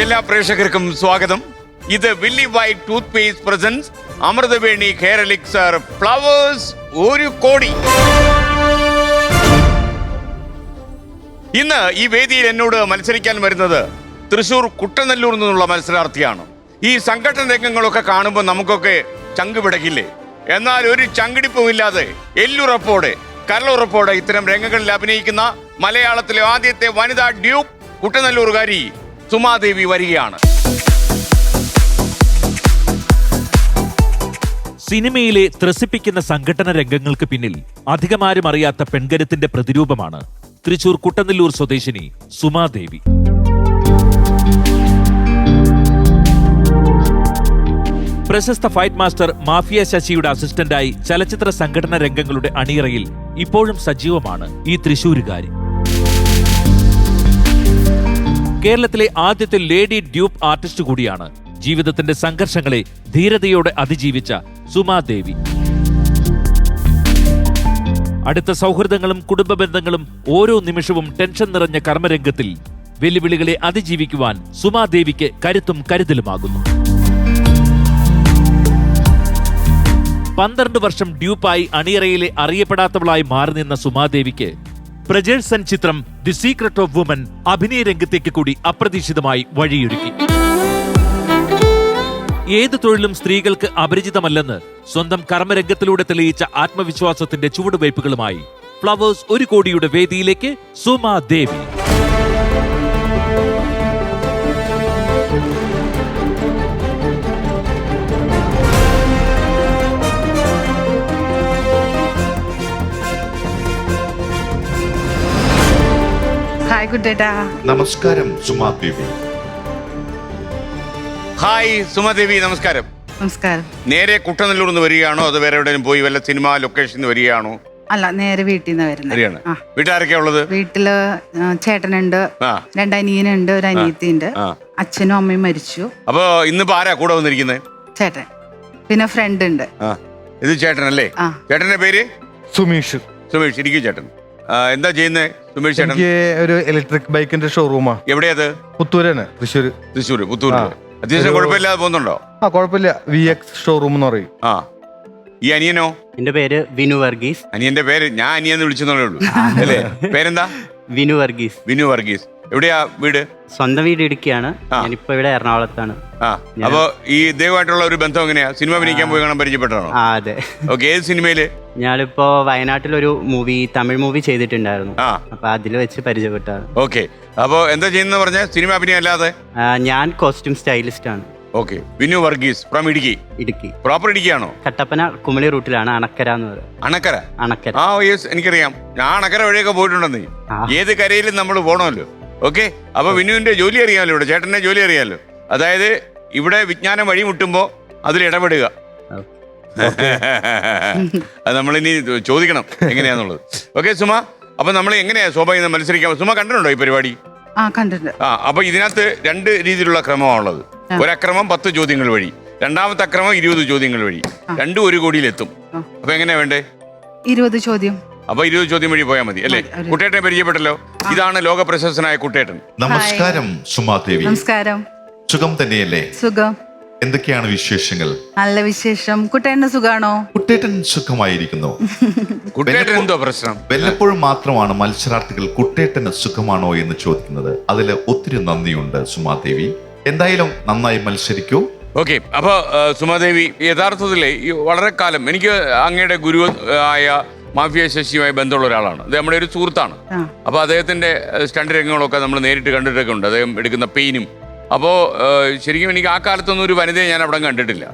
എല്ലാ പ്രേക്ഷകർക്കും സ്വാഗതം. ഇത് വില്ലി white toothpaste presents Amritaveni hair elixir Flowers 1 crore. ഇന്ന് ഈ വേദിയിൽ എന്നോട് മത്സരിക്കാൻ വരുന്നത് തൃശൂർ കുട്ടനെല്ലൂർ നിന്നുള്ള മത്സരാർത്ഥിയാണ്. ഈ സംഘടന രംഗങ്ങളൊക്കെ കാണുമ്പോൾ നമുക്കൊക്കെ ചങ്ക് പിടക്കില്ലേ? എന്നാൽ ഒരു ചങ്കിടിപ്പുമില്ലാതെ എല്ലുറപ്പോടെ കരളുറപ്പോടെ ഇത്തരം രംഗങ്ങളിൽ അഭിനയിക്കുന്ന മലയാളത്തിലെ ആദ്യത്തെ വനിതാ ഡ്യൂപ്പ് കുട്ടനെല്ലൂർകാരി സുമാദേവി വരികയാണ്. സിനിമയിലെ ത്രസിപ്പിക്കുന്ന സംഘടന രംഗങ്ങൾക്ക് പിന്നിൽ അധികമാരും അറിയാത്ത പെൺകരുത്തിന്റെ പ്രതിരൂപമാണ് തൃശൂർ കുട്ടനെല്ലൂർ സ്വദേശിനി സുമാദേവി. പ്രശസ്ത ഫൈറ്റ് മാസ്റ്റർ മാഫിയ ശശിയുടെ അസിസ്റ്റന്റായി ചലച്ചിത്ര സംഘടന രംഗങ്ങളുടെ അണിയറയിൽ ഇപ്പോഴും സജീവമാണ് ഈ തൃശൂരുകാരി. കേരളത്തിലെ ആദ്യത്തെ ലേഡി ഡ്യൂപ്പ് ആർട്ടിസ്റ്റ് കൂടിയാണ് ജീവിതത്തിന്റെ സംഘർഷങ്ങളെ ധീരതയോടെ അതിജീവിച്ച സുമാദേവി. അടുത്ത സൗഹൃദങ്ങളും കുടുംബ ബന്ധങ്ങളും ഓരോ നിമിഷവും ടെൻഷൻ നിറഞ്ഞ കർമ്മരംഗത്തിൽ വെല്ലുവിളികളെ അതിജീവിക്കുവാൻ സുമാദേവിക്ക് കരുത്തും കരുതലുമാകുന്നു. 12 വർഷം ഡ്യൂപ്പായി അണിയറയിലെ അറിയപ്പെടാത്തവളായി മാറി നിന്ന സുമാദേവിക്ക് പ്രജേഴ്സൺ ചിത്രം ദി സീക്രട്ട് ഓഫ് വുമൻ അഭിനയ രംഗത്തേക്ക് കൂടി അപ്രതീക്ഷിതമായി വഴിയൊരുക്കി. ഏത് തൊഴിലും സ്ത്രീകൾക്ക് അപരിചിതമല്ലെന്ന് സ്വന്തം കർമ്മരംഗത്തിലൂടെ തെളിയിച്ച ആത്മവിശ്വാസത്തിന്റെ ചുവടുവയ്പുകളുമായി ഫ്ലവേഴ്സ് 1 കോടിയുടെ വേദിയിലേക്ക് സുമാദേവി. ഹായ് കുട്ടേട്ടാ. നമസ്കാരം സുമാദേവി. ഹായ് സുമാദേവി, നമസ്കാരം. നമസ്കാരം. നേരെ കുട്ടനെല്ലൂർ നിന്ന് വരികയാണോ അതോ വേറെ എവിടെയും പോയി വല്ല സിനിമ ലൊക്കേഷനിൽ വരികയാണോ? അല്ല, നേരെ വീട്ടിൽ നിന്ന് വരുന്നത്. വീട്ടിലാരൊക്കെയാ ഉള്ളത്? വീട്ടില് ചേട്ടനുണ്ട്, 2 അനിയനുണ്ട്, 1 അനിയത്തിയുണ്ട്. അച്ഛനും അമ്മയും മരിച്ചു. അപ്പൊ ഇന്നിപ്പോ ആരാ കൂടെ വന്നിരിക്കുന്നത്? ചേട്ടൻ, പിന്നെ ഫ്രണ്ട് ഉണ്ട്. ഇത് ചേട്ടനല്ലേ? ചേട്ടന്റെ പേര് സുമേഷ്. സുമേഷ്. ഇരിക്കും ചേട്ടൻ. എന്താ ചെയ്യുന്നേ സുമേഷ് ചേട്ടൻ? എനിക്ക് ഒരു ഇലക്ട്രിക് ബൈക്കിന്റെ ഷോറൂമാ. എവിടെയത്? പുത്തൂരാണ്, തൃശ്ശൂര്. തൃശ്ശൂര്, പുത്തൂര്. അത്യാവശ്യം കുഴപ്പമില്ലാതെ പോകുന്നുണ്ടോ? കുഴപ്പമില്ല. VX ഷോറൂം എന്ന് പറയും. ഈ അനിയനോ? എന്റെ പേര് വിനു വർഗീസ്. അനിയന്റെ പേര് ഞാൻ അനിയെന്ന് വിളിച്ചെന്നേ ഉള്ളൂ അല്ലേ? പേരെന്താ? വിനു വർഗീസ്. വിനു വർഗീസ്. എവിടെയാ വീട്? സ്വന്തം വീട് ഇടുക്കിയാണ്. ഞാനിപ്പോ ഇവിടെ എറണാകുളത്താണ്. അപ്പൊ ഈ ഇദ്ദേഹമായിട്ടുള്ള ഒരു ബന്ധം എങ്ങനെയാ? സിനിമ അഭിനയിക്കാൻ പോയി കാണാൻ പരിചയപ്പെട്ടാണോ? അതെ. ഓക്കെ. ഏത് സിനിമയില്? ഞാനിപ്പോ വയനാട്ടിലൊരു തമിഴ് മൂവി ചെയ്തിട്ടുണ്ടായിരുന്നു. അപ്പൊ അതിൽ വെച്ച് പരിചയപ്പെട്ടാണ്. ഓക്കെ. അപ്പൊ എന്താ ചെയ്യുന്ന പറഞ്ഞ? സിനിമ അഭിനയം അല്ലാതെ? ഞാൻ കോസ്റ്റ്യൂം സ്റ്റൈലിസ്റ്റ് ആണ്. Okay. Vinu Varghese from Idukki. Idukki. Proper ഇടുക്കിയാണോ? കട്ടപ്പന കുമളി റൂട്ടിലാണ്. അണക്കര എന്ന് പറയും. അണക്കര? അണക്കര. യെസ്, എനിക്കറിയാം. ഞാൻ അണക്കര വഴിയൊക്കെ പോയിട്ടുണ്ടെന്ന്. ഏത് കരയിലും നമ്മൾ പോകണമല്ലോ. ഓക്കെ. അപ്പൊ വിനുവിന്റെ ജോലി അറിയാമല്ലോ, ഇവിടെ ചേട്ടന്റെ ജോലി അറിയാമല്ലോ. അതായത് ഇവിടെ വിജ്ഞാനം വഴിമുട്ടുമ്പോ അതിൽ ഇടപെടുക. അത് നമ്മളിനി ചോദിക്കണം എങ്ങനെയാന്നുള്ളത്. ഓക്കെ സുമ, അപ്പൊ നമ്മൾ എങ്ങനെയാ സ്വാഭാവികം മത്സരിക്കാം? സുമ കണ്ടിട്ടുണ്ടോ ഈ പരിപാടി? കണ്ടിട്ടുണ്ട്. അപ്പൊ ഇതിനകത്ത് 2 രീതിയിലുള്ള ക്രമമാണുള്ളത്. ഒരക്രമം 10 ചോദ്യങ്ങൾ വഴി, രണ്ടാമത്തെ അക്രമം 20 ചോദ്യങ്ങൾ വഴി. രണ്ടും 1 കോടിയിലെത്തും. അപ്പൊ എങ്ങനെയാ വേണ്ടേ? 20 ചോദ്യം. അപ്പൊ 20 ചോദ്യം വഴി പോയാൽ മതി അല്ലേ? കുട്ടേട്ടനെ പരിചയപ്പെട്ടല്ലോ. ഇതാണ് ലോക പ്രശസ്തനായ കുട്ടേട്ടൻ. നമസ്കാരം സുമാദേവി. നമസ്കാരം. സുഖം തന്നെയല്ലേ? സുഖം. എന്തൊക്കെയാണ് വിശേഷങ്ങൾ? നല്ല വിശേഷം. കുട്ടേട്ടന് സുഖാണോ? കുട്ടേട്ടൻ സുഖമായിരിക്കുന്നു. കുട്ടേട്ടൻ എന്തോ പ്രശ്നം? വല്ലപ്പോഴും മാത്രമാണ് മത്സരാർത്ഥികൾ കുട്ടേട്ടന് സുഖമാണോ എന്ന് ചോദിക്കുന്നത്. അതില് ഒത്തിരി നന്ദിയുണ്ട് സുമാദേവി. എന്തായാലും നന്നായി മത്സരിക്കൂ. ഓക്കെ. അപ്പൊ സുമാദേവി, യഥാർത്ഥത്തില് വളരെ കാലം എനിക്ക് അങ്ങയുടെ ഗുരു ആയ മാഫിയ ശശിയുമായി ബന്ധമുള്ള ഒരാളാണ്. അത് നമ്മുടെ ഒരു സുഹൃത്താണ്. അപ്പൊ അദ്ദേഹത്തിന്റെ സ്റ്റണ്ട് രംഗങ്ങളൊക്കെ നമ്മൾ നേരിട്ട് കണ്ടിട്ടൊക്കെ ഉണ്ട്. അദ്ദേഹം എടുക്കുന്ന പെയിനും. അപ്പോൾ ശരിക്കും എനിക്ക് ആ കാലത്തൊന്നും ഒരു വനിതയെ ഞാൻ അവിടെ കണ്ടിട്ടില്ല.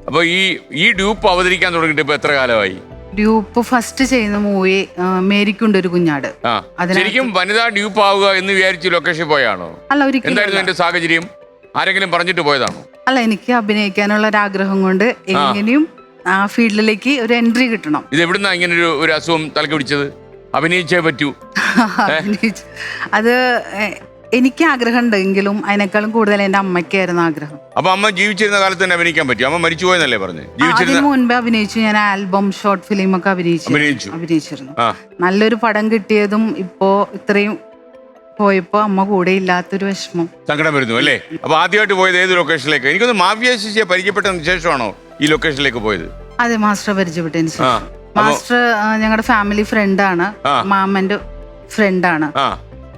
അപ്പൊ ഈ ഡ്യൂപ്പ് അവതരിക്കാൻ തുടങ്ങിയിട്ട് ഇപ്പൊ എത്ര കാലമായി? ഡ്യൂപ്പ് ഫസ്റ്റ് ചെയ്യുന്ന മൂവി മേരിക്കുണ്ട് ഒരു കുഞ്ഞാട്. ശരിക്കും വനിതാ ഡ്യൂപ്പ് ആവുക എന്ന് വിചാരിച്ച് ലൊക്കേഷൻ പോയാണോ? അല്ല, ഒരിക്കലും. എന്തായിരുന്നു എന്റെ സാഹചര്യം? ആരെങ്കിലും പറഞ്ഞിട്ട് പോയതാണോ? അല്ല, എനിക്ക് അഭിനയിക്കാനുള്ള ഒരു ആഗ്രഹം കൊണ്ട് എങ്ങനെയും ആ ഫീൽഡിലേക്ക് ഒരു എൻട്രി കിട്ടണം. ഇത് എവിടുന്നാ ഇങ്ങനെ ഒരു അസുഖം തലക്ക് പിടിച്ചത്? അഭിനയിച്ചേ പറ്റൂ. അത് എനിക്ക് ആഗ്രഹം ഉണ്ടെങ്കിലും അതിനേക്കാളും കൂടുതൽ എന്റെ അമ്മയ്ക്കായിരുന്നു ആഗ്രഹം. അപ്പൊ അമ്മ ജീവിച്ചിരുന്ന കാലത്ത് തന്നെ അഭിനയിക്കാൻ പറ്റും? അമ്മ മരിച്ചുപോയെന്നല്ലേ പറഞ്ഞു? അതിന് മുൻപേ അഭിനയിച്ചു. ഞാൻ ആൽബം, ഷോർട്ട് ഫിലിം ഒക്കെ അഭിനയിച്ചിരുന്നു. നല്ലൊരു പടം കിട്ടിയതും ഇപ്പോ ഇത്രയും പോയപ്പോ അമ്മ കൂടെ ഇല്ലാത്തൊരു വിഷമം. സങ്കടം വരുന്നു അല്ലേ? അപ്പൊ ആദ്യമായിട്ട് പോയത് ഏത് ലൊക്കേഷനിലേക്ക്? എനിക്കൊന്ന് മാഫിയ ശശിയെ പരിചയപ്പെട്ടതിന് ശേഷമാണോ ഈ ലൊക്കേഷനിലേക്ക് പോയത്? അതെ, മാസ്റ്ററെ പരിചയപ്പെട്ടതിന് ശേഷം. മാസ്റ്റർ ഞങ്ങളുടെ ഫാമിലി ഫ്രണ്ടാണ്, മാമന്റെ ഫ്രണ്ടാണ്.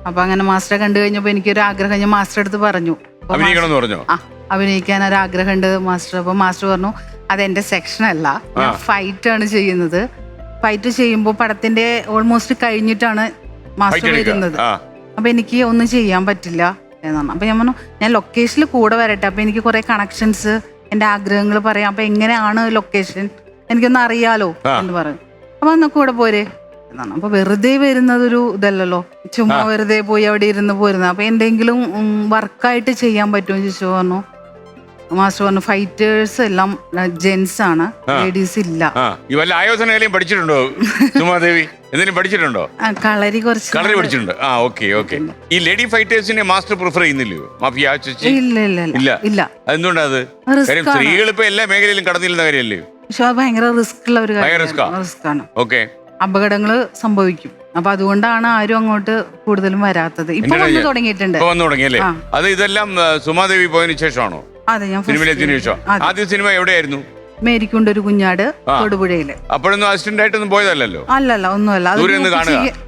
അപ്പൊ അങ്ങനെ മാസ്റ്ററെ കണ്ടു കഴിഞ്ഞപ്പോ എനിക്കൊരു ആഗ്രഹം ഞാൻ മാസ്റ്റർ അടുത്ത് പറഞ്ഞു, അഭിനയിക്കണമെന്ന് പറഞ്ഞോ? അഭിനയിക്കാൻ ഒരു ആഗ്രഹം ഉണ്ട് മാസ്റ്റർ. അപ്പൊ മാസ്റ്റർ പറഞ്ഞു അതെന്റെ സെക്ഷൻ അല്ല, ഞാൻ ഫൈറ്റ് ആണ് ചെയ്യുന്നത്. ഫൈറ്റ് ചെയ്യുമ്പോൾ പടത്തിന്റെ ഓൾമോസ്റ്റ് കഴിഞ്ഞിട്ടാണ് മാസ്റ്റർ വരുന്നത്. അപ്പൊ എനിക്ക് ഒന്നും ചെയ്യാൻ പറ്റില്ല എന്നാണ്. അപ്പൊ ഞാൻ പറഞ്ഞു ഞാൻ ലൊക്കേഷനിൽ കൂടെ വരട്ടെ, അപ്പൊ എനിക്ക് കുറെ കണക്ഷൻസ്, എന്റെ ആഗ്രഹങ്ങൾ പറയാം, അപ്പൊ എങ്ങനെയാണ് ലൊക്കേഷൻ എനിക്കൊന്ന് അറിയാലോ എന്ന് പറഞ്ഞു. അപ്പൊ എന്നാ കൂടെ പോരെ എന്നാണ്. അപ്പൊ വെറുതെ വരുന്നതൊരു ഇതല്ലല്ലോ, ചുമ്മാ വെറുതെ പോയി അവിടെ ഇരുന്ന് പോരുന്നത്. അപ്പൊ എന്തെങ്കിലും വർക്കായിട്ട് ചെയ്യാൻ പറ്റുമോ ചോദിച്ചു. പറഞ്ഞു മാസ്റ്റർ പറഞ്ഞു ഫൈറ്റേഴ്സ് എല്ലാം ജെന്റ്സ് ആണ്, ലേഡീസ് ഇല്ല. വല്ല ആയോധനകലയും പഠിച്ചിട്ടുണ്ടോ സുമാദേവി? എന്തെങ്കിലും പഠിച്ചിട്ടുണ്ടോ? കളരി പഠിച്ചിട്ടുണ്ട്. ഓക്കെ. ഈ ലേഡി ഫൈറ്റേഴ്സിനെ മാസ്റ്റർ പ്രിഫർ ചെയ്യുന്നില്ലയോ മാഫിയ ശശി? ഇല്ല. എന്തുകൊണ്ടാ അത്? കാര്യം സ്ത്രീകൾ ഇപ്പൊ എല്ലാ മേഖലയിലും കടന്നിരുന്ന കാര്യമല്ലേ? പക്ഷെ ഭയങ്കര റിസ്ക് ഉള്ള ഒരു റിസ്ക്കാണ്. ഓക്കെ, അപകടങ്ങള് സംഭവിക്കും. അപ്പൊ അതുകൊണ്ടാണ് ആരും അങ്ങോട്ട് കൂടുതലും വരാത്തത്. ഇപ്പൊ വന്നു തുടങ്ങിയിട്ടുണ്ട്. വന്നു തുടങ്ങിയല്ലേ? അത് ഇതെല്ലാം സുമാദേവി പോയതിനു ശേഷമാണോ? അതെ, ഞാൻ സിനിമയിലെത്തിയതിനു ശേഷം. ആദ്യ സിനിമ എവിടെയായിരുന്നു? മേരിക്കുണ്ട് ഒരു കുഞ്ഞാട്, തൊടുപുഴയില്. അപ്പോഴൊന്നും അസിസ്റ്റന്റ് ആയിട്ടൊന്നും പോയതല്ലല്ലോ? അല്ലല്ല, ഒന്നുമല്ല.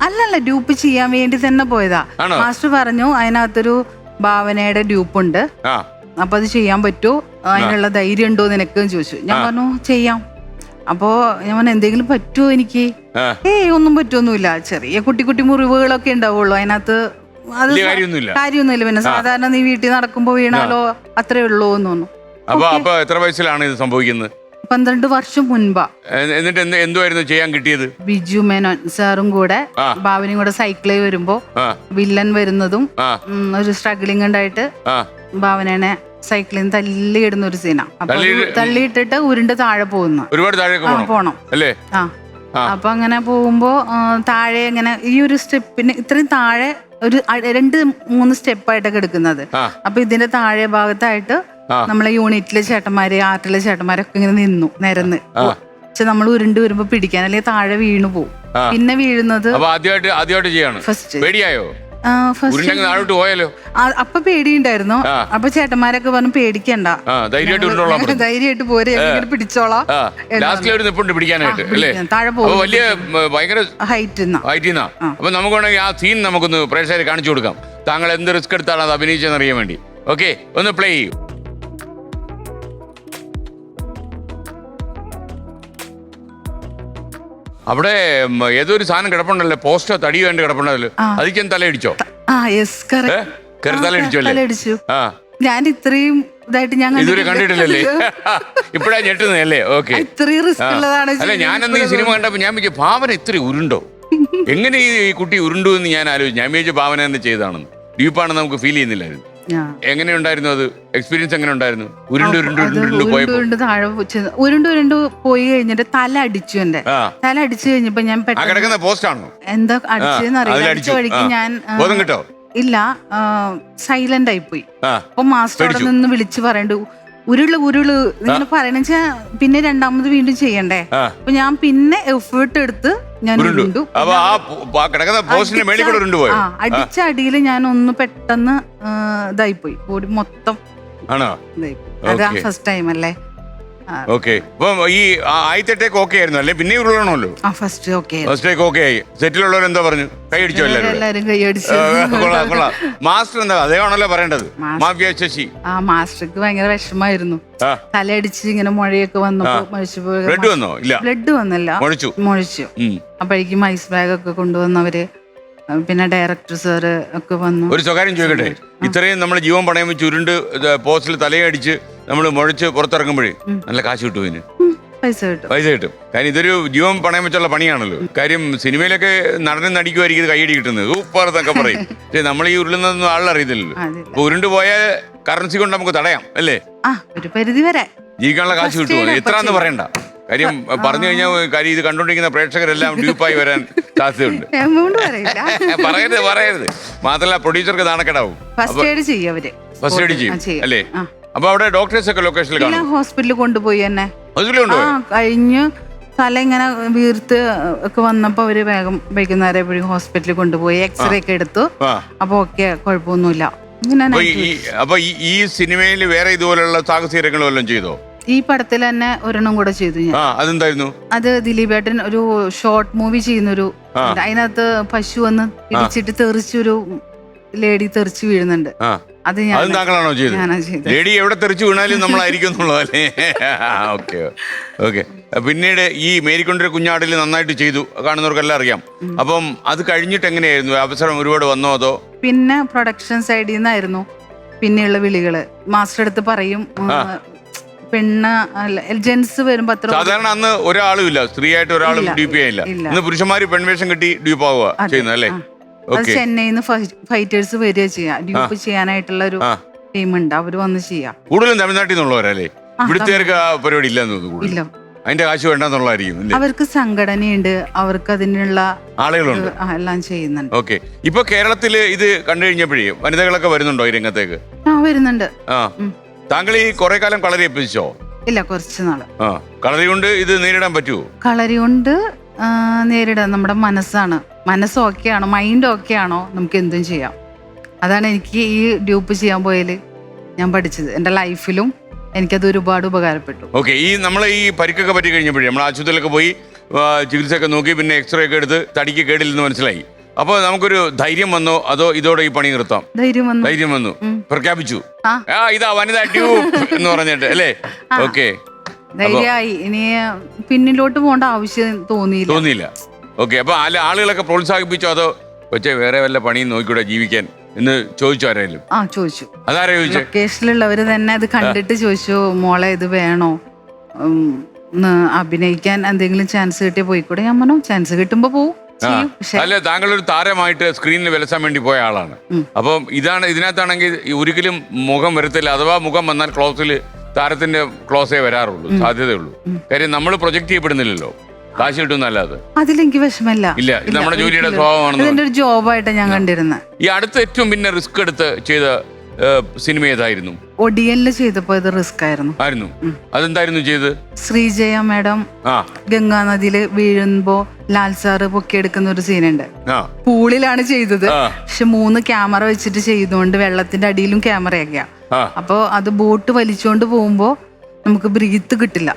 അല്ലല്ല, ഡ്യൂപ്പ് ചെയ്യാൻ വേണ്ടി തന്നെ പോയതാ. മാസ്റ്റർ പറഞ്ഞു അതിനകത്തൊരു ഭാവനയുടെ ഡ്യൂപ്പുണ്ട്, അപ്പൊ അത് ചെയ്യാൻ പറ്റുമോ, അതിനുള്ള ധൈര്യം ഉണ്ടോ നിനക്ക് ചോദിച്ചു. ഞാൻ പറഞ്ഞു ചെയ്യാം. അപ്പോ ഞാൻ പറഞ്ഞു എന്തെങ്കിലും പറ്റുമോ എനിക്ക്? ഒന്നും പറ്റുമൊന്നുമില്ല, ചെറിയ കുട്ടി മുറിവുകളൊക്കെ ഉണ്ടാവുള്ളൂ അതിനകത്ത്, അത് കാര്യമൊന്നുമില്ല. പിന്നെ സാധാരണ നീ വീട്ടിൽ നടക്കുമ്പോ വീണാലോ അത്രേ ഉള്ളൂ എന്ന് തോന്നുന്നു. അപ്പൊ എത്ര വയസ്സിലാണ് ഇത് സംഭവിക്കുന്നത്? 12 വർഷം മുൻപാ. എന്നിട്ട് എന്തുവായിരുന്നു ചെയ്യാൻ കിട്ടിയത്? ബിജു മേനോൻ സാറും കൂടെ ഭാവനയും കൂടെ സൈക്കിളിൽ വരുമ്പോ വില്ലൻ വരുന്നതും ഒരു സ്ട്രഗ്ലിംഗ് ഉണ്ടായിട്ട് ഭാവനനെ സൈക്കിളിൽ നിന്ന് തള്ളിയിടുന്ന ഒരു സീന. അപ്പൊ തള്ളിയിട്ടിട്ട് ഉരുണ്ട് താഴെ പോകുന്നു. ഒരുപാട് താഴെ പോണം അല്ലേ? അപ്പൊ അങ്ങനെ പോകുമ്പോ താഴെ ഇങ്ങനെ ഈ ഒരു സ്റ്റെപ്പിന് ഇത്രയും താഴെ ഒരു 2-3 സ്റ്റെപ്പായിട്ടൊക്കെ എടുക്കുന്നത്. അപ്പൊ ഇതിന്റെ താഴെ ഭാഗത്തായിട്ട് നമ്മളെ യൂണിറ്റിലെ ചേട്ടന്മാര്, ആർട്ടിലെ ചേട്ടന്മാരൊക്കെ ഇങ്ങനെ നിന്നു നിരന്ന്. പക്ഷെ നമ്മൾ ഉരുണ്ട് വരുമ്പോ പിടിക്കാൻ, അല്ലെങ്കിൽ താഴെ വീണു പോകും. പിന്നെ വീഴുന്നത് ആദ്യമായിട്ട് ചെയ്യാണ്. ഫസ്റ്റ് പേടിയായോ? പോയാലോ? അപ്പൊ പേടിയുണ്ടായിരുന്നു. അപ്പൊ ചേട്ടന്മാരൊക്കെ പറഞ്ഞു പേടിക്കണ്ട, ധൈര്യമായിട്ട് പോരെ, പിടിച്ചോളാം. താഴെ ഭയങ്കര ഹൈറ്റ്. അപ്പൊ നമുക്ക് വേണമെങ്കിൽ ആ സീൻ നമുക്കൊന്ന് പ്രേക്ഷകരെ കാണിച്ചു കൊടുക്കാം. താങ്കൾ എന്ത് റിസ്ക് എടുത്താണ് അത് അഭിനയിച്ചെന്ന് അറിയാൻ വേണ്ടി. ഓക്കെ, ഒന്ന് പ്ലേ ചെയ്യൂ. അവിടെ ഏതൊരു സാധനം കിടപ്പുണ്ടല്ലോ, പോസ്റ്റോ തടിയോ വേണ്ടി കിടപ്പുണ്ടല്ലോ, അതിക്ക് തലയിടിച്ചോ? തലയിടിച്ചു അല്ലേ? ഞാൻ ഇത്രയും ഇതായിട്ട് ഞാൻ ഇതുവരെ കണ്ടിട്ടില്ലല്ലേ? ഇപ്പഴാ ഞെട്ടുന്നല്ലേ? ഓക്കെ, അല്ല ഞാനന്ന് ഈ സിനിമ കണ്ടപ്പോ ഞാൻ വിചാരിച്ചു ഭാവന ഇത്ര ഉരുണ്ടോ, എങ്ങനെ ഈ കുട്ടി ഉരുണ്ടു എന്ന് ഞാൻ ആലോചിച്ചു. ഞാൻ വിചാരിച്ചു ഭാവന തന്നെ ചെയ്താണെന്ന്. ഡീപ്പാണെന്ന് നമുക്ക് ഫീൽ ചെയ്യുന്നില്ലായിരുന്നു. എങ്ങനെ ഉണ്ടായിരുന്നു അത്? എക്സ്പീരിയൻസ് എങ്ങനെ ഉണ്ടായിരുന്നു? ഉരുണ്ട് പോയി കഴിഞ്ഞിട്ട് തല അടിച്ചു. എന്റെ തല അടിച്ചു കഴിഞ്ഞപ്പോ ഞാൻ കിടക്കുന്ന പോസ്റ്റാണോ എന്താ അടിച്ചെന്ന് അറിയില്ല. ഞാൻ ഇല്ല, സൈലന്റ് ആയി പോയി. അപ്പൊ മാസ്റ്റർ അവിടെ നിന്ന് വിളിച്ച് പറയണ്ടു ഉരുള് ഇങ്ങനെ പറയണെച്ചാ പിന്നെ രണ്ടാമത് വീണ്ടും ചെയ്യണ്ടേ. അപ്പൊ ഞാൻ പിന്നെ എഫേർട്ട് എടുത്ത് ഞാൻ അടിച്ച അടിയില് ഞാൻ ഒന്ന് പെട്ടെന്ന് ഇതായിപ്പോയി, ബോഡി മൊത്തം അതാ ഫസ്റ്റ് ടൈം അല്ലേ. ഓക്കെ, ഈ ആദ്യത്തെ ടേക്ക് ഓക്കെ ആയിരുന്നു അല്ലേ? പിന്നെ ഉരുളണമല്ലോ. ഫസ്റ്റ് ടേക്ക് ഓക്കെ ആയി. സെറ്റിലുള്ളവർ എന്താ പറഞ്ഞു? കൈയടിച്ചോ? എല്ലാവരും കൈയടിച്ചു. മാസ്റ്റർ എന്താ അതേയാണല്ലോ പറയേണ്ടത്. മാഫിയ ശശി മാസ്റ്റർക്ക് ഭയങ്കര വിഷമായിരുന്നു. തലയടിച്ച് ഇങ്ങനെ മുഴയൊക്കെ വന്നപ്പോ ബ്ലഡ് വന്നോ? ഇല്ല, ബ്ലഡ് വന്നില്ല, മുഴിച്ചു. അപ്പോഴേക്കും ഐസ് ബാഗ് ഒക്കെ കൊണ്ടുവന്നവര്, പിന്നെ ഡയറക്ടർ സാറ് ഒക്കെ വന്നു. ഒരു സ്വകാര്യം ചോദിക്കട്ടെ, ഇത്രയും നമ്മൾ ജീവൻ പണയം വെച്ച് ഉരുണ്ട് പോസ്റ്റിൽ തലയടിച്ച് നമ്മൾ മുഴച്ച് പുറത്തിറങ്ങുമ്പോഴേ നല്ല കാശ് കിട്ടും. ഇതിന് പൈസ കിട്ടും. കാര്യം ഇതൊരു ജീവൻ പണയം വെച്ചുള്ള പണിയാണല്ലോ. കാര്യം സിനിമയിലൊക്കെ നടനും നടിക്കുമായിരിക്കും ഇത് കൈയടി കിട്ടുന്നത്, സൂപ്പർ എന്നൊക്കെ പറയും. പക്ഷെ നമ്മൾ ഈ ഉരുളുന്നതൊന്നും ആളിലറിയത്തില്ലല്ലോ. അപ്പൊ ഉരുണ്ട് പോയ കറൻസി കൊണ്ട് നമുക്ക് തടയാം അല്ലേ? ഒരു പരിധി വരെ ജീവിക്കാനുള്ള കാശ് കിട്ടുമോ? എത്രയെന്ന് പറയണ്ട. കാര്യം പറഞ്ഞു കഴിഞ്ഞാൽ കാര്യം ഇത് കണ്ടോണ്ടിരിക്കുന്ന പ്രേക്ഷകരെല്ലാം ഡ്യൂപ്പായി വരാൻ സാധ്യതയുണ്ട്. പറയരുത്. മാത്രമല്ല പ്രൊഡ്യൂസർക്ക് നാണക്കേടാവും. ഫസ്റ്റ് എയ്ഡ് ചെയ്യും അല്ലേ? അപ്പൊ അവിടെ ഡോക്ടേഴ്സ് ഒക്കെ ലൊക്കേഷനിൽ ഹോസ്പിറ്റലിൽ കൊണ്ടുപോയി തന്നെ കഴിഞ്ഞ് തല ഇങ്ങനെ വീർത്ത് ഒക്കെ വന്നപ്പോ അവര് വേഗം വൈകുന്നേരം എപ്പോഴും ഹോസ്പിറ്റലിൽ കൊണ്ടുപോയി എക്സ്റേ ഒക്കെ എടുത്തു. അപ്പൊ ഓക്കെ, കുഴപ്പമൊന്നുമില്ല. അപ്പൊ ഈ സിനിമയിൽ വേറെ ഇതുപോലുള്ള സാഹസികങ്ങൾ വല്ലതും ചെയ്തോ? ഈ പടത്തിൽ തന്നെ ഒരെണ്ണം കൂടെ ചെയ്തു ഞാൻ. അതെന്തായിരുന്നു? അത് ദിലീപേട്ടൻ ഒരു ഷോർട്ട് മൂവി ചെയ്യുന്നൊരു, അതിനകത്ത് പശു വന്ന് ഇടിച്ചിട്ട് തെറിച്ചൊരു ലേഡി തെറിച്ച് വീഴുന്നുണ്ട്. അത് താങ്കളാണോ ചെയ്തത്? ലേഡി എവിടെ തെറിച്ച് വീണാലും നമ്മളായിരിക്കും എന്നുള്ളതല്ലേ? Okay okay. പിന്നീട് ഈ മേരിക്കൊണ്ടൊരു കുഞ്ഞാടിൽ നന്നായിട്ട് ചെയ്തു, കാണുന്നവർക്കെല്ലാം അറിയാം. അപ്പം അത് കഴിഞ്ഞിട്ട് എങ്ങനെയായിരുന്നു? അവസരം ഒരുപാട് വന്നോ അതോ? പിന്നെ പ്രൊഡക്ഷൻ സൈഡിൽ നിന്നായിരുന്നു പിന്നെയുള്ള വിളികള്. മാസ്റ്റർ അടുത്ത് പറയും, പെണ്ണ് ജെൻസ് വരുമ്പോ സാധാരണ അന്ന് ഒരാളും ഇല്ല, സ്ത്രീ ആയിട്ട് ഒരാളും ഡ്യൂപ്പ് ചെയ്യാനില്ല. ഇന്ന് പുരുഷന്മാര് പെൺവേഷം കെട്ടി ഡ്യൂപ്പ് ആവുക ചെയ്യുന്നത് അല്ലേ? ചെന്നൈന്ന് ഫൈറ്റേഴ്സ് വരിക ചെയ്യാം, ഡ്യൂപ്പ് ചെയ്യാനായിട്ടുള്ള ഒരു ടീമുണ്ട്, അവര് വന്ന് ചെയ്യാം. കൂടുതലും തമിഴ്നാട്ടിൽ നിന്നുള്ളവരല്ലേ? ഇവിടുത്തേർക്ക് ആ പരിപാടി ഇല്ലെന്ന് തോന്നുന്നു. അതിന്റെ കാശ് വേണ്ടെന്നുള്ളതായിരിക്കും. അവർക്ക് സംഘടനയുണ്ട്, അവർക്ക് അതിനുള്ള ആളുകളുണ്ട്, എല്ലാം ചെയ്യുന്നുണ്ട്. ഓക്കെ. ഇപ്പൊ കേരളത്തില് ഇത് കണ്ടു കഴിഞ്ഞപ്പോഴേ വനിതകളൊക്കെ വരുന്നുണ്ടോ ഈ രംഗത്തേക്ക്? വരുന്നുണ്ട്. താങ്കൾ ഈ കുറെ കാലം കളരി അഭ്യസിച്ചോ? ഇല്ല, കുറച്ച് നാള്. കളരി കൊണ്ട് ഇത് നേരിടാൻ പറ്റുമോ? കളരി കൊണ്ട് നേരിടാൻ നമ്മുടെ മനസ്സ് ഓക്കെ ആണോ, മൈൻഡ് ഓക്കെ ആണോ, നമുക്ക് എന്തും ചെയ്യാം. അതാണ് എനിക്ക് ഈ ഡ്യൂപ്പ് ചെയ്യാൻ പോയാല് ഞാൻ പഠിച്ചത്. എൻ്റെ ലൈഫിലും എനിക്കത് ഒരുപാട് ഉപകാരപ്പെട്ടു. ഓക്കെ. ഈ നമ്മൾ ഈ പരിക്കൊക്കെ പറ്റി കഴിഞ്ഞപ്പോഴേ നമ്മൾ ആശുപത്രിയിലൊക്കെ പോയി ചികിത്സയൊക്കെ നോക്കി, പിന്നെ എക്സ്റേ ഒക്കെ എടുത്ത് തടിക്ക് കേടില്ലെന്ന് മനസ്സിലായി. അപ്പൊ നമുക്കൊരു ധൈര്യം വന്നോ അതോ ഇതോടെ ഈ പണി നിർത്താം? ധൈര്യം വന്നു, പ്രഖ്യാപിച്ചു, ഇതാ വനിതാ ട്യൂബ് എന്ന് പറഞ്ഞിട്ട് അല്ലേ? ഓക്കെ. ധൈര്യമായി, ഇനി പിന്നിലോട്ട് പോകേണ്ട ആവശ്യം തോന്നിയില്ല. ഓക്കെ. അപ്പൊ ആളുകളൊക്കെ പ്രോത്സാഹിപ്പിച്ചോ അതോ കൊച്ചെ വേറെ വല്ല പണിയും നോക്കിക്കൂടെ ജീവിക്കാൻ എന്ന് ചോദിച്ചു ആരെങ്കിലും? ചോദിച്ചു. അതാരാ ചോദിച്ചു? ലൊക്കേഷനിലുള്ളവര് തന്നെ അത് കണ്ടിട്ട് ചോദിച്ചു, മോളെ ഇത് വേണോ, അഭിനയിക്കാൻ എന്തെങ്കിലും ചാൻസ് കിട്ടിയ പോയിക്കൂടെ? ഞാൻ പറഞ്ഞു ചാൻസ് കിട്ടുമ്പോ പോവും. അല്ല, താങ്കളൊരു താരമായിട്ട് സ്ക്രീനിൽ വിലസാൻ വേണ്ടി പോയ ആളാണ്. അപ്പം ഇതിനകത്താണെങ്കിൽ ഒരിക്കലും മുഖം വരത്തില്ല. അഥവാ മുഖം വന്നാൽ ക്ലോസിൽ താരത്തിന്റെ ക്ലോസേ വരാറുള്ളൂ, സാധ്യതയുള്ളൂ. കാര്യം നമ്മൾ പ്രൊജക്ട് ചെയ്യപ്പെടുന്നില്ലല്ലോ, കാശ് കിട്ടുന്നല്ലാതെ. അതിലെനിക്ക് വിഷമല്ല. ഇല്ല, ഇത് നമ്മുടെ ജോലിയുടെ സ്വഭാവമാണ്. ഒരു ജോബായിട്ട് ഞാൻ കണ്ടിരുന്നത്. ഈ അടുത്ത് ഏറ്റവും പിന്നെ റിസ്ക് എടുത്ത് ചെയ്ത സിനിമ ഏതായിരുന്നു? ഒടിയനില് ചെയ്തപ്പോ ഇത് റിസ്ക് ആയിരുന്നു. അതെന്തായിരുന്നു ചെയ്ത്? ശ്രീജയ മാഡം ഗംഗാ നദിയില് വീഴുമ്പോ ലാൽ സാറ് പൊക്കിയെടുക്കുന്ന ഒരു സീനുണ്ട്. പൂളിലാണ് ചെയ്തത്, പക്ഷെ 3 ക്യാമറ വെച്ചിട്ട് ചെയ്തുകൊണ്ട് വെള്ളത്തിന്റെ അടിയിലും ക്യാമറയൊക്കെയാ. അപ്പൊ അത് ബോട്ട് വലിച്ചോണ്ട് പോകുമ്പോ നമുക്ക് ബ്രീത്ത് കിട്ടില്ല.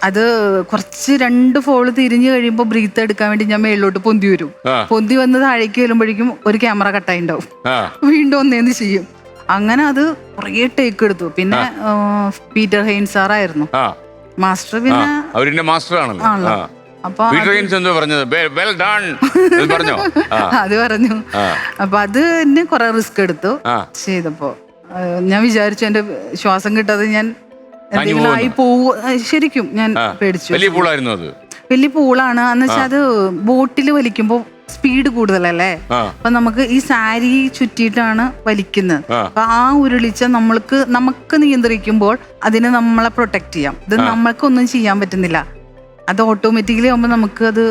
അത് കുറച്ച് 2 ഫോള് തിരിഞ്ഞു കഴിയുമ്പോ ബ്രീത്ത് എടുക്കാൻ വേണ്ടി ഞാൻ മേളിലോട്ട് പൊന്തി വരും. പൊന്തി വന്ന് താഴേക്ക് വരുമ്പോഴേക്കും ഒരു ക്യാമറ കട്ടായി ഉണ്ടാവും. വീണ്ടും ഒന്നേന്ന് ചെയ്യും. അങ്ങനെ അത് കുറേ ടേക്ക് എടുത്തു. പിന്നെ പീറ്റർ ഹെയിൻ സാറായിരുന്നു മാസ്റ്റർ. പിന്നെ അവരുടെ മാസ്റ്റർ ആണല്ലോ. അപ്പൊ അത് പറഞ്ഞു. അപ്പൊ അത് എന്നെ കുറെ റിസ്ക് എടുത്തു ചെയ്തപ്പോ. ഞാൻ വിചാരിച്ചു എന്റെ ശ്വാസം കിട്ടാതെ ഞാൻ എന്തെങ്കിലും ആയി പോവൂ. ശരിക്കും ഞാൻ പേടിച്ചു. വലിയ പൂളാണ് എന്ന് വെച്ചാൽ അത് ബോട്ടിൽ വലിക്കുമ്പോ സ്പീഡ് കൂടുതലല്ലേ. അപ്പൊ നമുക്ക് ഈ സാരി ചുറ്റിയിട്ടാണ് വലിക്കുന്നത്. അപ്പൊ ആ ഉരുളിച്ച നമുക്ക് നിയന്ത്രിക്കുമ്പോൾ അതിനെ നമ്മളെ പ്രൊട്ടക്ട് ചെയ്യാം. ഇത് നമ്മൾക്കൊന്നും ചെയ്യാൻ പറ്റുന്നില്ല. അത് ഓട്ടോമാറ്റിക്കലി ആവുമ്പോ നമുക്ക് അത്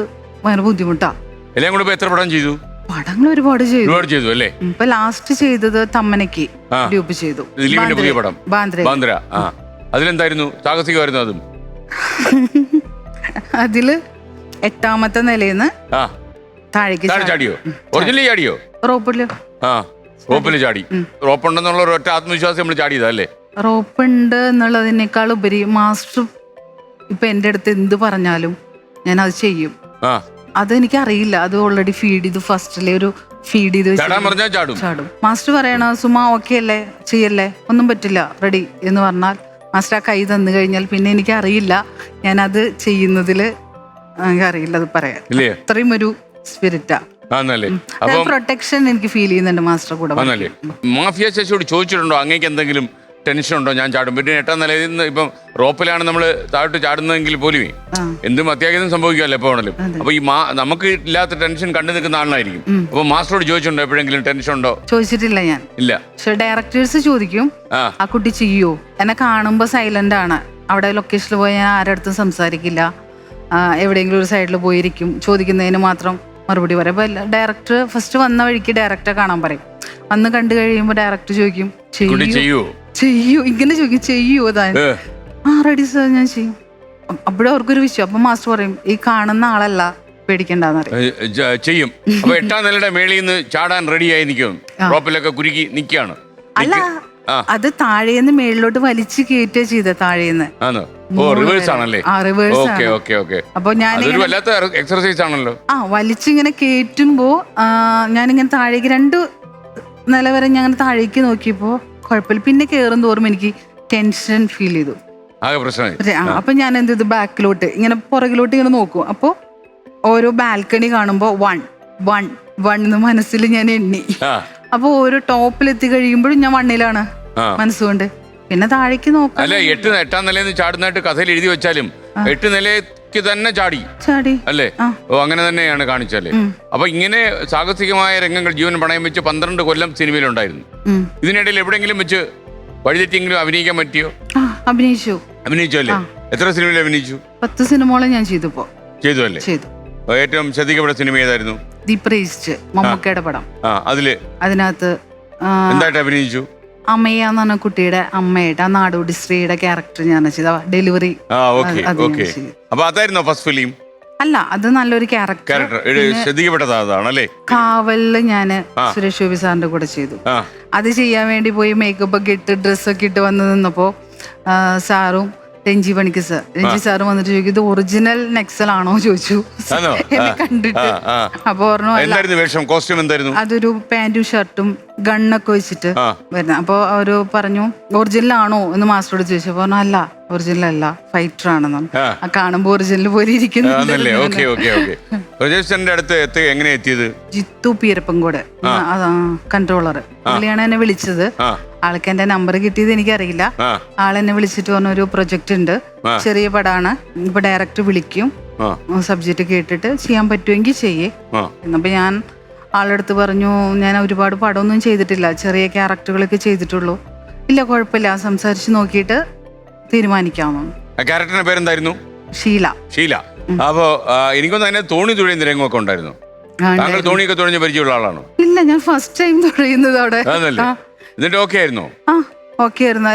ഭയങ്കര ബുദ്ധിമുട്ടാ. പടങ്ങൾ ഒരുപാട് ചെയ്തു അല്ലേ? ഇപ്പൊ ലാസ്റ്റ് ചെയ്തത് തമ്മനയ്ക്ക് ഡ്യൂപ്പ് ചെയ്തു. ബാന്ദ്ര. അതിലെന്തായിരുന്നു സാഹസികമായിരുന്നു? അതും അതില് 8ാമത്തെ നിലയിന്ന് താഴേക്ക് ചാടിയോ? ഒറിജിനലി ചാടിയോ? റോപ്പില് ചാടി. റോപ്പുണ്ടെന്നുള്ള ഒറ്റ ആത്മവിശ്വാസം നമ്മൾ ചാടിയതല്ലേ? റോപ്പുണ്ട് എന്നുള്ളതിനേക്കാൾ ഉപരി മാസ്റ്റർ ഇപ്പൊ എന്റെ അടുത്ത് എന്ത് പറഞ്ഞാലും ഞാൻ അത് ചെയ്യും. അതെനിക്ക് അറിയില്ല, അത് ഓൾറെഡി ഫീഡ് ചെയ്ത് ഫസ്റ്റിലെ ഒരു ഫീഡ് ചെയ്ത് ചാടും. മാസ്റ്റർ പറയണ സുമാ ഓക്കെ അല്ലേ, ചെയ്യല്ലേ, ഒന്നും പറ്റില്ല, റെഡി എന്ന് പറഞ്ഞാൽ മാസ്റ്റർ ആ കൈ തന്നു കഴിഞ്ഞാൽ പിന്നെ എനിക്ക് അറിയില്ല ഞാനത് ചെയ്യുന്നതില് എനിക്കറിയില്ല അത് പറയാൻ. അത്രയും ഒരു സ്പിരിറ്റാ. പ്രൊട്ടക്ഷൻ എനിക്ക് ഫീൽ ചെയ്യുന്നുണ്ട് മാസ്റ്റർ കൂടെ. മാഫിയ ശശിയോട് ചോദിച്ചിട്ടുണ്ടോ അങ്ങേക്ക് എന്തെങ്കിലും ടെൻഷൻ ഉണ്ടോ? ഞാൻ ചാടും. പിന്നെ 8ാം നിലയിൽ നിന്ന് ഇപ്പം റോപ്പിലാണ് നമ്മൾ താഴോട്ട് ചാടുന്നതെങ്കിൽ പോലും എന്തും അത്യാഹിതം സംഭവിക്കാമല്ലോ എപ്പോ ആണെങ്കിലും. അപ്പൊ ഈ നമുക്ക് ഇല്ലാത്ത ടെൻഷൻ കണ്ടു നിൽക്കുന്ന ആളായിരിക്കും. അപ്പൊ മാസ്റ്ററോട് ചോദിച്ചിട്ടുണ്ടോ എപ്പോഴെങ്കിലും ടെൻഷൻ ഉണ്ടോ? ചോദിച്ചിട്ടില്ല ഞാൻ. ഇല്ല. പക്ഷെ ഡയറക്ടേഴ്സ് ചോദിക്കും ആ കുട്ടി ചെയ്യോ. എന്നെ കാണുമ്പോ സൈലന്റ് ആണ്. അവിടെ ലൊക്കേഷനിൽ പോയി ഞാൻ ആരടുത്തും സംസാരിക്കില്ല. എവിടെയെങ്കിലും ഒരു സൈഡിൽ പോയിരിക്കും. ചോദിക്കുന്നതിന് മാത്രം മറുപടി പറയും. അപ്പൊ ഡയറക്ടർ ഫസ്റ്റ് വന്ന വഴിക്ക് ഡയറക്ടറെ കാണാൻ പറയും. വന്ന് കണ്ടു കഴിയുമ്പോ ഡയറക്ടർ ചോദിക്കും ചെയ്യൂ, ഇങ്ങനെ ചോദിക്കും ചെയ്യൂ. റെഡി സാർ, ഞാൻ ചെയ്യും. അപ്പോഴും അവർക്കൊരു വിശ്വാസം. അപ്പൊ മാസ്റ്റർ പറയും ഈ കാണുന്ന ആളല്ല, പേടിക്കണ്ടെന്ന് പറയും. ചെയ്യും. അപ്പൊ 8ാം നിലയുടെ മേളിൽ നിന്ന് ചാടാൻ റെഡിയായി നിൽക്കും, റോപ്പിലൊക്കെ കുരുക്കി നിൽക്കുകയാണ്. അല്ല, അത് താഴേന്ന് മേളിലോട്ട് വലിച്ചു കയറ്റുക ചെയ്ത താഴേന്ന്. റിവേഴ്സ് ആണല്ലേ? റിവേഴ്സ്. അപ്പൊ വല്ലാത്ത എക്സർസൈസ് ആണല്ലോ. വലിച്ചിങ്ങനെ കയറ്റുമ്പോ ഞാനിങ്ങനെ താഴേക്ക് 2 നില വരെ ഞാൻ അങ്ങനെ താഴേക്ക് നോക്കിയപ്പോ കുഴപ്പമില്ല. പിന്നെ കേറും തോറും എനിക്ക് ടെൻഷൻ ഫീൽ ചെയ്തു. അപ്പൊ ഞാൻ എന്ത് ചെയ്തു, ബാക്കിലോട്ട് ഇങ്ങനെ പുറകിലോട്ട് ഇങ്ങനെ നോക്കും. അപ്പൊ ഓരോ ബാൽക്കണി കാണുമ്പോ 1 1 1 എന്ന് മനസ്സിൽ ഞാൻ എണ്ണി. അപ്പൊ ഓരോ ടോപ്പിലെത്തി കഴിയുമ്പോഴും ഞാൻ 1ലാണ് മനസ്സുകൊണ്ട്. പിന്നെ താഴേക്ക് നോക്കാം. അല്ലെ 8ാം നിലയിൽ നിന്ന് ചാടുന്നതായിട്ട് കഥയിൽ എഴുതി വെച്ചാലും 8 നിലയ്ക്ക് തന്നെ ചാടി അല്ലേ? അങ്ങനെ തന്നെയാണ് കാണിച്ചാല്. അപ്പൊ ഇങ്ങനെ സാഹസികമായ രംഗങ്ങൾ ജീവൻ പണയം വെച്ച് 12 കൊല്ലം സിനിമയിലുണ്ടായിരുന്നു. ഇതിനിടയിൽ എവിടെയെങ്കിലും വെച്ച് വഴിതെറ്റിയെങ്കിലും അഭിനയിക്കാൻ പറ്റിയോ? അഭിനയിച്ചു അല്ലേ? എത്ര സിനിമയിൽ അഭിനയിച്ചു? 10 സിനിമയോളം ഞാൻ ചെയ്തു അല്ലേ? ഏറ്റവും ശ്രദ്ധിക്കപ്പെട്ട സിനിമ ഏതായിരുന്നു? ദി പ്രീസ്റ്റ്, മമ്മൂക്കയുടെ പടം. അതിനകത്ത് എന്തായിട്ട് അഭിനയിച്ചു? അമ്മയ എന്ന് പറഞ്ഞ കുട്ടിയുടെ അമ്മയുടെ നാടോടി സ്ത്രീയുടെ ക്യാരക്ടർ ഞാൻ ചെയ്ത ഡെലിവറി. അപ്പൊ അതായിരുന്നോ ഫസ്റ്റ് ഫിലിം? അല്ല, അത് നല്ലൊരു ക്യാരക്ടർ. ശ്രദ്ധിക്കപ്പെട്ടതാണല്ലേ? കാവലില് ഞാന് സുരേഷ് ഗോപി സാറിന്റെ കൂടെ ചെയ്തു. അത് ചെയ്യാൻ വേണ്ടി പോയി മേക്കപ്പ് ഒക്കെ ഇട്ട് ഡ്രസ്സൊക്കെ ഇട്ട് വന്ന് നിന്നപ്പോ സാറും രഞ്ജി പണിക്ക് സാറ് വന്നിട്ട് ചോദിക്കും, ഇത് ഒറിജിനൽ നെക്സൽ ആണോ ചോദിച്ചു എന്നെ കണ്ടിട്ട്. അപ്പൊ പറഞ്ഞു അതൊരു പാന്റും ഷർട്ടും ഗണ്ണൊക്കെ വെച്ചിട്ട് വരുന്ന. അപ്പൊ അവര് പറഞ്ഞു ഒറിജിനൽ ആണോ എന്ന് മാസ്റ്ററോട് ചോദിച്ചു. പറഞ്ഞു അല്ല, ഒറിജിനൽ അല്ല, ഫൈറ്റർ ആണെന്ന്. കാണുമ്പോ ഒറിജിനൽ പോലെ ഇരിക്കുന്നു. ജിത്തു പീരപ്പൻകോട് കൺട്രോളർ പുള്ളിയാണ് എന്നെ വിളിച്ചത്. ആൾക്ക് എന്റെ നമ്പർ കിട്ടിയത് എനിക്കറിയില്ല. ആളെന്നെ വിളിച്ചിട്ട് പറഞ്ഞ ഒരു പ്രൊജക്ട് ഉണ്ട്, ചെറിയ പടാണ്, ഇപ്പൊ ഡയറക്ടർ വിളിക്കും, സബ്ജക്റ്റ് കേട്ടിട്ട് ചെയ്യാൻ പറ്റുമെങ്കിൽ ചെയ്യേ. എന്നപ്പോ ഞാൻ ആളെടുത്ത് പറഞ്ഞു, ഞാൻ ഒരുപാട് പടമൊന്നും ചെയ്തിട്ടില്ല, ചെറിയ ക്യാരക്ടറുകളൊക്കെ ചെയ്തിട്ടുള്ളൂ. ഇല്ല കുഴപ്പമില്ല, സംസാരിച്ച് നോക്കിയിട്ട് തീരുമാനിക്കാമെന്ന്. ക്യാരക്ടറിന്റെ പേരെന്തായിരുന്നു? ഷീല. അപ്പോ എനിക്കൊന്നും അതിനെ തോണി തുഴയുന്ന രംഗമൊക്കെ ഉണ്ടായിരുന്നു. താങ്കൾ തോണിയൊക്കെ തുഴഞ്ഞ പരിചയമുള്ള ആളാണോ? ഇല്ല, ഞാൻ ഫസ്റ്റ് ടൈം തുഴയുന്നത് അവിടെ. എന്നിട്ട് ഓക്കെ ആയിരുന്നു? ഓക്കെ ആയിരുന്നു.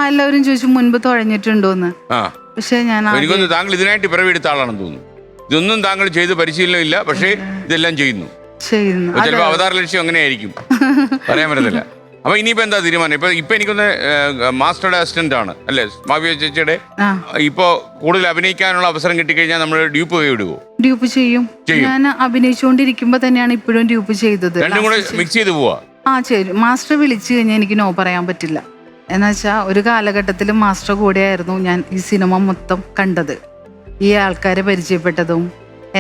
എല്ലാവരും ചോദിച്ചു മുൻപ് തുഴഞ്ഞിട്ടുണ്ടോന്ന്. പക്ഷെ ഞാൻ എനിക്കൊന്ന് താങ്കൾ ഇതിനായിട്ട് പിറവിയെടുത്ത ആളാണെന്ന് തോന്നുന്നു. ഇതൊന്നും താങ്കൾ ചെയ്ത് പരിശീലനം ഇല്ല, പക്ഷേ ഇതെല്ലാം ചെയ്യുന്നു. ചിലപ്പോ അവതാര ലക്ഷ്യം അങ്ങനെ ആയിരിക്കും, പറയാൻ പറ്റത്തില്ല. അപ്പൊ ഇനിയിപ്പോ എന്താ തീരുമാനം? ഇപ്പൊ എനിക്കൊന്ന് മാസ്റ്ററുടെ അസിസ്റ്റന്റ് ആണ് അല്ലെ മാഫിയ ചേച്ചിയുടെ. ഇപ്പൊ കൂടുതൽ അഭിനയിക്കാനുള്ള അവസരം കിട്ടിക്കഴിഞ്ഞാൽ നമ്മൾ ഡ്യൂപ്പ് വിടുവോ? ഡ്യൂപ്പ് ചെയ്യും. ഞാൻ അഭിനയിച്ചുകൊണ്ടിരിക്കുമ്പോ തന്നെയാണ് ഇപ്പോഴും ഡ്യൂപ്പ് ചെയ്തത്. രണ്ടും കൂടെ മിക്സ് ചെയ്ത് പോവാ? ശരി. മാസ്റ്റർ വിളിച്ചു കഴിഞ്ഞാൽ എനിക്ക് നോ പറയാൻ പറ്റില്ല. എന്നുവെച്ചാ ഒരു കാലഘട്ടത്തിൽ മാസ്റ്റർ കൂടെയായിരുന്നു ഞാൻ ഈ സിനിമ മൊത്തം കണ്ടത്, ഈ ആൾക്കാരെ പരിചയപ്പെട്ടതും.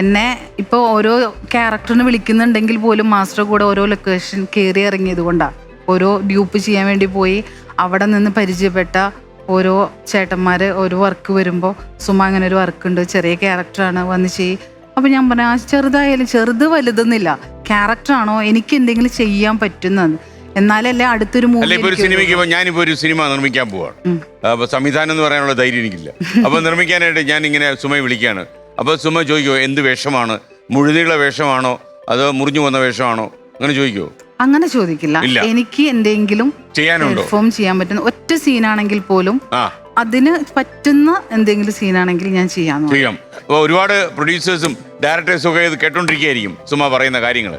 എന്നെ ഇപ്പോൾ ഓരോ ക്യാരക്ടറിന് വിളിക്കുന്നുണ്ടെങ്കിൽ പോലും മാസ്റ്റർ കൂടെ ഓരോ ലൊക്കേഷൻ കയറി ഇറങ്ങിയത് കൊണ്ടാണ്. ഓരോ ഡ്യൂപ്പ് ചെയ്യാൻ വേണ്ടി പോയി അവിടെ നിന്ന് പരിചയപ്പെട്ട ഓരോ ചേട്ടന്മാര് ഓരോ വർക്ക് വരുമ്പോൾ, സുമ അങ്ങനെ ഒരു വർക്കുണ്ട്, ചെറിയ ക്യാരക്ടറാണ്, വന്ന് ചെയ്യും. അപ്പൊ ഞാൻ പറഞ്ഞ ചെറുതായാലും ചെറുത് വലുതെന്നില്ല, ക്യാരക്ടറാണോ എനിക്ക് എന്തെങ്കിലും ചെയ്യാൻ പറ്റുന്നത്, എന്നാലല്ലേ അടുത്തൊരു സിനിമയ്ക്ക്. ഞാനിപ്പോ ഒരു സിനിമ നിർമ്മിക്കാൻ പോവാണ്. അപ്പൊ സംവിധാനം എന്ന് പറയാനുള്ള ധൈര്യം എനിക്കില്ല. അപ്പൊ നിർമ്മിക്കാനായിട്ട് ഞാൻ ഇങ്ങനെ സുമയെ വിളിക്കുകയാണ്. അപ്പൊ സുമ ചോദിക്കുമോ എന്ത് വേഷമാണ്, മുഴുനീള വേഷമാണോ അതോ മുറിഞ്ഞു വന്ന വേഷമാണോ, അങ്ങനെ ചോദിക്കുമോ? അങ്ങനെ ചോദിക്കില്ല. എനിക്ക് എന്തെങ്കിലും പെർഫോം ചെയ്യാൻ പറ്റുന്ന ഒറ്റ സീനാണെങ്കിൽ പോലും അതിന് പറ്റുന്ന എന്തെങ്കിലും സീനാണെങ്കിൽ ഞാൻ ചെയ്യാം. ഒരുപാട് പ്രൊഡ്യൂസേഴ്സും ഡയറക്ടേഴ്സും ഒക്കെ ഇത് കേട്ടോണ്ടിരിക്കുകയായിരിക്കും സുമ പറയുന്ന കാര്യങ്ങൾ.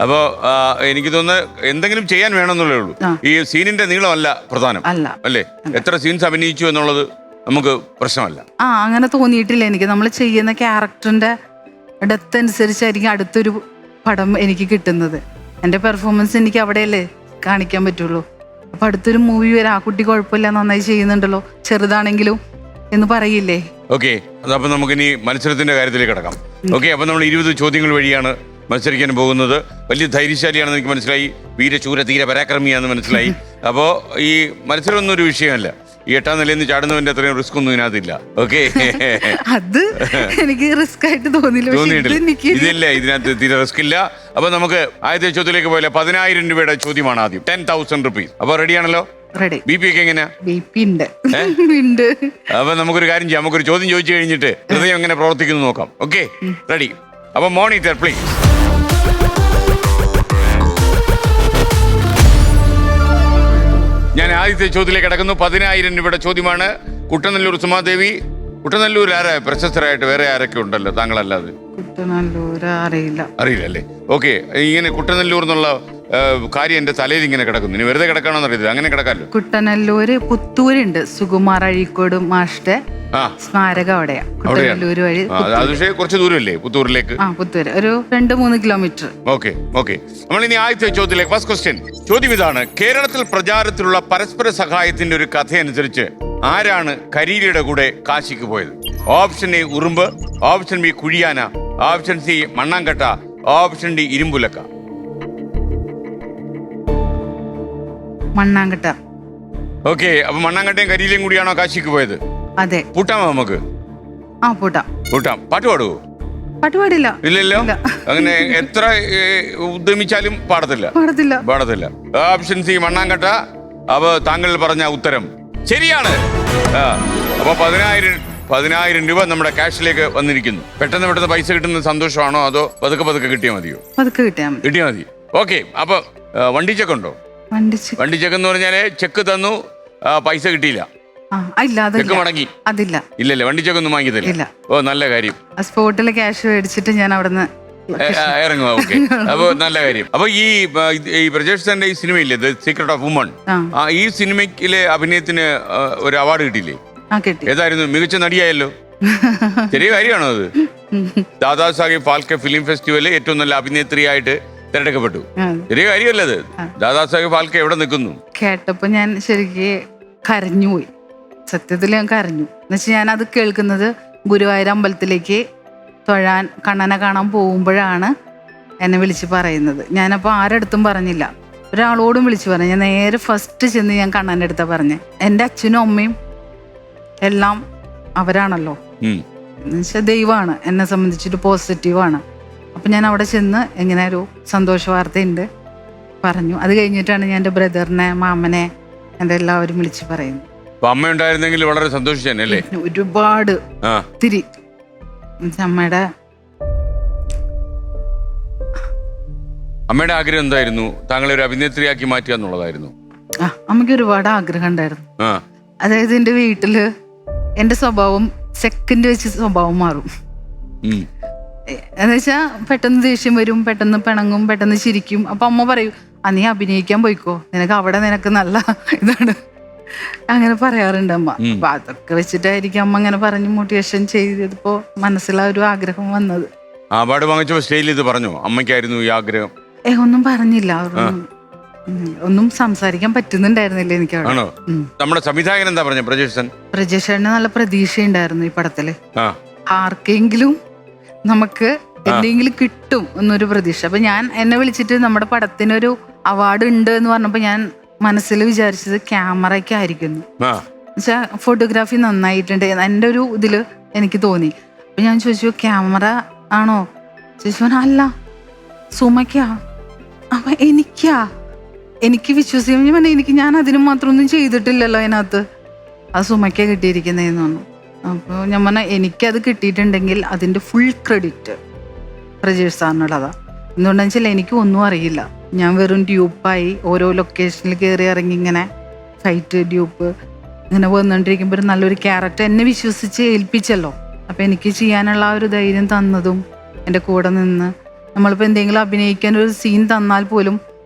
അപ്പോൾ എനിക്ക് തോന്നുന്നു എന്തെങ്കിലും ചെയ്യാൻ വേണമെന്നുള്ളേ ഉള്ളൂ. ഈ സീനിന്റെ നീളമല്ല പ്രധാനം അല്ലേ? എത്ര സീൻസ് അഭിനയിച്ചു എന്നുള്ളത് നമുക്ക് പ്രശ്നമല്ല. അങ്ങനെ തോന്നിയിട്ടില്ല എനിക്ക്. നമ്മൾ ചെയ്യുന്ന ക്യാരക്ടറിന്റെ ഡെപ്ത് അനുസരിച്ചായിരിക്കും അടുത്തൊരു പടം എനിക്ക് കിട്ടുന്നത്. എൻ്റെ പെർഫോമൻസ് എനിക്ക് അവിടെയല്ലേ കാണിക്കാൻ പറ്റുള്ളൂ. അപ്പൊ അടുത്തൊരു മൂവി വരെ ആ കുട്ടി കുഴപ്പമില്ല, നന്നായി ചെയ്യുന്നുണ്ടല്ലോ, ചെറുതാണെങ്കിലും എന്ന് പറയില്ലേ? ഓക്കെ, അതപ്പോൾ നമുക്കിനി മത്സരത്തിന്റെ കാര്യത്തിലേക്ക് കിടക്കാം. ഓക്കെ, അപ്പൊ നമ്മൾ 20 ചോദ്യങ്ങൾ വഴിയാണ് മത്സരിക്കാൻ പോകുന്നത്. വലിയ ധൈര്യശാലിയാണെന്ന് എനിക്ക് മനസ്സിലായി, വീരശൂര തീര പരാക്രമിയാണെന്ന് മനസ്സിലായി. അപ്പോൾ ഈ മത്സരം ഒന്നും ഒരു വിഷയമല്ല. ഈ 8ാം നിലയിൽ നിന്ന് ചാടുന്നതിന്റെ അത്രയും റിസ്ക് ഒന്നും ഇതിനകത്തില്ല. ഓക്കെ, അത് എനിക്ക് റിസ്ക് ആയിട്ട് തോന്നിയിട്ടില്ല. ഇതില്ല, ഇതിനകത്ത് തീരെ റിസ്ക് ഇല്ല. അപ്പൊ നമുക്ക് ആദ്യത്തെ ചോദ്യത്തിലേക്ക് പോയാലോ? 10,000 രൂപയുടെ ചോദ്യമാണ് ആദ്യം. 10,000 റുപ്പീസ്. അപ്പൊ റെഡിയാണല്ലോ? ബി പി ഒക്കെ എങ്ങനെയാ? അപ്പൊ നമുക്കൊരു കാര്യം ചെയ്യാം, നമുക്കൊരു ചോദ്യം ചോദിച്ചു കഴിഞ്ഞിട്ട് ഹൃദയം എങ്ങനെ പ്രവർത്തിക്കുന്നു നോക്കാം. Okay, ready? അപ്പൊ മോണിറ്റർ പ്ലീസ്. ഞാൻ ആദ്യത്തെ ചോദ്യത്തിലേക്ക് കിടക്കുന്നു. 10,000 രൂപയുടെ ചോദ്യമാണ്. കുട്ടനെല്ലൂർ സുമാദേവി. കുട്ടനെല്ലൂർ ആരാ പ്രശസ്തരായിട്ട് വേറെ ആരൊക്കെ ഉണ്ടല്ലോ താങ്കളല്ലാതെ? കുട്ടനല്ലൂര് അറിയില്ല. അറിയില്ലല്ലേ? ഓക്കെ. ഇങ്ങനെ കുട്ടനെല്ലൂർ എന്നുള്ള കാര്യം എന്റെ തലയിൽ ഇങ്ങനെ കിടക്കുന്നു. ഇനി വെറുതെ കിടക്കണമെന്ന് അറിയില്ല, അങ്ങനെ കിടക്കാമല്ലോ. കുട്ടനല്ലൂര് പുത്തൂരുണ്ട്, സുകുമാർ അഴീക്കോട് മാഷ്ടെ സ്മാരകം അവിടെയാ. കുട്ടനല്ലൂര് വഴി പക്ഷേ കുറച്ച് ദൂരമല്ലേ പുത്തൂരിലേക്ക്? പുത്തൂര് ഒരു 2-3 കിലോമീറ്റർ. Okay okay. നമ്മൾ ഇനി ആദ്യത്തെ ചോദ്യത്തിലേക്ക്. First question. ചോദ്യം ഇതാണ്: കേരളത്തിൽ പ്രചാരത്തിലുള്ള പരസ്പര സഹായത്തിന്റെ ഒരു കഥയനുസരിച്ച് ആരാണ് കരീരിയുടെ കൂടെ കാശിക്ക് പോയത്? ഓപ്ഷൻ എ ഉറുമ്പ്, ഓപ്ഷൻ ബി കുഴിയാന, ഓപ്ഷൻ സി മണ്ണാങ്കട്ട, ഓപ്ഷൻ ഡി ഇരുമ്പുലക്ക. മണ്ണാങ്കട്ട. ഓക്കെ. അപ്പൊ മണ്ണാങ്കട്ടയും കരിയിലും കൂടിയാണോ കാശിക്ക് പോയത്? അതെ. പൂട്ടാമോ നമുക്ക്? പൂട്ടാം. പാട്ട് പാടുവോ? പാട്ട് പാടില്ല. ഇല്ലല്ലോ. അങ്ങനെ എത്ര ഉദ്യമിച്ചാലും പാടത്തില്ല. Option C മണ്ണാങ്കട്ട. അപ്പൊ താങ്കൾ പറഞ്ഞ ഉത്തരം ശരിയാണ്. അപ്പൊ 10,000 രൂപ നമ്മുടെ ക്യാഷിലേക്ക് വന്നിരിക്കുന്നു. പെട്ടെന്ന് പൈസ കിട്ടുന്ന സന്തോഷമാണോ അതോ പതുക്കെ കിട്ടിയാൽ മതിയോ? കിട്ടിയാൽ മതി. ഓക്കെ. അപ്പൊ വണ്ടി ചെക്ക് ഉണ്ടോ? വണ്ടി ചെക്ക് എന്ന് പറഞ്ഞാല് ചെക്ക് തന്നു, പൈസ കിട്ടിയില്ല, ചെക്ക് മടങ്ങി? ഇല്ലല്ലേ, വണ്ടി ചെക്ക് ഒന്നും വാങ്ങി തരില്ല. ഓ, നല്ല കാര്യം. സ്പോട്ടിൽ ക്യാഷ് മേടിച്ചിട്ട് ഞാൻ അവിടെ നിന്ന് ഇറങ്ങുക. ഓക്കെ. അപ്പൊ നല്ല കാര്യം. അപ്പൊ ഈ പ്രജേഷ് ഈ സിനിമയില്ലേ ദ സീക്രട്ട് ഓഫ് വുമൺ, ഈ സിനിമയിലെ അഭിനയത്തിന് ഒരു അവാർഡ് കിട്ടിയില്ലേ? ഏതായിരുന്നു? മികച്ച നടിയായല്ലോ. ചെറിയ കാര്യമാണോ അത്? ദാദാസാഹിബ് ഫാൽക്കെ ഫിലിം ഫെസ്റ്റിവലിൽ ഏറ്റവും നല്ല അഭിനേത്രിയായിട്ട് തിരഞ്ഞെടുക്കപ്പെട്ടു. ചെറിയ കാര്യമല്ല അത്. ദാദാസാഹിബ് ഫാൽക്കെ എവിടെ നിൽക്കുന്നു? കേട്ടപ്പോ ഞാൻ ശരിക്കും കരഞ്ഞുപോയി. സത്യത്തിൽ ഞാൻ കരഞ്ഞു. എന്നുവെച്ചാൽ ഞാൻ അത് കേൾക്കുന്നത് ഗുരുവായൂർ അമ്പലത്തിലേക്ക് തൊഴാൻ കണ്ണനെ കാണാൻ പോകുമ്പോഴാണ് എന്നെ വിളിച്ച് പറയുന്നത്. ഞാനപ്പോൾ ആരടുത്തും പറഞ്ഞില്ല, ഒരാളോടും വിളിച്ച് പറഞ്ഞു. ഞാൻ നേരെ ഫസ്റ്റ് ചെന്ന് ഞാൻ കണ്ണൻ്റെ അടുത്താ പറഞ്ഞേ. എൻ്റെ അച്ഛനും അമ്മയും എല്ലാം അവരാണല്ലോ, എന്നുവെച്ചാൽ ദൈവമാണ് എന്നെ സംബന്ധിച്ചിട്ട്, പോസിറ്റീവാണ്. അപ്പം ഞാൻ അവിടെ ചെന്ന് എങ്ങനെ ഒരു സന്തോഷ വാർത്തയുണ്ട് പറഞ്ഞു. അത് കഴിഞ്ഞിട്ടാണ് ഞാൻ എൻ്റെ ബ്രദറിനെ, മാമനെ, എൻ്റെ എല്ലാവരും വിളിച്ച് പറയുന്നത്. അമ്മ ഉണ്ടായിരുന്നെങ്കിൽ വളരെ സന്തോഷിച്ചല്ലേ? ഒരുപാട് തിരി. അമ്മയുടെ ആഗ്രഹം എന്തായിരുന്നു? താങ്കളെ ഒരു അഭിനേത്രിയാക്കി മാറ്റുക എന്നുള്ളതായിരുന്നു. അമ്മയ്ക്ക് ഒരുപാട് ആഗ്രഹം ഉണ്ടായിരുന്നു. അതായത് എൻ്റെ വീട്ടില് എൻ്റെ സ്വഭാവം സെക്കൻഡ് വെച്ച് സ്വഭാവം മാറും. എന്നുവെച്ചാ പെട്ടെന്ന് ദേഷ്യം വരും, പെട്ടെന്ന് പിണങ്ങും, പെട്ടെന്ന് ചിരിക്കും. അപ്പൊ അമ്മ പറയും, നീ അഭിനയിക്കാൻ പോയിക്കോ, നിനക്ക് നല്ല ഇതാണ്, അങ്ങനെ പറയാറുണ്ട് അമ്മ. അപ്പൊ അതൊക്കെ വെച്ചിട്ടായിരിക്കും അമ്മ അങ്ങനെ പറഞ്ഞ് മോട്ടിവേഷൻ ചെയ്തപ്പോ മനസ്സിലാ ഒരു ആഗ്രഹം വന്നത്. അവാർഡ് വാങ്ങിച്ചപ്പോ സ്റ്റേജിൽ ഇത് പറഞ്ഞു അമ്മയ്ക്കായിരുന്നു ഈ ആഗ്രഹം? ഒന്നും പറഞ്ഞില്ല, ഒന്നും സംസാരിക്കാൻ പറ്റുന്നുണ്ടായിരുന്നില്ല എനിക്ക്. നമ്മുടെ സംവിധായകൻ എന്താ പറഞ്ഞ? പ്രജേഷന് നല്ല പ്രതീക്ഷയുണ്ടായിരുന്നു ഈ പടത്തില്. ആർക്കെങ്കിലും നമുക്ക് എന്തെങ്കിലും കിട്ടും എന്നൊരു പ്രതീക്ഷ. അപ്പൊ എന്നെ വിളിച്ചിട്ട് നമ്മുടെ പടത്തിനൊരു അവാർഡ് ഉണ്ട് എന്ന് പറഞ്ഞപ്പോ ഞാൻ മനസ്സിൽ വിചാരിച്ചത് ക്യാമറയ്ക്കായിരിക്കുന്നു. എന്നുവെച്ചാൽ ഫോട്ടോഗ്രാഫി നന്നായിട്ടുണ്ട് എൻ്റെ ഒരു ഇതില് എനിക്ക് തോന്നി. അപ്പൊ ഞാൻ ചോദിച്ചു, ക്യാമറ ആണോ? ചോദിച്ചു, അല്ല സുമയ്ക്കാ. അപ്പൊ എനിക്ക് വിശ്വസിക്കാൻ ഞാൻ അതിന് മാത്രം ഒന്നും ചെയ്തിട്ടില്ലല്ലോ അതിനകത്ത്, അത് സുമയ്ക്ക കിട്ടിയിരിക്കുന്നതെന്ന് പറഞ്ഞു. അപ്പോൾ ഞാൻ പറഞ്ഞ എനിക്കത് കിട്ടിയിട്ടുണ്ടെങ്കിൽ അതിൻ്റെ ഫുൾ ക്രെഡിറ്റ് പ്രജേഷ് സാറിനുള്ളതാ. എന്തുകൊണ്ടാണെന്ന് വെച്ചാൽ എനിക്ക് ഒന്നും അറിയില്ല. ഞാൻ വെറും ഡ്യൂപ്പായി ഓരോ ലൊക്കേഷനിൽ കയറി ഇറങ്ങി ഇങ്ങനെ ഫൈറ്റ് ഡ്യൂപ്പ് ഇങ്ങനെ വന്നുകൊണ്ടിരിക്കുമ്പോൾ ഒരു നല്ലൊരു ക്യാരക്ടർ എന്നെ വിശ്വസിച്ച് ഏൽപ്പിച്ചല്ലോ. അപ്പം എനിക്ക് ചെയ്യാനുള്ള ആ ഒരു ധൈര്യം തന്നതും എൻ്റെ കൂടെ നിന്ന്, നമ്മളിപ്പോൾ എന്തെങ്കിലും അഭിനയിക്കാൻ ഒരു സീൻ തന്നാൽ പോലും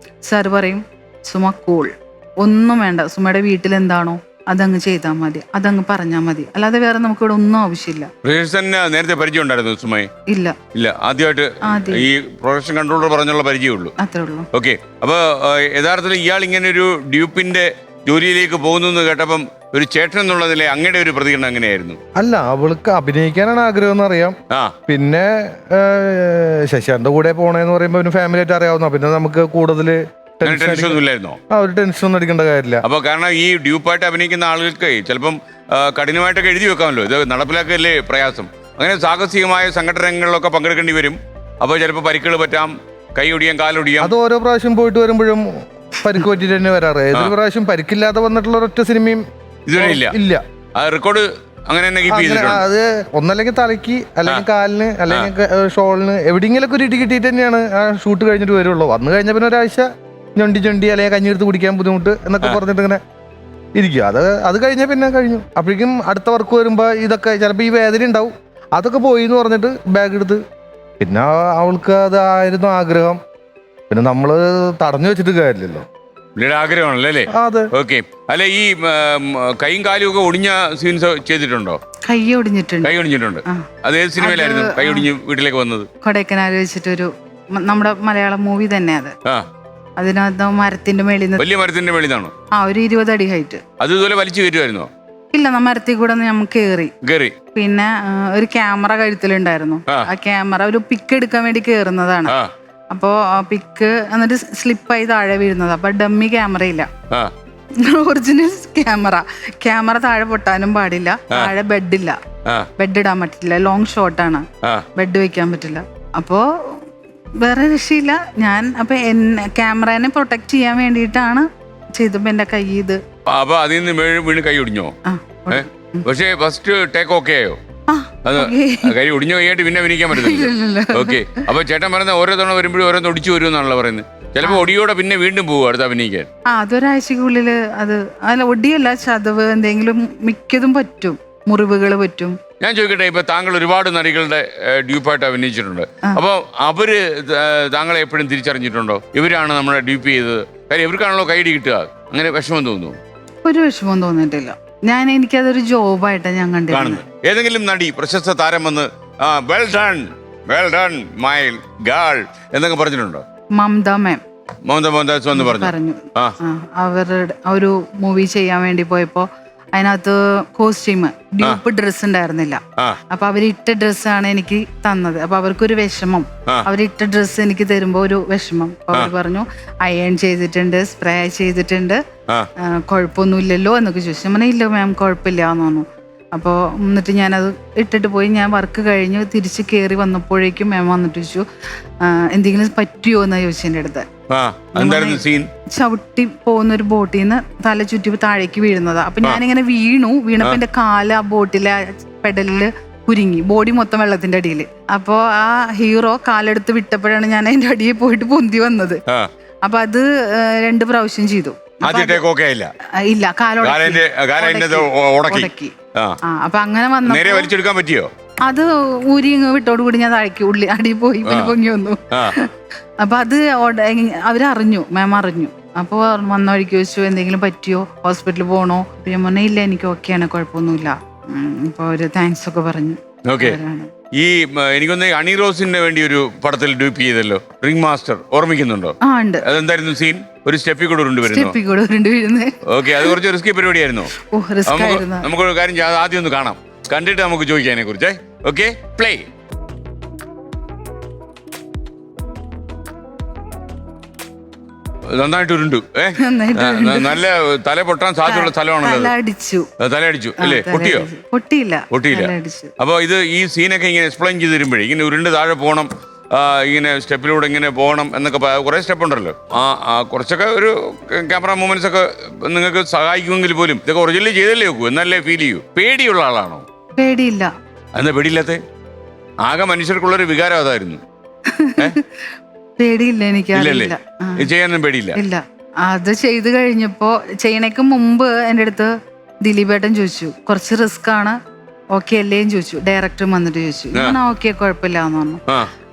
സാർ പറയും, സുമ കൂൾ, ഒന്നും വേണ്ട, സുമയുടെ വീട്ടിൽ എന്താണോ അതങ്ങ് ചെയ്താൽ മതി, അതങ്ങ് പറഞ്ഞാൽ മതി, അല്ലാതെ വേറെ നമുക്കിവിടെ ഒന്നും ആവശ്യമില്ല. നേരത്തെ പരിചയം ഉണ്ടായിരുന്നു സുമയെ? ഇല്ല, ആദ്യമായിട്ട് ഈ പ്രൊഡക്ഷൻ കൺട്രോളർ പറഞ്ഞുള്ള പരിചയമുള്ളൂ. അത്രേ ഉള്ളൂ. ഓക്കെ. അപ്പൊ യഥാർത്ഥത്തിൽ ഇയാൾ ഇങ്ങനെ ഒരു ഡ്യൂപ്പിന്റെ ജോലിയിലേക്ക് പോകുന്നു കേട്ടപ്പം ഒരു ചേട്ടൻ എന്നുള്ളതിൽ അങ്ങയുടെ ഒരു പ്രതികരണം എങ്ങനെയായിരുന്നു? അല്ല, അവൾക്ക് അഭിനയിക്കാനാണ് ആഗ്രഹം എന്നറിയാം. പിന്നെ ശശാന്റെ കൂടെ പോണേന്ന് പറയുമ്പോ ഫാമിലി ആയിട്ട് അറിയാവുന്ന, പിന്നെ നമുക്ക് കൂടുതൽ ടെൻഷൻ ഒന്നും ഇല്ലായിരുന്നോ? ഒരു ടെൻഷൻ ഒന്നും അടിക്കേണ്ട കാര്യമില്ല. അപ്പൊ കാരണം ഈ ഡ്യൂപ്പായിട്ട് അഭിനയിക്കുന്ന ആളുകൾക്ക് ചിലപ്പം കഠിനമായിട്ടൊക്കെ എഴുതി വെക്കാമല്ലോ, ഇത് നടപ്പിലാക്കല്ലേ പ്രയാസം. അങ്ങനെ സാഹസികമായ സംഘടനകളിലൊക്കെ പങ്കെടുക്കേണ്ടി വരും. അപ്പോൾ ചിലപ്പോൾ പരിക്കുകൾ പറ്റാം, കൈ ഒടിയാം, കാലൊടിയാം. അത് ഓരോ പ്രാവശ്യം പോയിട്ട് വരുമ്പോഴും പരിക്ക് പറ്റിട്ട് തന്നെ വരാറ്. ഏതൊരു പ്രാവശ്യം പരിക്കില്ലാതെ വന്നിട്ടുള്ള ഒരൊറ്റ സിനിമയും ഇതുവരെ ഇല്ല. റെക്കോർഡ് അങ്ങനെ അത് ഒന്നല്ലെങ്കിൽ തലയ്ക്ക്, അല്ലെങ്കിൽ കാലിന്, അല്ലെങ്കിൽ ഷോളിന്, എവിടെയെങ്കിലൊക്കെ ഒരു ഇടി കിട്ടിയിട്ട് തന്നെയാണ് ആ ഷൂട്ട് കഴിഞ്ഞിട്ട് വരുള്ളൂ. വന്നു കഴിഞ്ഞ പിന്നെ ഒരാഴ്ച ഞൊണ്ടി അല്ലെങ്കിൽ കഞ്ഞിയെടുത്ത് കുടിക്കാൻ ബുദ്ധിമുട്ട് എന്നൊക്കെ പറഞ്ഞിട്ട് ഇങ്ങനെ ഇരിക്കും. അത് കഴിഞ്ഞാൽ പിന്നെ കഴിഞ്ഞു. അപ്പോഴേക്കും അടുത്ത വർക്ക് വരുമ്പോൾ ഇതൊക്കെ ചിലപ്പോൾ ഈ വേദന ഉണ്ടാവും, അതൊക്കെ പോയി എന്ന് പറഞ്ഞിട്ട് ബാഗ് എടുത്ത്. പിന്നെ അവൾക്ക് അതായിരുന്നു ആഗ്രഹം, പിന്നെ നമ്മൾ തടഞ്ഞു വെച്ചിട്ട് കാര്യമില്ലല്ലോ. പുള്ളിയുടെ ആഗ്രഹമാണല്ലോ അല്ലേ? അതെ. ഓക്കെ. അല്ല, ഈ കൈയും കാലും ഒക്കെ ഒടിഞ്ഞ സീൻസ് ചെയ്തിട്ടുണ്ടോ? കൈ ഒടിഞ്ഞിട്ടുണ്ട്. കൈ ഒടിഞ്ഞിട്ടുണ്ട്. അത് ഏത് സിനിമയിലായിരുന്നു കൈ ഒടിഞ്ഞ് വീട്ടിലേക്ക് വന്നത്? കൊടൈക്കനാൽ വെച്ചിട്ടൊരു നമ്മുടെ മലയാളം മൂവി തന്നെ അത്. അതിനകത്ത് മരത്തിന്റെ മേളിൽ നിന്ന്, വലിയ മരത്തിന്റെ മേളിൽ നിന്നാണോ? ഒരു 20 അടി ഹൈറ്റ്. അത് ഇതുപോലെ വലിച്ചു കയറ്റുമായിരുന്നോ? ഇല്ല, മരത്തിൽ കൂടെ നമുക്ക് കയറി. പിന്നെ ഒരു ക്യാമറ കഴുത്തിലുണ്ടായിരുന്നു. ആ ക്യാമറ ഒരു പിക്ക് എടുക്കാൻ വേണ്ടി കയറുന്നതാണ്. അപ്പോ ആ പിക്ക് എന്നിട്ട് സ്ലിപ്പായി താഴെ വീഴുന്നത്. അപ്പൊ ഡമ്മി ക്യാമറ ഇല്ല, ഒറിജിനൽ ക്യാമറ താഴെ പൊട്ടാനും പാടില്ല. താഴെ ബെഡില്ല, ബെഡ് ഇടാൻ പറ്റില്ല, ലോങ് ഷോട്ടാണ്, ബെഡ് വെക്കാൻ പറ്റില്ല. അപ്പോ വേറെ രക്ഷയില്ല. ഞാൻ അപ്പൊ ക്യാമറനെ പ്രൊട്ടക്ട് ചെയ്യാൻ വേണ്ടിയിട്ടാണ് ചെയ്തപ്പോ എന്റെ കൈ ഇത്. അപ്പൊ അതിൽ നിന്ന് വീണ് കൈ ഒടിഞ്ഞോ? പക്ഷേ ഫസ്റ്റ് ടേക്ക് ഓക്കെ ആയോ? അത് കൈ ഒടിഞ്ഞ കൈയായിട്ട് പിന്നെ അഭിനയിക്കാൻ പറ്റുന്നില്ല. ഓക്കെ. അപ്പൊ ചേട്ടൻ പറയുന്ന ഓരോ തവണ വരുമ്പോഴും ഓരോന്ന് ഒടിച്ചു വരും എന്നാണല്ലോ പറയുന്നത്. ചിലപ്പോ ഒടിയോടെ പിന്നെ വീണ്ടും പോകും അടുത്ത് അഭിനയിക്കാൻ. അതൊരാഴ്ചക്കുള്ളില് അത് അല്ല, ഒടിയല്ല, ചതവ് എന്തെങ്കിലും മിക്കതും പറ്റും, മുറിവുകൾ പറ്റും. ഞാൻ ചോദിക്കട്ടെ, ഇപ്പൊ താങ്കൾ ഒരുപാട് നടികളുടെ ഡ്യൂപ്പായിട്ട് അഭിനയിച്ചിട്ടുണ്ട്. അപ്പൊ അവര് താങ്കളെ എപ്പോഴും തിരിച്ചറിഞ്ഞിട്ടുണ്ടോ? ഇവരാണ് നമ്മളെ ഡ്യൂപ്പ് ചെയ്തത്, കാര്യം ഇവർക്കാണല്ലോ കൈഡി കിട്ടുക, അങ്ങനെ വിഷമം തോന്നുന്നു? ഒരു വിഷമം തോന്നിയിട്ടില്ല. എനിക്കതൊരു ജോബായിട്ടാണ് ഞാൻ കണ്ടിരുന്നത്. ഏതെങ്കിലും നടി, പ്രശസ്ത താരം വന്ന് വെൽ ഡൺ മൈ ഗേൾ എന്നൊക്കെ പറഞ്ഞിട്ടുണ്ടോ? മമത മോഹൻദാസ് വന്ന് പറഞ്ഞു. അവരുടെ ഒരു മൂവി ചെയ്യാൻ വേണ്ടി പോയപ്പോ അതിനകത്ത് കോസ്റ്റ്യൂം ഡ്യൂപ്പ് ഡ്രസ് ഉണ്ടായിരുന്നില്ല. അപ്പൊ അവരിട്ട ഡ്രസ്സാണ് എനിക്ക് തന്നത്. അപ്പൊ അവർക്കൊരു വിഷമം, അവരിട്ട ഡ്രസ്സ് എനിക്ക് തരുമ്പോ ഒരു വിഷമം. അപ്പൊ അവർ പറഞ്ഞു അയൺ ചെയ്തിട്ടുണ്ട്, സ്പ്രേ ചെയ്തിട്ടുണ്ട്, കുഴപ്പമൊന്നുമില്ലല്ലോ എന്നൊക്കെ ചോദിച്ചു. ഞാൻ ഇല്ല മാം, കുഴപ്പമില്ല എന്ന് പറഞ്ഞു. അപ്പോൾ എന്നിട്ട് ഞാനത് ഇട്ടിട്ട് പോയി. ഞാൻ വർക്ക് കഴിഞ്ഞ് തിരിച്ച് കയറി വന്നപ്പോഴേക്കും മാം വന്നിട്ട് ചോദിച്ചു എന്തെങ്കിലും പറ്റിയോ എന്ന് ചോദിച്ചു എൻ്റെ അടുത്ത്. ചവിട്ടി പോകുന്ന ഒരു ബോട്ടിൽ നിന്ന് തല ചുറ്റി താഴേക്ക് വീഴുന്നതാ. അപ്പൊ ഞാനിങ്ങനെ വീണപ്പോ എന്റെ കാല് ആ ബോട്ടിലെ പെഡലില് കുരുങ്ങി, ബോഡി മൊത്തം വെള്ളത്തിന്റെ അടിയിൽ. അപ്പോ ആ ഹീറോ കാലെടുത്ത് വിട്ടപ്പോഴാണ് ഞാൻ അതിന്റെ അടിയിൽ പോയിട്ട് പൊന്തി വന്നത്. അപ്പൊ അത് 2 പ്രാവശ്യം ചെയ്തു. ഇല്ല, കാലുടക്കി. അപ്പൊ അങ്ങനെ വലിച്ചെടുക്കാൻ പറ്റിയോ? അത് ഊരി വിട്ടോടുകൂടി ഞാൻ താഴേക്ക് അടിയിൽ പോയി പൊങ്ങി വന്നു. അപ്പൊ അത് അവരറിഞ്ഞു, മാം അറിഞ്ഞു. അപ്പൊ വന്ന വഴിക്ക് ചോദിച്ചു എന്തെങ്കിലും പറ്റിയോ, ഹോസ്പിറ്റലിൽ പോകണോ? ഞാൻ പറഞ്ഞ ഇല്ല, എനിക്ക് ഓക്കെയാണ്, കുഴപ്പമൊന്നുമില്ല. ഇപ്പൊ ഒരു താങ്ക്സ് ഒക്കെ പറഞ്ഞു. ഈ എനിക്കൊന്ന് അണി റോസിന് വേണ്ടി ഒരു പടത്തിൽ ഡ്യൂപ്പ് ചെയ്തല്ലോ, റിംഗ് മാസ്റ്റർ, ഓർമ്മിക്കുന്നുണ്ടോ? അതെന്തായിരുന്നു സീൻ? ഒരു സ്റ്റെപ്പിൽ കൂടെ വീഴുന്നത്. ഓക്കെ, അത് കുറച്ച് റിസ്കി പരിപാടിയായിരുന്നു. നമുക്കൊരു കാര്യം ആദ്യം ഒന്ന് കാണാം, കണ്ടിട്ട് നമുക്ക് ചോദിക്കാം അതിനെ കുറിച്ച്. Okay, play. നന്നായിട്ട് ഉരുണ്ടു. നല്ല തല പൊട്ടാൻ സാധ്യതയുള്ള സ്ഥലമാണല്ലോ. തലയടിച്ചു അല്ലേ? പൊട്ടിയില്ല. അപ്പൊ ഈ സീനൊക്കെ ഇങ്ങനെ എക്സ്പ്ലെയിൻ ചെയ്ത് തരുമ്പോഴേ, ഇങ്ങനെ ഉരുണ്ട് താഴെ പോകണം, ഇങ്ങനെ സ്റ്റെപ്പിലൂടെ ഇങ്ങനെ പോകണം എന്നൊക്കെ കുറെ സ്റ്റെപ്പ് ഉണ്ടല്ലോ. കുറച്ചൊക്കെ ഒരു ക്യാമറ മൂവ്മെന്റ്സ് ഒക്കെ നിങ്ങൾക്ക് സഹായിക്കുമെങ്കിൽ പോലും ഇതൊക്കെ ഒറിജിനലി ചെയ്തല്ലേ നോക്കൂ, എന്നല്ലേ ഫീൽ ചെയ്യൂ. പേടിയുള്ള ആളാണോ? പേടിയില്ല. എന്താ പേടിയില്ലാത്ത? ആകെ മനുഷ്യർക്കുള്ളൊരു വികാരം അതായിരുന്നു. പേടിയില്ല, എനിക്ക് ചെയ്യാനൊന്നും പേടിയില്ല. ഇല്ല. അത് ചെയ്ത് കഴിഞ്ഞപ്പോ, ചെയ്യണേക്ക് മുമ്പ് എൻ്റെ അടുത്ത് ദിലീപേട്ടൻ ചോദിച്ചു കുറച്ച് റിസ്ക് ആണ്, ഓക്കെ അല്ലേന്ന് ചോദിച്ചു. ഡയറക്ടർ വന്നിട്ട് ചോദിച്ചു. ഞാൻ ഓക്കെ, കുഴപ്പമില്ലാന്ന് പറഞ്ഞു.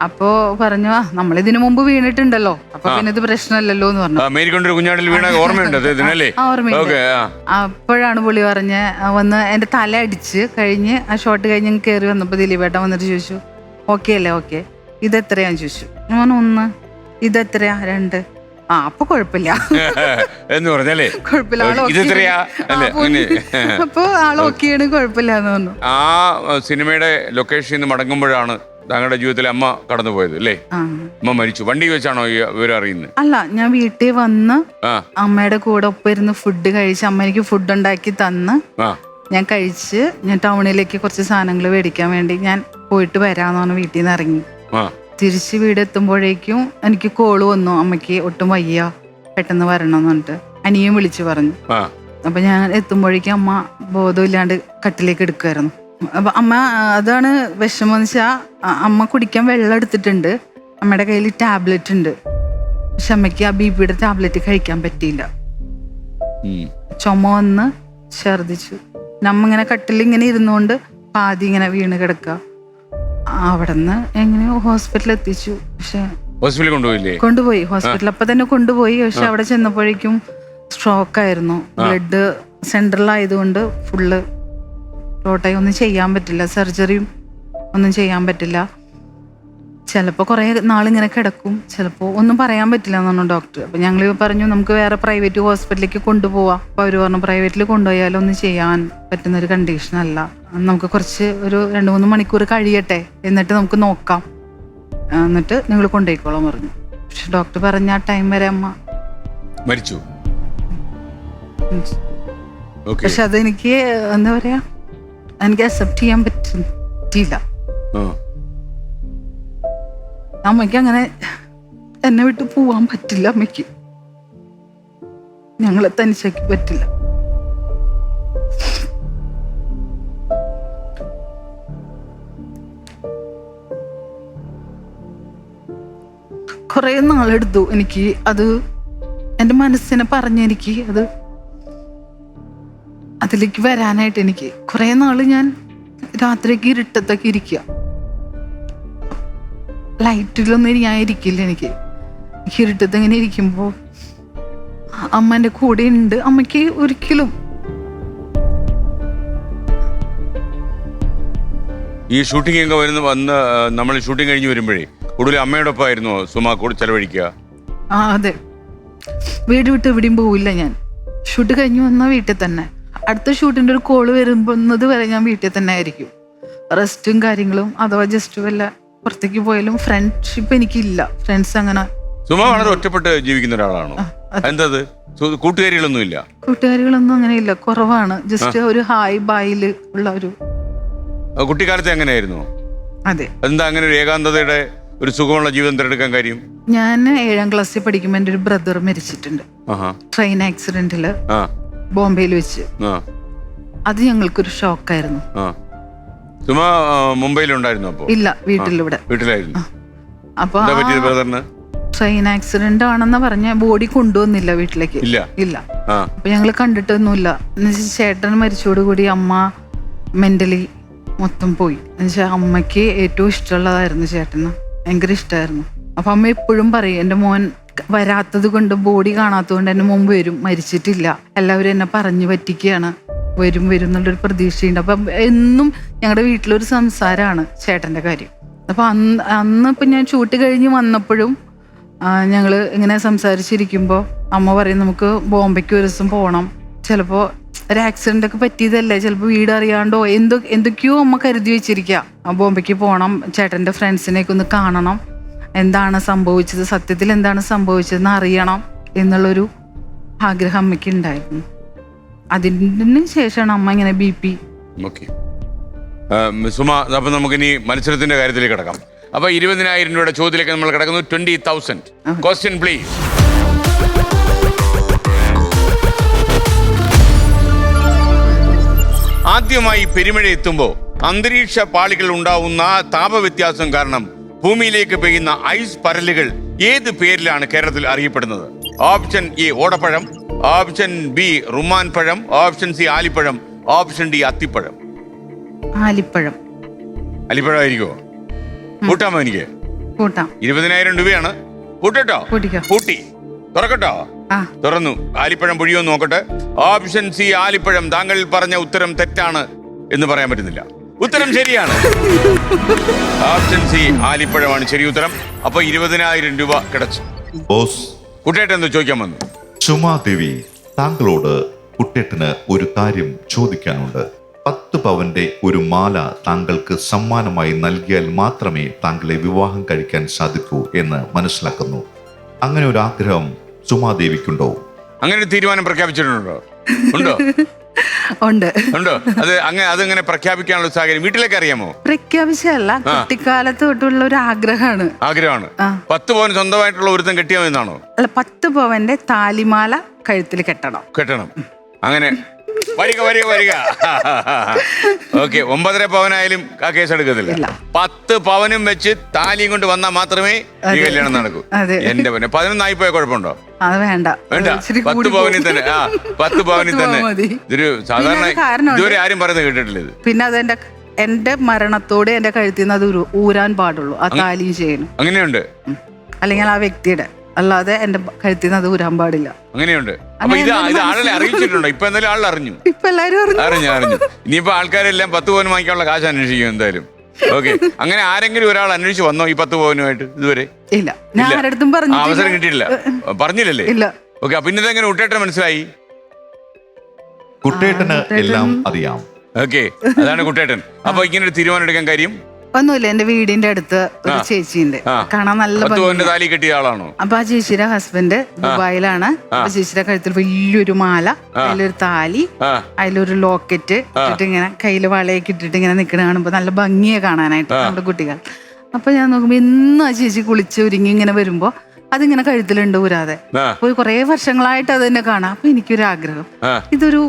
അപ്പോ പറഞ്ഞു നമ്മളിതിനു മുമ്പ് വീണിട്ടുണ്ടല്ലോ, അപ്പൊ പിന്നെ ഇത് പ്രശ്നമല്ലല്ലോ എന്ന് പറഞ്ഞു. ഓർമ്മയുണ്ട്. അപ്പോഴാണ് പുള്ളി പറഞ്ഞ് വന്ന് എന്റെ തല അടിച്ച് കഴിഞ്ഞ് ആ ഷോട്ട് കഴിഞ്ഞ് കയറി വന്നപ്പോ ദിലീപേട്ടൻ വന്നിട്ട് ചോദിച്ചു ഓക്കെ അല്ലേ? ഓക്കെ. ഇതെത്രയാന്ന് ചോദിച്ചു. ഞാൻ 1. ഇതെത്രയാ? 2. അപ്പൊ കുഴപ്പമില്ല എന്ന് പറഞ്ഞല്ലേ? കുഴപ്പമില്ല, അപ്പൊ ആള് ഓക്കെയാണ്, കുഴപ്പമില്ല എന്ന് പറഞ്ഞു. ആ സിനിമയുടെ ലൊക്കേഷനിൽ നിന്ന് മടങ്ങുമ്പോഴാണ് താങ്കളുടെ ജീവിതത്തിൽ അമ്മ കടന്നുപോയത് അല്ലേ? അമ്മ മരിച്ചു. വണ്ടി വെച്ചാണോ ഈ വിവരം അറിയുന്നത്? അല്ല, ഞാൻ വീട്ടിൽ വന്ന് അമ്മയുടെ കൂടെ ഒപ്പം ഇരുന്ന് ഫുഡ് കഴിച്ച്, അമ്മ എനിക്ക് ഫുഡ് ഉണ്ടാക്കി തന്ന് ഞാൻ കഴിച്ച്, ഞാൻ ടൗണിലേക്ക് കുറച്ച് സാധനങ്ങൾ മേടിക്കാൻ വേണ്ടി ഞാൻ പോയിട്ട് വരാന്ന് പറഞ്ഞ് വീട്ടിൽ നിന്ന് ഇറങ്ങി. തിരിച്ച് വീടെത്തുമ്പോഴേക്കും എനിക്ക് കോള് വന്നു, അമ്മയ്ക്ക് ഒട്ടും വയ്യ, പെട്ടെന്ന് വരണം എന്ന് പറഞ്ഞിട്ട്. അനിയൻ വിളിച്ചു പറഞ്ഞു. അപ്പൊ ഞാൻ എത്തുമ്പോഴേക്കും അമ്മ ബോധമില്ലാണ്ട് കട്ടിലേക്ക് എടുക്കുമായിരുന്നു. അപ്പൊ അമ്മ, അതാണ് വിഷമം എന്ന് വെച്ചാൽ അമ്മ കുടിക്കാൻ വെള്ളം എടുത്തിട്ടുണ്ട്, അമ്മയുടെ കയ്യിൽ ടാബ്ലറ്റ് ഉണ്ട്, പക്ഷെ അമ്മയ്ക്ക് ആ ബിപിയുടെ ടാബ്ലറ്റ് കഴിക്കാൻ പറ്റിയില്ല. ചുമ വന്ന് ഛർദിച്ചു. നമ്മ ഇങ്ങനെ കട്ടിലിങ്ങനെ ഇരുന്നുകൊണ്ട് പാതി ഇങ്ങനെ വീണ് കിടക്കുക. അവിടെ നിന്ന് എങ്ങനെയോ ഹോസ്പിറ്റലിൽ എത്തിച്ചു. പക്ഷെ ഹോസ്പിറ്റലിൽ കൊണ്ടുപോയില്ലേ? കൊണ്ടുപോയി ഹോസ്പിറ്റലിൽ അപ്പൊ തന്നെ കൊണ്ടുപോയി. പക്ഷെ അവിടെ ചെന്നപ്പോഴേക്കും സ്ട്രോക്ക് ആയിരുന്നു. ബ്ലഡ് സെൻട്രലായതുകൊണ്ട് ഫുള്ള് റോട്ടായി ഒന്നും ചെയ്യാൻ പറ്റില്ല, സർജറിയും ഒന്നും ചെയ്യാൻ പറ്റില്ല. ചിലപ്പോൾ കുറേ നാളിങ്ങനെ കിടക്കും, ചിലപ്പോൾ ഒന്നും പറയാൻ പറ്റില്ല എന്നാണ് ഡോക്ടർ. അപ്പം ഞങ്ങൾ പറഞ്ഞു നമുക്ക് വേറെ പ്രൈവറ്റ് ഹോസ്പിറ്റലിലേക്ക് കൊണ്ടുപോവാം. അപ്പോൾ അവർ പറഞ്ഞു പ്രൈവറ്റിൽ കൊണ്ടുപോയാലും ഒന്നും ചെയ്യാൻ പറ്റുന്നൊരു കണ്ടീഷനല്ല, നമുക്ക് കുറച്ച് ഒരു 2-3 മണിക്കൂർ കഴിയട്ടെ എന്നിട്ട് നമുക്ക് നോക്കാം, എന്നിട്ട് നിങ്ങൾ കൊണ്ടുപോയിക്കോളാം പറഞ്ഞു. പക്ഷെ ഡോക്ടർ പറഞ്ഞ ആ ടൈം വരെ അമ്മ മരിച്ചു. പക്ഷെ അതെനിക്ക് എന്താ പറയാ, എനിക്ക് അക്സെപ്റ്റ് ചെയ്യാൻ പറ്റില്ല. അമ്മയ്ക്ക് അങ്ങനെ എന്നെ വിട്ട് പോവാൻ പറ്റില്ല. അമ്മയ്ക്ക് ഞങ്ങളെ തനിച്ചാക്കി പറ്റില്ല. കുറെ നാളെടുത്തു എനിക്ക് അത് എൻ്റെ മനസ്സിനെ പറഞ്ഞെനിക്ക് അതിലേക്ക് വരാനായിട്ട്. എനിക്ക് കുറെ നാള് ഞാൻ രാത്രിക്ക് ഇരുട്ടത്തൊക്കെ ഇരിക്കുക, ലൈറ്റിലൊന്നും ഞാൻ ഇരിക്കില്ല. എനിക്ക് ഇരുട്ടത്ത് ഇങ്ങനെ ഇരിക്കുമ്പോൾ അമ്മ എൻ്റെ കൂടെ ഉണ്ട്. അമ്മയ്ക്ക് ഒരിക്കലും ഈ ഷൂട്ടിംഗ് ഒക്കെ വന്ന് നമ്മൾ ഷൂട്ടിംഗ് കഴിഞ്ഞ് വരുമ്പോഴേ കൂടുതൽ അമ്മയോടൊപ്പം ആയിരുന്നു സുമ കൂടെ ചെലവഴിക്കുക? അതെ, വീട് വിട്ട് എവിടെയും പോവില്ല ഞാൻ. ഷൂട്ട് കഴിഞ്ഞ് വന്നാൽ വീട്ടിൽ തന്നെ. അടുത്ത ഷൂട്ടിൻ്റെ ഒരു കോള് വരുന്നത് വരെ ഞാൻ വീട്ടിൽ തന്നെ ആയിരിക്കും. റെസ്റ്റും കാര്യങ്ങളും അഥവാ ജസ്റ്റ് വല്ല പുറത്തേക്ക് പോയാലും ഫ്രണ്ട്ഷിപ്പ് എനിക്കില്ല. ഫ്രണ്ട്സ് അങ്ങനെ. സുമ വളരെ ഒറ്റപ്പെട്ട് ജീവിക്കുന്ന ഒരാളാണോ? എന്തത് കൂട്ടുകാരികളൊന്നും ഇല്ല? കൂട്ടുകാരികളൊന്നും അങ്ങനെ ഇല്ല, കുറവാണ്. ജസ്റ്റ് ഒരു ഹായ് ബായില് ഉള്ള ഒരു. കുട്ടിക്കാലത്ത് എങ്ങനെയായിരുന്നു? അതെ. എന്താ അങ്ങനെ ഒരു ഏകാന്തതയുടെ ഒരു സുഖമുള്ള ജീവിതം തിരഞ്ഞെടുക്കാൻ കാര്യം? ഞാൻ 7ാം ക്ലാസ്സിൽ പഠിക്കുമ്പോൾ എൻ്റെ ഒരു ബ്രദർ മരിച്ചിട്ടുണ്ട് ട്രെയിൻ ആക്സിഡന്റില് ബോംബെയിൽ വെച്ച്. അത് ഞങ്ങൾക്കൊരു ഷോക്കായിരുന്നു. സുമ മുംബൈയിലുണ്ടായിരുന്നു? അപ്പോ ഇല്ല, വീട്ടിലായിരുന്നു. അപ്പൊ ട്രെയിൻ ആക്സിഡന്റ് ആണെന്ന് പറഞ്ഞ ബോഡി കൊണ്ടുവന്നില്ല വീട്ടിലേക്ക്. ഇല്ല. അപ്പൊ ഞങ്ങള് കണ്ടിട്ടൊന്നുമില്ല. എന്നുവെച്ചാൽ ചേട്ടൻ മരിച്ചോടുകൂടി അമ്മ മെന്റലി മൊത്തം പോയി. എന്നുവെച്ചാൽ അമ്മയ്ക്ക് ഏറ്റവും ഇഷ്ടമുള്ളതായിരുന്നു ചേട്ടന്, ഭയങ്കര ഇഷ്ടമായിരുന്നു. അപ്പൊ അമ്മ എപ്പോഴും പറയും എൻ്റെ മോൻ വരാത്തത് കൊണ്ട്, ബോഡി കാണാത്തത് കൊണ്ട് എന്നെ മുമ്പ് വരും, മരിച്ചിട്ടില്ല, എല്ലാവരും എന്നെ പറഞ്ഞു പറ്റിക്കുകയാണ്, വരും എന്നുള്ളൊരു പ്രതീക്ഷയുണ്ട്. അപ്പം എന്നും ഞങ്ങളുടെ വീട്ടിലൊരു സംസാരമാണ് ചേട്ടൻ്റെ കാര്യം. അപ്പം അന്ന് ഇപ്പം ഞാൻ ഷൂട്ട് കഴിഞ്ഞ് വന്നപ്പോഴും ഞങ്ങൾ ഇങ്ങനെ സംസാരിച്ചിരിക്കുമ്പോൾ അമ്മ പറയും നമുക്ക് ബോംബെക്ക് ഒരു ദിവസം പോകണം, ചിലപ്പോൾ ഒരു ആക്സിഡൻ്റ് ഒക്കെ പറ്റിയതല്ലേ, ചിലപ്പോൾ വീട് അറിയാണ്ടോ എന്തൊക്കെയോ അമ്മ കരുതി വെച്ചിരിക്കുക. ബോംബെക്ക് പോകണം, ചേട്ടൻ്റെ ഫ്രണ്ട്സിനെയൊക്കെ ഒന്ന് കാണണം, എന്താണ് സംഭവിച്ചത്, സത്യത്തിൽ എന്താണ് സംഭവിച്ചതെന്ന് അറിയണം എന്നുള്ളൊരു ആഗ്രഹം അമ്മയ്ക്ക് ഉണ്ടായിരുന്നു. അതിന് ശേഷമാണ് അമ്മ ഇങ്ങനെ BP. സുമ, അപ്പൊ നമുക്കിനി മത്സരത്തിന്റെ കാര്യത്തിലേക്ക് കിടക്കാം. അപ്പൊ 20,000 രൂപയുടെ ചോദ്യത്തിലേക്ക് നമ്മൾ കിടക്കുന്നു. 20,000. Question please. ആദ്യമായി പെരുമഴ എത്തുമ്പോൾ അന്തരീക്ഷ പാളികൾ ഉണ്ടാവുന്ന താപവ്യത്യാസം കാരണം ഭൂമിയിലേക്ക് പെയ്യുന്ന ഐസ് പരലുകൾ ഏത് പേരിലാണ് കേരളത്തിൽ അറിയപ്പെടുന്നത്? Option A ഓടപ്പഴം, option B Ruman പഴം, ഓപ്ഷൻ സി ആലിപ്പഴം, ഓപ്ഷൻ ഡി അത്തിപ്പഴം. ആലിപ്പഴം. ആലിപ്പഴമായിരിക്കുമോ? കൂട്ടാമോ? എനിക്ക് 20,000 രൂപയാണ്. കൂട്ടോ? കൂട്ടി. തുറക്കട്ടോ? തുറന്നു. ആലിപ്പഴം പൊഴിയോ നോക്കട്ടെ. ഓപ്ഷൻ സി ആലിപ്പഴം. താങ്കൾ പറഞ്ഞ ഉത്തരം തെറ്റാണ് എന്ന് പറയാൻ പറ്റുന്നില്ല. ഉത്തരം ശരിയാണ്. ഓപ്ഷൻ സി ആലിപ്പഴമാണ് ശരി ഉത്തരം. അപ്പൊ 20,000 രൂപ കിടച്ചു. കുട്ടേട്ടൻ എന്തോ ചോദിക്കാൻ വന്നു. സുമാദേവി, താങ്കളോട് കുട്ടേട്ടന് ഒരു കാര്യം ചോദിക്കാനുണ്ട്. 10 പവന്റെ ഒരു മാല താങ്കൾക്ക് സമ്മാനമായി നൽകിയാൽ മാത്രമേ താങ്കളെ വിവാഹം കഴിക്കാൻ സാധിക്കൂ എന്ന് മനസ്സിലാക്കുന്നു. അങ്ങനെ ഒരു ആഗ്രഹം സുമാദേവിക്കുണ്ടോ? അങ്ങനെ ഒരു തീരുമാനം പ്രഖ്യാപിച്ചിട്ടുണ്ടോ? ഉണ്ടോ? ഉണ്ടോ? അതങ്ങനെ പ്രഖ്യാപിക്കാനുള്ള സാഹചര്യം വീട്ടിലേക്ക് അറിയാമോ? പ്രഖ്യാപിച്ചല്ല, കുട്ടിക്കാലത്ത് തൊട്ടുള്ള ഒരു ആഗ്രഹമാണ്. 10 പവൻ സ്വന്തമായിട്ടുള്ള ഒരുത്തം കെട്ടിയോ എന്നാണോ? അല്ല, 10 പവന്റെ താലിമാല കഴുത്തിൽ കെട്ടണം. അങ്ങനെ വരിക. ഓക്കെ, 9.5 പവനായാലും ആ കേസ് എടുക്കത്തില്ല. ഇല്ല. 10 പവനും വെച്ച് താലിയും കൊണ്ട് വന്നാൽ മാത്രമേ ഈ കല്യാണം നടക്കൂ. അതെ. എന്റെ പിന്നെ 11 പോയ കുഴപ്പമുണ്ടോ? അത് വേണ്ട. വേണ്ട, ഇച്ചിരി 10 കൂടി പവനിൽ തന്നെ. 10 പവനിൽ തന്നെ. മതി. ഇതൊരു സാധാരണ പിന്നെ ഒരു കാരണമുണ്ട്. ഇതുവരെ ആരും പറയുന്നത് കേട്ടിട്ടില്ല ഇത്. പിന്നെ അത് എന്റെ മരണത്തോടെ എന്റെ കഴുത്തിൽ നിന്ന് അത് ഊരാൻ പാടുള്ളൂ, ആ താലിയും ചെയ്യണം. അങ്ങനെയുണ്ട്. അല്ലെങ്കിൽ ആ വ്യക്തിയുടെ, അല്ലാതെ എന്റെ കഴുത്തിൽ നിന്ന് അത് ഊരാൻ പാടില്ല. അങ്ങനെയുണ്ട്. അപ്പൊ ഇത് ആളെ അറിയിച്ചിട്ടുണ്ടോ? ഇപ്പൊ എന്തായാലും ആളെ അറിഞ്ഞു. ഇപ്പൊ എല്ലാരും അറിഞ്ഞു. ഇനിയിപ്പോ ആൾക്കാരെല്ലാം 10 പവൻ വാങ്ങിക്കാനുള്ള കാശ് അന്വേഷിക്കും എന്തായാലും. ഓക്കെ, അങ്ങനെ ആരെങ്കിലും ഒരാൾ അന്വേഷിച്ച് വന്നോ ഈ 10 പവനുമായിട്ട് ഇതുവരെ? ഇല്ല, ഞാൻ ആരടുത്തും പറഞ്ഞു. അവസരം കിട്ടിയിട്ടില്ല, പറഞ്ഞില്ലല്ലേ? ഇല്ല. ഓക്കെ, അപ്പൊ ഇന്നത്തെ എങ്ങനെ കുട്ടേട്ടൻ മനസ്സിലായി? കുട്ടേട്ടന് എല്ലാം അറിയാം. ഓക്കെ, അതാണ് കുട്ടേട്ടൻ. അപ്പൊ ഇങ്ങനെ ഒരു തീരുമാനം എടുക്കാൻ കാര്യം ഒന്നുമില്ല, എന്റെ വീടിന്റെ അടുത്ത് ഒരു ചേച്ചിയുണ്ട്, കാണാൻ നല്ല 10 പവന്റെ ഭംഗിയാ. താലി കെട്ടിയ ആളാണോ? അപ്പൊ ആ ചേച്ചിയുടെ ഹസ്ബൻഡ് ദുബായിലാണ്. അപ്പൊ ചേച്ചിയുടെ കഴുത്തിൽ വലിയൊരു മാല, അതിലൊരു താലി, അതിലൊരു ലോക്കറ്റ് ഇട്ടിട്ട് ഇങ്ങനെ കയ്യില് വളയൊക്കെ ഇട്ടിട്ട് ഇങ്ങനെ നിൽക്കണ കാണുമ്പോ നല്ല ഭംഗിയെ കാണാനായിട്ട് നമ്മുടെ കുട്ടികൾ. അപ്പൊ ഞാൻ നോക്കുമ്പോ ഇന്നും ആ ചേച്ചി കുളിച്ച് ഒരുങ്ങി ഇങ്ങനെ വരുമ്പോ അതിങ്ങനെ കഴുത്തിലുണ്ട് ഊരാതെ. അപ്പൊ കുറെ വർഷങ്ങളായിട്ട് അത് തന്നെ കാണാം. അപ്പൊ എനിക്കൊരു ആഗ്രഹം, ഇതൊരു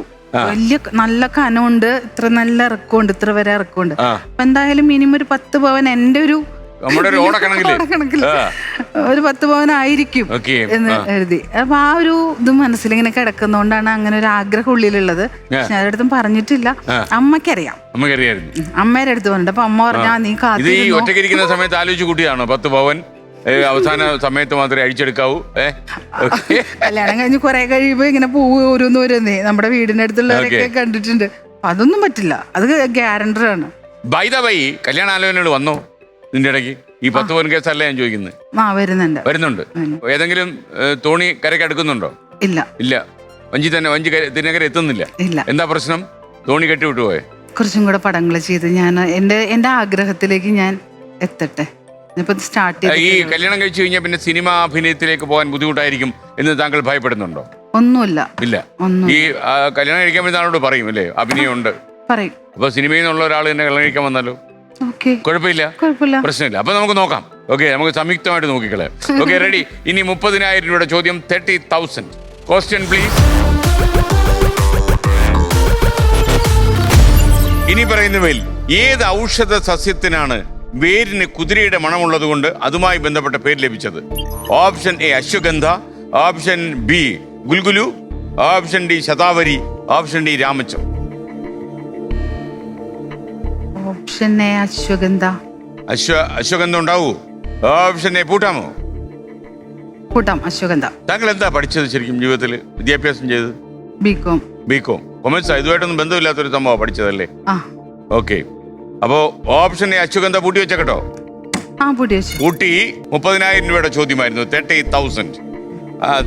വലിയ നല്ല കനമുണ്ട്, ഇത്ര നല്ല ഇറക്കമുണ്ട്, ഇത്ര വരെ ഇറക്കമുണ്ട്. അപ്പൊ എന്തായാലും മിനിമം ഒരു 10 പവൻ എന്റെ ഒരു ഓടക്കണക്കില് ഒരു 10 പവനായിരിക്കും എന്ന് എഴുതി. അപ്പൊ ആ ഒരു ഇത് മനസ്സിലിങ്ങനെ കിടക്കുന്നോണ്ടാണ് അങ്ങനെ ഒരു ആഗ്രഹം ഉള്ളിലുള്ളത്. പക്ഷെ ആരുടെ പറഞ്ഞിട്ടില്ല. അമ്മയ്ക്കറിയാം, അമ്മയുടെ അടുത്ത് പറഞ്ഞിട്ട്. അപ്പൊ അമ്മ പറഞ്ഞാ നീ കാത്തിരുന്നോ. ഒറ്റയ്ക്കിരിക്കുന്ന സമയത്ത് ആലോചിച്ച് കൂട്ടിയാണോ 10 പവൻ അവസാന സമയത്ത് മാത്രമേ അഴിച്ചെടുക്കാവൂ? കല്യാണം കഴിഞ്ഞ് കുറെ കഴിയുമ്പോ ഇങ്ങനെ പൂവ് ഓരോന്നോരോന്നേ നമ്മുടെ വീടിന്റെ അടുത്തുള്ളവരൊക്കെ കണ്ടിട്ടുണ്ട്. അതൊന്നും പറ്റില്ല, അത് ഗ്യാരണ്ടറാണ്. ബൈ ദ വൈ, കല്യാണാലോചനകൾ വന്നോ നിന്റെ ഇടയ്ക്ക്? ഈ 10 പവൻ കേസല്ല ഞാൻ ചോദിക്കുന്നത്. വരുന്നുണ്ട്. ഏതെങ്കിലും തോണി കരയ്ക്ക് അടുക്കുന്നുണ്ടോ? ഇല്ല. വഞ്ചി തിന്നകര എത്തുന്നില്ല. എന്താ പ്രശ്നം? തോണി കെട്ടി വിട്ടുപോയെ? കുറച്ചും കൂടെ പടങ്ങൾ ചെയ്ത് ഞാൻ എന്റെ ആഗ്രഹത്തിലേക്ക് ഞാൻ എത്തട്ടെ. ഈ കല്യാണം കഴിച്ചു കഴിഞ്ഞാൽ പിന്നെ സിനിമ അഭിനയത്തിലേക്ക് പോകാൻ ബുദ്ധിമുട്ടായിരിക്കും എന്ന് താങ്കൾ ഭയപ്പെടുന്നുണ്ടോ? ഒന്നുമില്ല. ഈ കല്യാണം കഴിക്കാൻ പറ്റുന്ന ആളോട് പറയും അല്ലേ അഭിനയമുണ്ട് പറയും. അപ്പൊ സിനിമയിൽ നിന്നുള്ള ഒരാൾ തന്നെ കല്യാണം കഴിക്കാൻ വന്നാലോ? കുഴപ്പമില്ല, പ്രശ്നമില്ല. അപ്പൊ നമുക്ക് നോക്കാം. ഓക്കെ, നമുക്ക് സംയുക്തമായിട്ട് നോക്കിക്കളയാം. Okay, ready? ഇനി 30,000 രൂപയുടെ ചോദ്യം, 30,000. Question please. ഇനി പറയുന്നവയിൽ ഏത് ഔഷധ സസ്യത്തിനാണ് വേരിന് കുതിരയുടെ മണമുള്ളത് കൊണ്ട് അതുമായി ബന്ധപ്പെട്ട പേര് ലഭിച്ചത്? Option A ashwagandha, option B guggulu, option D shatavari, option D രാമച്ചം. Option A ashwagandha. അശ്വഗന്ധ ഉണ്ടാവൂ? ഓപ്ഷൻ എ പൂട്ടാമോ? പൂട്ടാം, അശ്വഗന്ധ. താങ്കൾ എന്താ പഠിച്ചത് ശരിക്കും ജീവിതത്തിൽ? വിദ്യാഭ്യാസം ചെയ്തത് ബികോം കൊമേഴ്സ്. ഇതുമായിട്ടൊന്നും ബന്ധമില്ലാത്തൊരു സംഭവം പഠിച്ചതല്ലേ? ഓക്കെ, അപ്പോ ഓപ്ഷൻ എ അശ്വഗന്ധ പൂട്ടി വെച്ച കേട്ടോ. പൂട്ടി. 30,000 രൂപയുടെ ചോദ്യമായിരുന്നു. 30,000.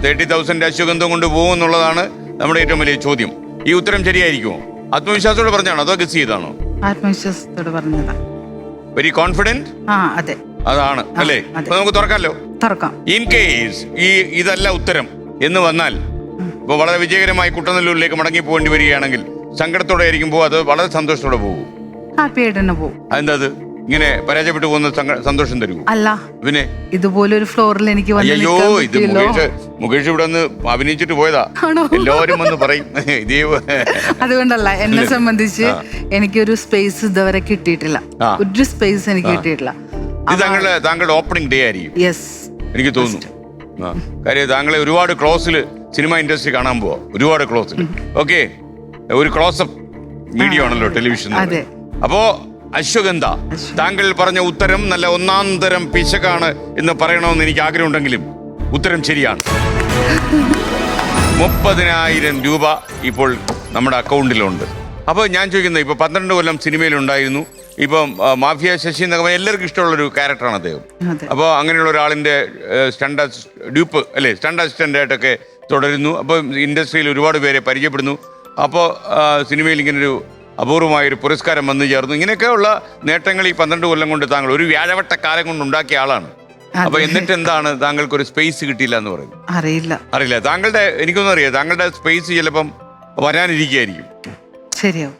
30,000 അശ്വഗന്ധം കൊണ്ട് പോകുമെന്നുള്ളതാണ് നമ്മുടെ ഏറ്റവും വലിയ ചോദ്യം. ഈ ഉത്തരം ശരിയായിരിക്കുമോ? ആത്മവിശ്വാസത്തോടെ പറഞ്ഞാണോ അതോ ഗസ് ചെയ്താണോ? ആത്മവിശ്വാസത്തോടെ പറഞ്ഞതാ. Very confident. അതെ, അതാണ് അല്ലേ? അപ്പൊ നമുക്ക് തുറക്കാമല്ലോ. ഇൻ കേസ് ഇതല്ല ഉത്തരം എന്ന് വന്നാൽ, ഇപ്പൊ വളരെ വിജയകരമായി കുട്ടനെല്ലൂരിലേക്ക് മടങ്ങി പോകേണ്ടി വരികയാണെങ്കിൽ സങ്കടത്തോടെ ആയിരിക്കും പോകും, അത് വളരെ സന്തോഷത്തോടെ പോകും? ഹാപ്പി ആയിട്ട് തന്നെ പോകും. അതെന്താ അത് ഇങ്ങനെ പരാജയപ്പെട്ടു പോകുന്ന സന്തോഷം തരുമോ? അല്ല, പിന്നെ ഇതുപോലൊരു ഫ്ലോറിൽ എനിക്ക് അയ്യോ, ഇത് മുകേഷ് ഇവിടെ ഒന്ന് അഭിനയിച്ചിട്ട് പോയതാ. എല്ലാവരും വന്ന് പറയും ഇതേ. അതുകൊണ്ടല്ല, എന്നെ സംബന്ധിച്ച് എനിക്കൊരു സ്പേസ് ഇതുവരെ കിട്ടിയിട്ടില്ല. ഒരു സ്പേസ് എനിക്ക് കിട്ടിയിട്ടില്ല. ഇത് താങ്കളുടെ ഓപ്പണിംഗ് ഡേ ആയിരിക്കും എനിക്ക് തോന്നുന്നു. കാര്യം താങ്കളെ ഒരുപാട് ക്ലോസിൽ സിനിമ ഇൻഡസ്ട്രി കാണാൻ പോവാ, ഒരുപാട് ക്ലോസിൽ. ഓക്കെ, ഒരു ക്ലോസപ്പ് മീഡിയ ആണല്ലോ ടെലിവിഷൻ. അപ്പോ അശ്വഗന്ധ, താങ്കൾ പറഞ്ഞ ഉത്തരം നല്ല ഒന്നാം തരം പിശകാണ് എന്ന് പറയണമെന്ന് എനിക്ക് ആഗ്രഹമുണ്ടെങ്കിലും ഉത്തരം ശരിയാണ്. 30,000 രൂപ ഇപ്പോൾ നമ്മുടെ അക്കൗണ്ടിലുണ്ട്. അപ്പോൾ ഞാൻ ചോദിക്കുന്നത്, ഇപ്പോൾ 12 കൊല്ലം സിനിമയിലുണ്ടായിരുന്നു. ഇപ്പം മാഫിയ ശശി എന്നൊക്കെ എല്ലാവർക്കും ഇഷ്ടമുള്ളൊരു ക്യാരക്ടറാണ് അദ്ദേഹം. അപ്പോൾ അങ്ങനെയുള്ള ഒരാളിൻ്റെ സ്റ്റണ്ട് അസിസ്റ്റൻ്റായിട്ടൊക്കെ തുടരുന്നു. അപ്പോൾ ഇൻഡസ്ട്രിയിൽ ഒരുപാട് പേരെ പരിചയപ്പെടുന്നു. അപ്പോൾ സിനിമയിൽ ഇങ്ങനൊരു അപൂർവമായൊരു പുരസ്കാരം വന്നു ചേർന്നു. ഇങ്ങനെയൊക്കെയുള്ള നേട്ടങ്ങൾ ഈ 12 കൊല്ലം കൊണ്ട് താങ്കൾ ഒരു വ്യാഴവട്ട കാലം കൊണ്ട് ഉണ്ടാക്കിയ ആളാണ്. അപ്പൊ എന്നിട്ട് എന്താണ് താങ്കൾക്ക് ഒരു സ്പേസ് കിട്ടിയില്ല എന്ന് പറയുന്നത്? അറിയില്ല. താങ്കളുടെ എനിക്കൊന്നും അറിയാം, താങ്കളുടെ സ്പേസ് ചിലപ്പം വരാനിരിക്കുകയായിരിക്കും. ശരിയാവും,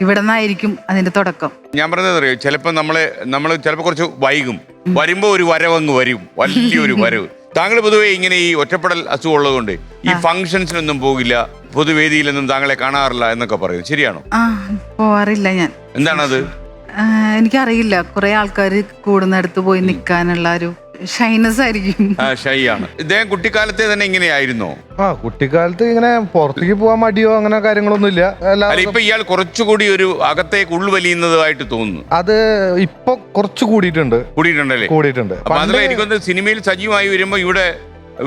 ഇവിടെ നിന്നായിരിക്കും അതിന്റെ തുടക്കം. ഞാൻ പറഞ്ഞത് അറിയോ, ചിലപ്പോൾ നമ്മൾ ചിലപ്പോൾ കുറച്ച് വൈകും, വരുമ്പോൾ ഒരു വരവങ്ങ് വരും, വലിയൊരു വരവ്. താങ്കൾ പൊതുവെ ഇങ്ങനെ ഈ ഒറ്റപ്പെടൽ അസുഖം ഉള്ളതുകൊണ്ട് ഈ ഫംഗ്ഷൻസിനൊന്നും പോകില്ല, പൊതുവേദിയിലൊന്നും താങ്കളെ കാണാറില്ല എന്നൊക്കെ പറയും, ശരിയാണോ? പോവാറില്ല ഞാൻ. എന്താണത്? എനിക്കറിയില്ല, കുറെ ആൾക്കാർ കൂടുന്നിടത്ത് പോയി നിൽക്കാനുള്ള ഒരു ഷൈനസ് ആയിരിക്കും. ഷൈ ആണ്. ഇദ്ദേഹം കുട്ടിക്കാലത്തെ തന്നെ ഇങ്ങനെയായിരുന്നോ? കുട്ടിക്കാലത്ത് ഇങ്ങനെ പുറത്തേക്ക് പോകാൻ മടിയോ അങ്ങനെ കാര്യങ്ങളൊന്നും ഇല്ല. ഇപ്പൊ ഇയാൾ കുറച്ചുകൂടി ഒരു അകത്തേക്ക് ഉൾവലിയുന്നതായിട്ട് തോന്നുന്നു. അത് ഇപ്പൊ കുറച്ച് കൂടിയിട്ടുണ്ടല്ലേ? കൂടിയിട്ടുണ്ട്. അപ്പൊ അതിൽ എനിക്കൊന്ന് സിനിമയിൽ സജീവമായി വരുമ്പോ ഇവിടെ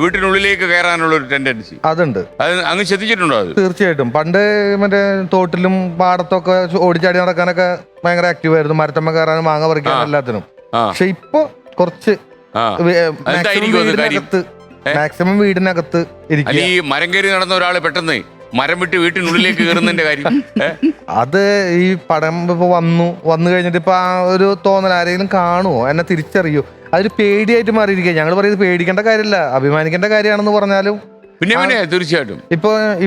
വീട്ടിനുള്ളിലേക്ക് കയറാനുള്ള ഒരു ടെൻഡൻസി അതുണ്ട്. അത് അങ്ങ് ശ്രദ്ധിച്ചിട്ടുണ്ടോ? അത് തീർച്ചയായിട്ടും. പണ്ട് മറ്റേ തോട്ടിലും പാടത്തൊക്കെ ഓടിച്ചാടി നടക്കാനൊക്കെ ഭയങ്കര ആക്റ്റീവ് ആയിരുന്നു. മരത്തമ്മ കയറാനും മാങ്ങ പറിക്കാനും എല്ലാത്തിനും. പക്ഷെ ഇപ്പൊ കുറച്ച് മാക്സിമം വീടിനകത്ത് ഇരിക്കും. ഈ മരം കയറി നടന്ന ഒരാള് പെട്ടെന്ന് മരം വിട്ട് വീട്ടിനുള്ളിലേക്ക് കയറുന്നതിന്റെ കാര്യം അത് ഈ പടം ഇപ്പൊ വന്നു കഴിഞ്ഞിട്ട് ഇപ്പൊ ആ ഒരു തോന്നൽ ആരെങ്കിലും കാണുമോ, എന്നെ തിരിച്ചറിയോ, അതൊരു പേടിയായിട്ട് മാറിയിരിക്കുക. ഞങ്ങൾ പറയുന്നത് പേടിക്കേണ്ട കാര്യമില്ല, അഭിമാനിക്കേണ്ട കാര്യമാണെന്ന് പറഞ്ഞാലും പിന്നെ തീർച്ചയായിട്ടും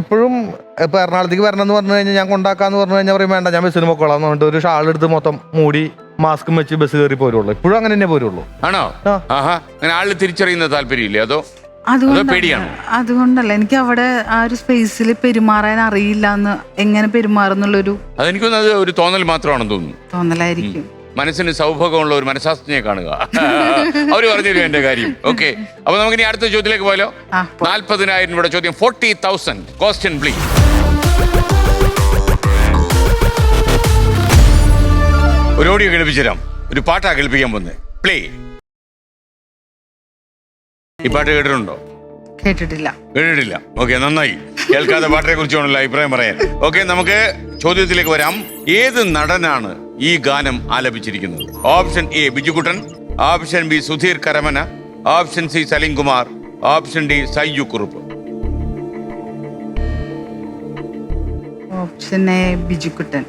ഇപ്പോഴും ഇപ്പൊ എറണാകുളത്തേക്ക് വരണം എന്ന് പറഞ്ഞു കഴിഞ്ഞാൽ ഞാൻ കൊണ്ടാക്കാന്ന് പറഞ്ഞു കഴിഞ്ഞാൽ പറയും വേണ്ട, ഞാൻ ബസ്സിന് പൊക്കോളാം എന്ന് പറഞ്ഞിട്ട് ഒരു ഷാൾ എടുത്ത് മൊത്തം മൂടി മാസ്കും വെച്ച് ബസ് കയറി പോരുള്ളൂ. ഇപ്പോഴും അങ്ങനെ തന്നെ പോരുള്ളൂ. ആണോ? അങ്ങനെ ആള് തിരിച്ചറിയുന്ന താല്പര്യമില്ലേ, അതോ പേടിയാണോ? അതുകൊണ്ടല്ല, എനിക്ക് അവിടെ ആ ഒരു സ്പേസിൽ പെരുമാറാൻ അറിയില്ല എന്ന്, എങ്ങനെ പെരുമാറുന്നുള്ളൊരു അതെനിക്കൊന്നത് ഒരു തോന്നൽ മാത്രമാണെന്ന് തോന്നുന്നു. തോന്നലായിരിക്കും. മനസ്സിന് സൗഭാഗ്യമുള്ള ഒരു മനഃശാസ്ത്രജ്ഞയെ കാണുക, അവര് പറഞ്ഞു തരും എന്റെ കാര്യം. ഓക്കെ, അപ്പൊ നമുക്ക് ഇനി അടുത്ത ചോദ്യത്തിലേക്ക് പോയാലോ? 40,000 രൂപയുടെ ചോദ്യം, 40,000. Question please. ഒരു ഓഡിയോ കേൾപ്പിച്ചു തരാം, ഒരു പാട്ടാ കേൾപ്പിക്കാൻ പോന്നെ. പ്ലേ. ഈ പാട്ട് കേട്ടിട്ടുണ്ടോ? കേട്ടിട്ടില്ല. ഓക്കെ, നന്നായി. കേൾക്കാത്ത പാട്ടിനെ കുറിച്ചാണല്ലോ അഭിപ്രായം പറയാൻ. ഓക്കെ, നമുക്ക് ചോദ്യത്തിലേക്ക് വരാം. ഏത് നടനാണ് ഈ ഗാനം ആലപിച്ചിരിക്കുന്നത്? Option A Bijukuttan, option B Sudheer Karamana, option C Salim Kumar, option D Saiju Kurup. Option A Bijukuttan.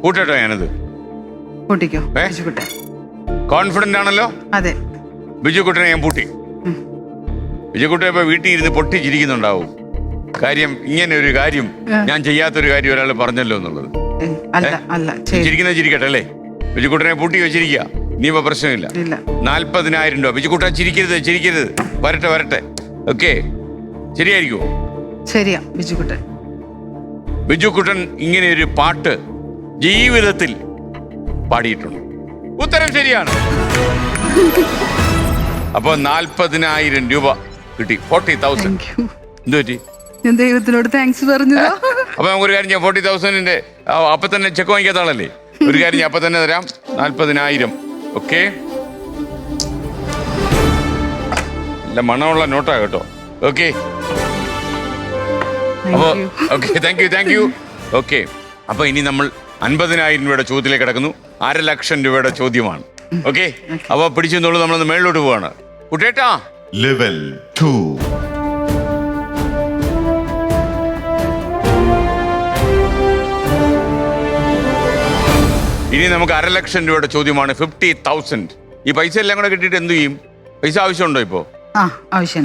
കൂട്ടട്ടോ ഞാനത്? കൂട്ടിക്കോ. ബിജുകുട്ടൻ. കോൺഫിഡന്റ് ആണല്ലോ? അതെ, ബിജുകുട്ടനെ ഞാൻ പൂട്ടി. ബിജുകുട്ടൻ ഇപ്പൊ വീട്ടിൽ ഇരുന്ന് പൊട്ടിച്ചിരിക്കുന്നുണ്ടാവും. കാര്യം, ഇങ്ങനെ ഒരു കാര്യം ഞാൻ ചെയ്യാത്തൊരു കാര്യം ഒരാൾ പറഞ്ഞല്ലോ എന്നുള്ളത്. ചിരിക്കട്ടെ അല്ലേ? ബിജുകുട്ടനെ പൂട്ടി വെച്ചിരിക്കുക, ഇനിയിപ്പോ പ്രശ്നമില്ല. 40,000 രൂപ. ബിജുകുട്ടൻ ചിരിക്കരുത്. വരട്ടെ. ഓക്കെ, ശരിയായിരിക്കുമോ? ശരിയാ. ബിജുകുട്ടൻ ഇങ്ങനെ ഒരു പാട്ട് ജീവിതത്തിൽ പാടിയിട്ടുണ്ട്. ഉത്തരം ശരിയാണ്. അപ്പൊ 40,000 രൂപ കിട്ടി. 40,000. എന്ത് പറ്റി? ഞാൻ ദൈവത്തിനോട് താങ്ക്സ് പറഞ്ഞതാ. അപ്പൊ നമുക്കൊരു കാര്യം ചെയ്യാം, 40,000-ന്റെ അപ്പൊ തന്നെ ചെക്ക് വാങ്ങിക്കാത്ത ആളല്ലേ? ഒരു കാര്യം അപ്പൊ തന്നെ തരാം, 40,000. ഓക്കെ, നല്ല മണമുള്ള നോട്ടാ കേട്ടോ. ഓക്കെ, അപ്പൊ ഓക്കെ, താങ്ക് യു. ഓക്കെ, അപ്പൊ ഇനി നമ്മൾ 50,000 രൂപയുടെ ചോദ്യത്തിലേക്ക് കിടക്കുന്നു. 1,00,000 രൂപയുടെ ചോദ്യമാണ്. ഓക്കെ, അപ്പൊ പിടിച്ചെന്നുള്ളൂ, നമ്മളൊന്ന് മേളിലോട്ട് പോവാണ്. കുട്ടേട്ടാ, ലെവൽ 2. ഇനി നമുക്ക് 1,00,000 രൂപയുടെ ചോദ്യമാണ്. 50,000. ഈ പൈസ എല്ലാം കൂടെ കിട്ടിയിട്ട് എന്ത് ചെയ്യും? പൈസ ആവശ്യമുണ്ടോ ഇപ്പോ?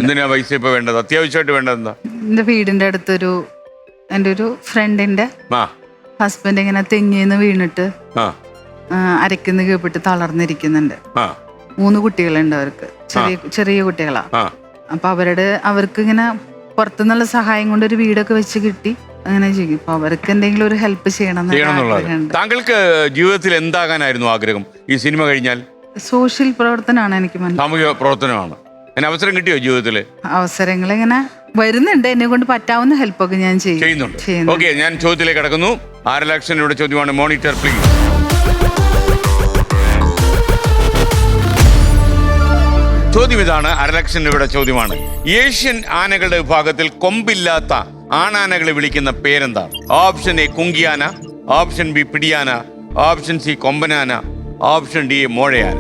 എന്തിനാ പൈസ ഇപ്പൊ വേണ്ടത്? അത്യാവശ്യമായിട്ട് വേണ്ടത് എന്താ? എന്റെ വീടിന്റെ അടുത്തൊരു എന്റെ ഒരു ഫ്രണ്ടിന്റെ ഹസ്ബൻഡ് ഇങ്ങനെ തെങ്ങിന്ന് വീണിട്ട് അരക്കുന്ന കീഴ്പ്പെട്ട് തളർന്നിരിക്കുന്നുണ്ട്. 3 കുട്ടികളുണ്ട് അവർക്ക്, ചെറിയ കുട്ടികളാ. അപ്പൊ അവർക്ക് ഇങ്ങനെ പുറത്തുനിന്നുള്ള സഹായം കൊണ്ട് ഒരു വീടൊക്കെ വെച്ച് കിട്ടി, അങ്ങനെ ചെയ്യും. അപ്പൊ അവർക്ക് എന്തെങ്കിലും ഒരു ഹെൽപ്പ് ചെയ്യണം. താങ്കൾക്ക് ജീവിതത്തിൽ എന്താകാനായിരുന്നു ആഗ്രഹം ഈ സിനിമ കഴിഞ്ഞാൽ? സോഷ്യൽ പ്രവർത്തനമാണ് എനിക്ക്. സാമൂഹിക പ്രവർത്തനമാണ്. അതിന് അവസരം കിട്ടിയോ ജീവിതത്തില്? അവസരങ്ങൾ ഇങ്ങനെ വരുന്നുണ്ട്, എന്നെ കൊണ്ട് പറ്റാവുന്ന ഹെൽപ്പൊക്കെ ഞാൻ ചെയ്യുന്നുണ്ട്. ഓക്കെ, ഞാൻ ചോദ്യത്തിലേക്ക് കടക്കുന്നു. 1,00,000 രൂപയുടെ ചോദ്യമാണ്. Monitor please. ചോദ്യം ഇതാണ്, 1,00,000 രൂപയുടെ ചോദ്യമാണ്. ഏഷ്യൻ ആനകളുടെ വിഭാഗത്തിൽ കൊമ്പില്ലാത്ത ആണാനകളെ വിളിക്കുന്ന പേരെന്താണ്? ഓപ്ഷൻ എ കുങ്കിയാന, ഓപ്ഷൻ ബി പിടിയാന, ഓപ്ഷൻ സി കൊമ്പനാന, ഓപ്ഷൻ ഡി മോഴയാന.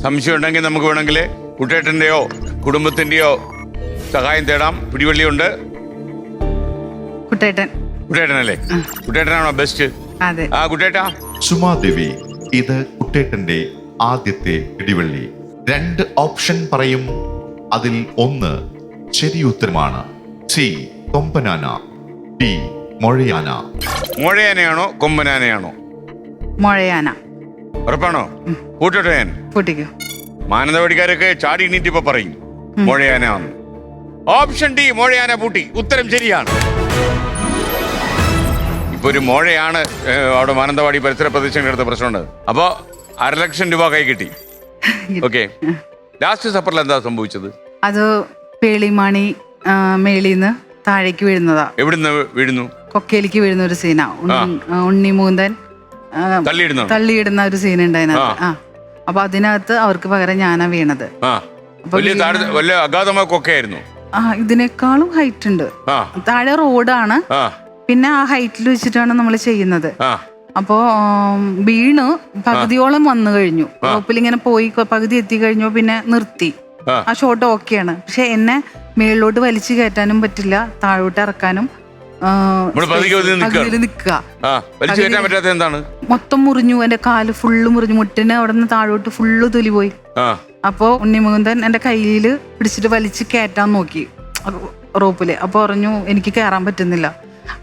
സംശയം ഉണ്ടെങ്കിൽ നമുക്ക് വേണമെങ്കിൽ കുട്ടേട്ടന്റെയോ കുടുംബത്തിന്റെയോ സഹായം തേടാം. പിടിവള്ളിയുണ്ട്. കുട്ടേട്ടനല്ലേ? കുട്ടേട്ടനാണോ ബെസ്റ്റ്? കുട്ടേട്ടാ. സുമാദേവി, ഇത് കുട്ടേട്ടന്റെ ആദ്യത്തെ പിടിവള്ളി. 2 ഓപ്ഷൻ പറയും, അതിൽ 1 ശരി ഉത്തരമാണ്. സി കൊമ്പനാന, ഡി മോഴയാന. മോഴയാനയാണോ കൊമ്പനാനയാണോ? ഉറപ്പാണോ? കൂട്ടട്ടെ ഞാൻ. പൊട്ടിക്കോ. മാനന്തവാടിക്കാരൊക്കെ ചാടി എണീറ്റ് ഇപ്പൊ പറയും മോഴയാനാന്ന്. ഓപ്ഷൻ ഡി, മോഴയാന പൂട്ടി. ഉത്തരം ശരിയാണ്. ഇപ്പൊ ഒരു മോഴയാണ് അവിടെ മാനന്തവാടി പരിസര പ്രദേശങ്ങളുടെ പ്രശ്നമുണ്ട്. അപ്പൊ 500,000 രൂപ കൈ കിട്ടി. ഓക്കെ, ലാസ്റ്റ് സപ്പറിൽ എന്താ സംഭവിച്ചത്? അത് പേളിമാണി മേളിന്ന് താഴേക്ക് വീഴുന്നതാ. എവിടുന്ന് വീഴുന്നു? കൊക്കയിലേക്ക് വീഴുന്ന ഒരു സീനാ. ഉണ്ണിമൂന്തൻ തള്ളിയിടുന്ന ഒരു സീൻ ഉണ്ടായിരുന്നു. അപ്പൊ അതിനകത്ത് അവർക്ക് പകരം ഞാനാ വീണത്. വലിയ അഗാധമായ കൊക്കയായിരുന്നു. ഇതിനേക്കാളും ഹൈറ്റ് ഉണ്ട്. താഴെ റോഡാണ്, പിന്നെ ആ ഹൈറ്റിൽ വെച്ചിട്ടാണ് നമ്മൾ ചെയ്യുന്നത്. അപ്പോ വീണ് പകുതിയോളം വന്നു കഴിഞ്ഞു. റോപ്പിൽ ഇങ്ങനെ പോയി പകുതി എത്തി കഴിഞ്ഞു, പിന്നെ നിർത്തി. ആ ഷോട്ട് ഓക്കെയാണ്. പക്ഷെ എന്നെ മേളിലോട്ട് വലിച്ചു കയറ്റാനും പറ്റില്ല, താഴോട്ട് ഇറക്കാനും മൊത്തം മുറിഞ്ഞു. എന്റെ കാല് ഫുള്ള് മുറിഞ്ഞു, മുട്ടിന് അവിടെ നിന്ന് താഴോട്ട് ഫുള്ള് തൊലി പോയി. അപ്പോ ഉണ്ണിമുകുന്ദൻ എന്റെ കയ്യില് പിടിച്ചിട്ട് വലിച്ച് കയറ്റാൻ നോക്കി റോപ്പില്. അപ്പൊ പറഞ്ഞു എനിക്ക് കയറാൻ പറ്റുന്നില്ല.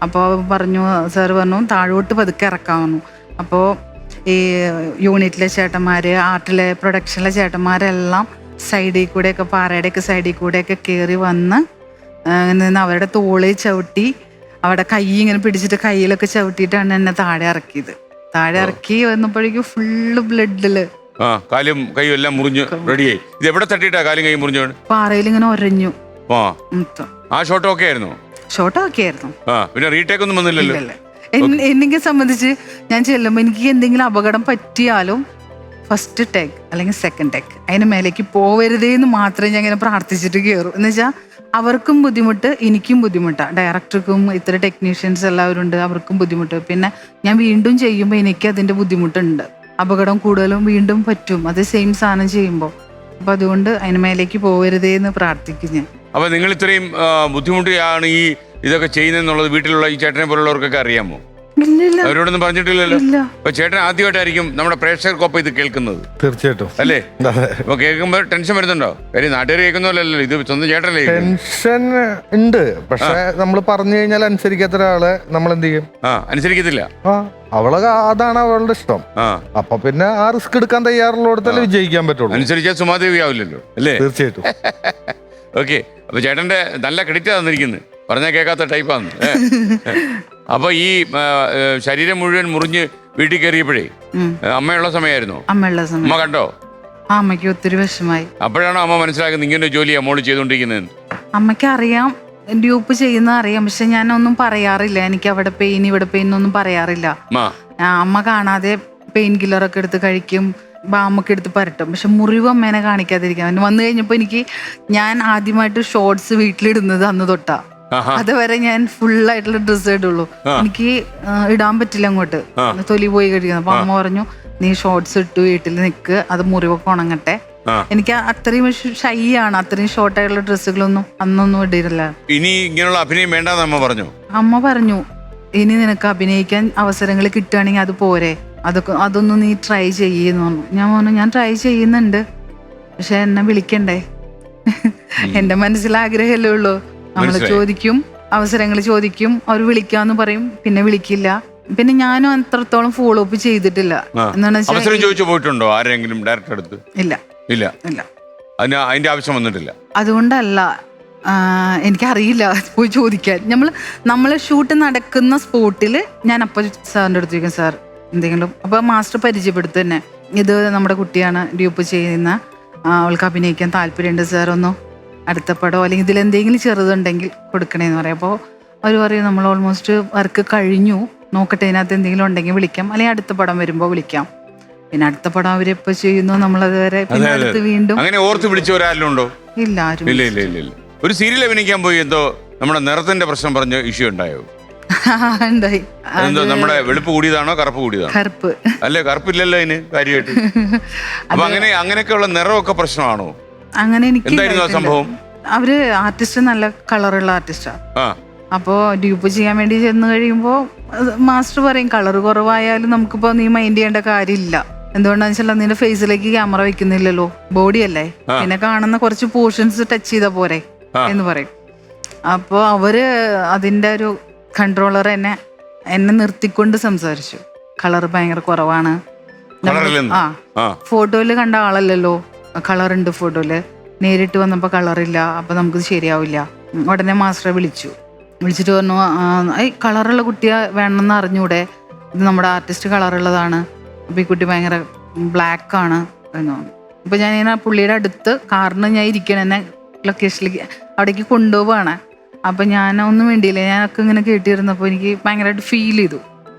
അപ്പോൾ പറഞ്ഞു, സാറ് പറഞ്ഞു താഴോട്ട് പതുക്കെ ഇറക്കാമെന്നു. അപ്പോൾ ഈ യൂണിറ്റിലെ ചേട്ടന്മാര്, ആർട്ടിലെ പ്രൊഡക്ഷനിലെ ചേട്ടന്മാരെല്ലാം സൈഡിൽ കൂടെയൊക്കെ, പാറയുടെയൊക്കെ സൈഡിൽ കൂടെയൊക്കെ കയറി വന്ന് നിന്ന് അവരുടെ തോളിൽ ചവിട്ടി, അവിടെ കൈ ഇങ്ങനെ പിടിച്ചിട്ട് കയ്യിലൊക്കെ ചവിട്ടിയിട്ടാണ് എന്നെ താഴെ ഇറക്കിയത്. താഴെ ഇറക്കി വന്നപ്പോഴേക്കും ഫുള്ള് ബ്ലഡില് കാലും കൈയും എല്ലാം മുറിഞ്ഞു റെഡിയായി. ഇത് എവിടെ തട്ടിയിട്ടാ കാലും കൈ മുറിഞ്ഞു? പാറയിൽ ഇങ്ങനെ ഒരഞ്ഞു. ആ ഷോട്ട് ഓക്കെ ആയിരുന്നു? ഷോട്ട് ഓക്കെ ആയിരുന്നു. പിന്നെ റീടേക്ക് ഒന്നും വന്നില്ലല്ലോ. എന്നെ സംബന്ധിച്ച് ഞാൻ ചെല്ലുമ്പോൾ എനിക്ക് എന്തെങ്കിലും അപകടം പറ്റിയാലും ഫസ്റ്റ് ടേക്ക് അല്ലെങ്കിൽ സെക്കൻഡ് ടേക്ക്, അതിന് മേലേക്ക് പോവരുതേ എന്ന് മാത്രമേ ഞാൻ ഇങ്ങനെ പ്രാർത്ഥിച്ചിട്ട് കയറും. എന്ന് വെച്ചാൽ അവർക്കും ബുദ്ധിമുട്ട്, എനിക്കും ബുദ്ധിമുട്ടാണ്. ഡയറക്ടർക്കും ഇത്ര ടെക്നീഷ്യൻസ് എല്ലാവരും ഉണ്ട്, അവർക്കും ബുദ്ധിമുട്ട്. പിന്നെ ഞാൻ വീണ്ടും ചെയ്യുമ്പോൾ എനിക്ക് അതിൻ്റെ ബുദ്ധിമുട്ടുണ്ട്. അപകടം കൂടുതലും വീണ്ടും പറ്റും അത് സെയിം സാധനം ചെയ്യുമ്പോൾ. അപ്പം അതുകൊണ്ട് അതിന് മേലേക്ക് പോവരുതേ എന്ന് പ്രാർത്ഥിക്കും ഞാൻ. അപ്പൊ നിങ്ങൾ ഇത്രയും ബുദ്ധിമുട്ടിയാണ് ഈ ഇതൊക്കെ ചെയ്യുന്നെന്നുള്ളത് വീട്ടിലുള്ള ഈ ചേട്ടനെ പോലുള്ളവർക്കൊക്കെ അറിയാമോ? അവരോടൊന്നും പറഞ്ഞിട്ടില്ലല്ലോ. അപ്പൊ ചേട്ടൻ ആദ്യമായിട്ടായിരിക്കും നമ്മുടെ പ്രേക്ഷകർക്കൊപ്പം ഇത് കേൾക്കുന്നത്. തീർച്ചയായിട്ടും അല്ലേ? അപ്പൊ കേൾക്കുമ്പോ ടെൻഷൻ വരുന്നുണ്ടോ? കാര്യം നാട്ടുകാർ കേൾക്കുന്നല്ലോ, ഇത് സ്വന്തം ചേട്ടനല്ലേ. ടെൻഷൻ ഉണ്ട്, പക്ഷെ നമ്മൾ പറഞ്ഞു കഴിഞ്ഞാൽ അനുസരിക്കാത്ത ഒരാളെ നമ്മൾ എന്ത് ചെയ്യും? അനുസരിക്കത്തില്ല. അവളെ അതാണ് അവളുടെ ഇഷ്ടം. അപ്പൊ പിന്നെ ആ റിസ്ക് എടുക്കാൻ തയ്യാറുള്ളടത്തല്ലേ വിജയിക്കാൻ പറ്റുള്ളൂ. അനുസരിച്ചാൽ സുമാദേവി ആവില്ലല്ലോ, അല്ലേ? തീർച്ചയായിട്ടും. ഓക്കെ, അപ്പൊ ചേട്ടന്റെ നല്ല ക്രെഡിറ്റ് തന്നിരിക്കുന്നത്, പറഞ്ഞാൽ കേൾക്കാത്ത ടൈപ്പാന്ന്. അപ്പൊ ഈ ശരീരം മുഴുവൻ മുറിഞ്ഞ് വീട്ടിൽ കയറിയപ്പോഴേ അമ്മയുള്ള സമയമായിരുന്നോ? അമ്മ കണ്ടോ? അമ്മയ്ക്ക് ഒത്തിരി വിഷമായി. അപ്പോഴാണോ അമ്മ മനസ്സിലാക്കുന്നത് ഇങ്ങനെ ജോലിയാ മോള് ചെയ്തോണ്ടിരിക്കുന്നത്? അമ്മയ്ക്ക് അറിയാം, ഡ്യൂപ്പ് ചെയ്യുന്ന അറിയാം, പക്ഷെ ഞാൻ ഒന്നും പറയാറില്ല. എനിക്ക് അവിടെ പെയിൻ ഇവിടെ പെയിൻ ഒന്നും പറയാറില്ല. അമ്മ കാണാതെ പെയിൻ കില്ലറൊക്കെ എടുത്ത് കഴിക്കും, ബാമൊക്കെ എടുത്ത് പരട്ടും. പക്ഷെ മുറിവ് അമ്മേനെ കാണിക്കാതിരിക്കാൻ വന്നു കഴിഞ്ഞപ്പോ ഞാൻ ആദ്യമായിട്ട് ഷോർട്സ് വീട്ടിലിടുന്നത് അന്ന് തൊട്ടാ. അതുവരെ ഞാൻ ഫുള്ളായിട്ടുള്ള ഡ്രസ്സ് ഇടുള്ളൂ. എനിക്ക് ഇടാൻ പറ്റില്ല അങ്ങോട്ട്, തൊലി പോയി കഴിക്കുന്നത്. അപ്പൊ അമ്മ പറഞ്ഞു, നീ ഷോർട്സ് ഇട്ടു വീട്ടിൽ നിൽക്ക്, അത് മുറിവൊക്കെ ഉണങ്ങട്ടെ. എനിക്ക് അത്രയും ഷൈ ആണ്, അത്രയും ഷോർട്ടായിട്ടുള്ള ഡ്രസ്സുകളൊന്നും അന്നൊന്നും ഇടില്ല. ഇനി ഇങ്ങനെയുള്ള അഭിനയം വേണ്ടെന്ന് അമ്മ പറഞ്ഞു. അമ്മ പറഞ്ഞു, ഇനി നിനക്ക് അഭിനയിക്കാൻ അവസരങ്ങൾ കിട്ടുകയാണെങ്കിൽ അത് പോരെ, അതൊന്നും നീ ട്രൈ ചെയ്യുന്നു പറഞ്ഞു. ഞാൻ പറഞ്ഞു, ഞാൻ ട്രൈ ചെയ്യുന്നുണ്ട്, പക്ഷെ എന്നെ വിളിക്കണ്ടേ. എന്റെ മനസ്സിൽ ആഗ്രഹമല്ലേ ഉള്ളൂ. നമ്മള് ചോദിക്കും, അവസരങ്ങൾ ചോദിക്കും, അവർ വിളിക്കാന്ന് പറയും, പിന്നെ വിളിക്കില്ല. പിന്നെ ഞാനും അത്രത്തോളം ഫോളോ അപ്പ് ചെയ്തിട്ടില്ല. പോയിട്ടുണ്ടോ ആരെങ്കിലും ഡയറക്ടർ അടുത്ത്? ഇല്ല ഇല്ല ഇല്ല, അതിന്റെ ആവശ്യം വന്നിട്ടില്ല. അതുകൊണ്ടല്ല, എനിക്കറിയില്ല പോയി ചോദിക്കാൻ. നമ്മള് ഷൂട്ട് നടക്കുന്ന സ്പോട്ടിൽ ഞാൻ അപ്പോൾ സാറിൻ്റെ അടുത്ത് ചോദിക്കും, സാർ എന്തെങ്കിലും. അപ്പോൾ മാസ്റ്റർ പരിചയപ്പെടുത്തു തന്നെ, ഇത് നമ്മുടെ കുട്ടിയാണ് ഡ്യൂപ്പ് ചെയ്യുന്ന, അവൾക്ക് അഭിനയിക്കാൻ താല്പര്യമുണ്ട് സാർ, ഒന്നോ അടുത്ത പടമോ അല്ലെങ്കിൽ ഇതിലെന്തെങ്കിലും ചെറുതുണ്ടെങ്കിൽ കൊടുക്കണേന്ന് പറയും. അപ്പോൾ അവർ പറയും, നമ്മൾ ഓൾമോസ്റ്റ് വർക്ക് കഴിഞ്ഞു, നോക്കട്ടെ ഇതിനകത്ത് എന്തെങ്കിലും ഉണ്ടെങ്കിൽ വിളിക്കാം, അല്ലെങ്കിൽ അടുത്ത പടം വരുമ്പോൾ വിളിക്കാം. പിന്നെ അടുത്ത പടം അവരെപ്പോ ചെയ്യുന്നു, നമ്മളതുവരെ പിന്നെ അടുത്ത് വീണ്ടും അങ്ങനെ ഓർത്ത് വിളിച്ചവരാരുണ്ടോ? ഇല്ല, ആരും ഇല്ല ഇല്ല ഇല്ല. ഒരു സീരിയൽ അഭിനയിക്കാൻ പോയി എന്തോ നമ്മുടെ നിറത്തിന്റെ പ്രശ്നം പറഞ്ഞ ഇഷ്യൂ ഉണ്ടായോ? ഉണ്ടായി. എന്തോ നമ്മുടെ വെളുപ്പ് കൂടിയതാണോ കറുപ്പ് കൂടിയതാണോ? കറുപ്പ്. അല്ലേ, കറുപ്പില്ലല്ലോ അതിന് കാര്യമായിട്ട്. അപ്പൊ അങ്ങനെയൊക്കെയുള്ള നിറമൊക്കെ പ്രശ്നമാണോ? അങ്ങനെ എനിക്ക് എന്തായിരുന്നു ആ സംഭവം? അവര് ആർട്ടിസ്റ്റ് നല്ല കളറുള്ള ആർട്ടിസ്റ്റാ. അപ്പോ ഡ്യൂപ്പ് ചെയ്യാൻ വേണ്ടി ചെന്ന് കഴിയുമ്പോ മാസ്റ്റർ പറയും, കളർ കുറവായാലും നമുക്കിപ്പോ നീ മൈൻഡ് ചെയ്യേണ്ട കാര്യമില്ല. എന്തുകൊണ്ടാന്ന് വെച്ചാൽ നിന്റെ ഫേസിലേക്ക് ക്യാമറ വെക്കുന്നില്ലല്ലോ, ബോഡി അല്ലേ, പിന്നെ കാണുന്ന കുറച്ച് പോർഷൻസ് ടച്ച് ചെയ്താ പോരെ എന്ന് പറയും. അപ്പോ അവര് അതിന്റെ ഒരു കൺട്രോളർ എന്നെ നിർത്തിക്കൊണ്ട് സംസാരിച്ചു. കളർ ഭയങ്കര കുറവാണ്, കളറിൽ നിന്ന്. ആ ആ ഫോട്ടോയില് കണ്ട ആളല്ലല്ലോ, കളർ ഉണ്ട് ഫോട്ടോയില്, നേരിട്ട് വന്നപ്പോൾ കളറില്ല, അപ്പൊ നമുക്കിത് ശരിയാവില്ല. ഉടനെ മാസ്റ്ററെ വിളിച്ചിട്ട് പറഞ്ഞു കളറുള്ള കുട്ടിയെ വേണമെന്ന് അറിഞ്ഞൂടെ, ഇത് നമ്മുടെ ആർട്ടിസ്റ്റ് കളറുള്ളതാണ്, അപ്പൊ ഈ കുട്ടി ഭയങ്കര ബ്ലാക്ക് ആണ് എന്ന് പറഞ്ഞു. അപ്പൊ ഞാൻ ഇങ്ങനെ പുള്ളിയുടെ അടുത്ത് കാറിന് ഞാൻ ഇരിക്കണം, എന്നെ ലൊക്കേഷനിലേക്ക് അവിടേക്ക് കൊണ്ടുപോവാണ്. അപ്പം ഞാൻ ഒന്നും വേണ്ടിയില്ല, ഞാനൊക്കെ ഇങ്ങനെ കേട്ടിരുന്നപ്പോൾ എനിക്ക് ഭയങ്കരമായിട്ട് ഫീൽ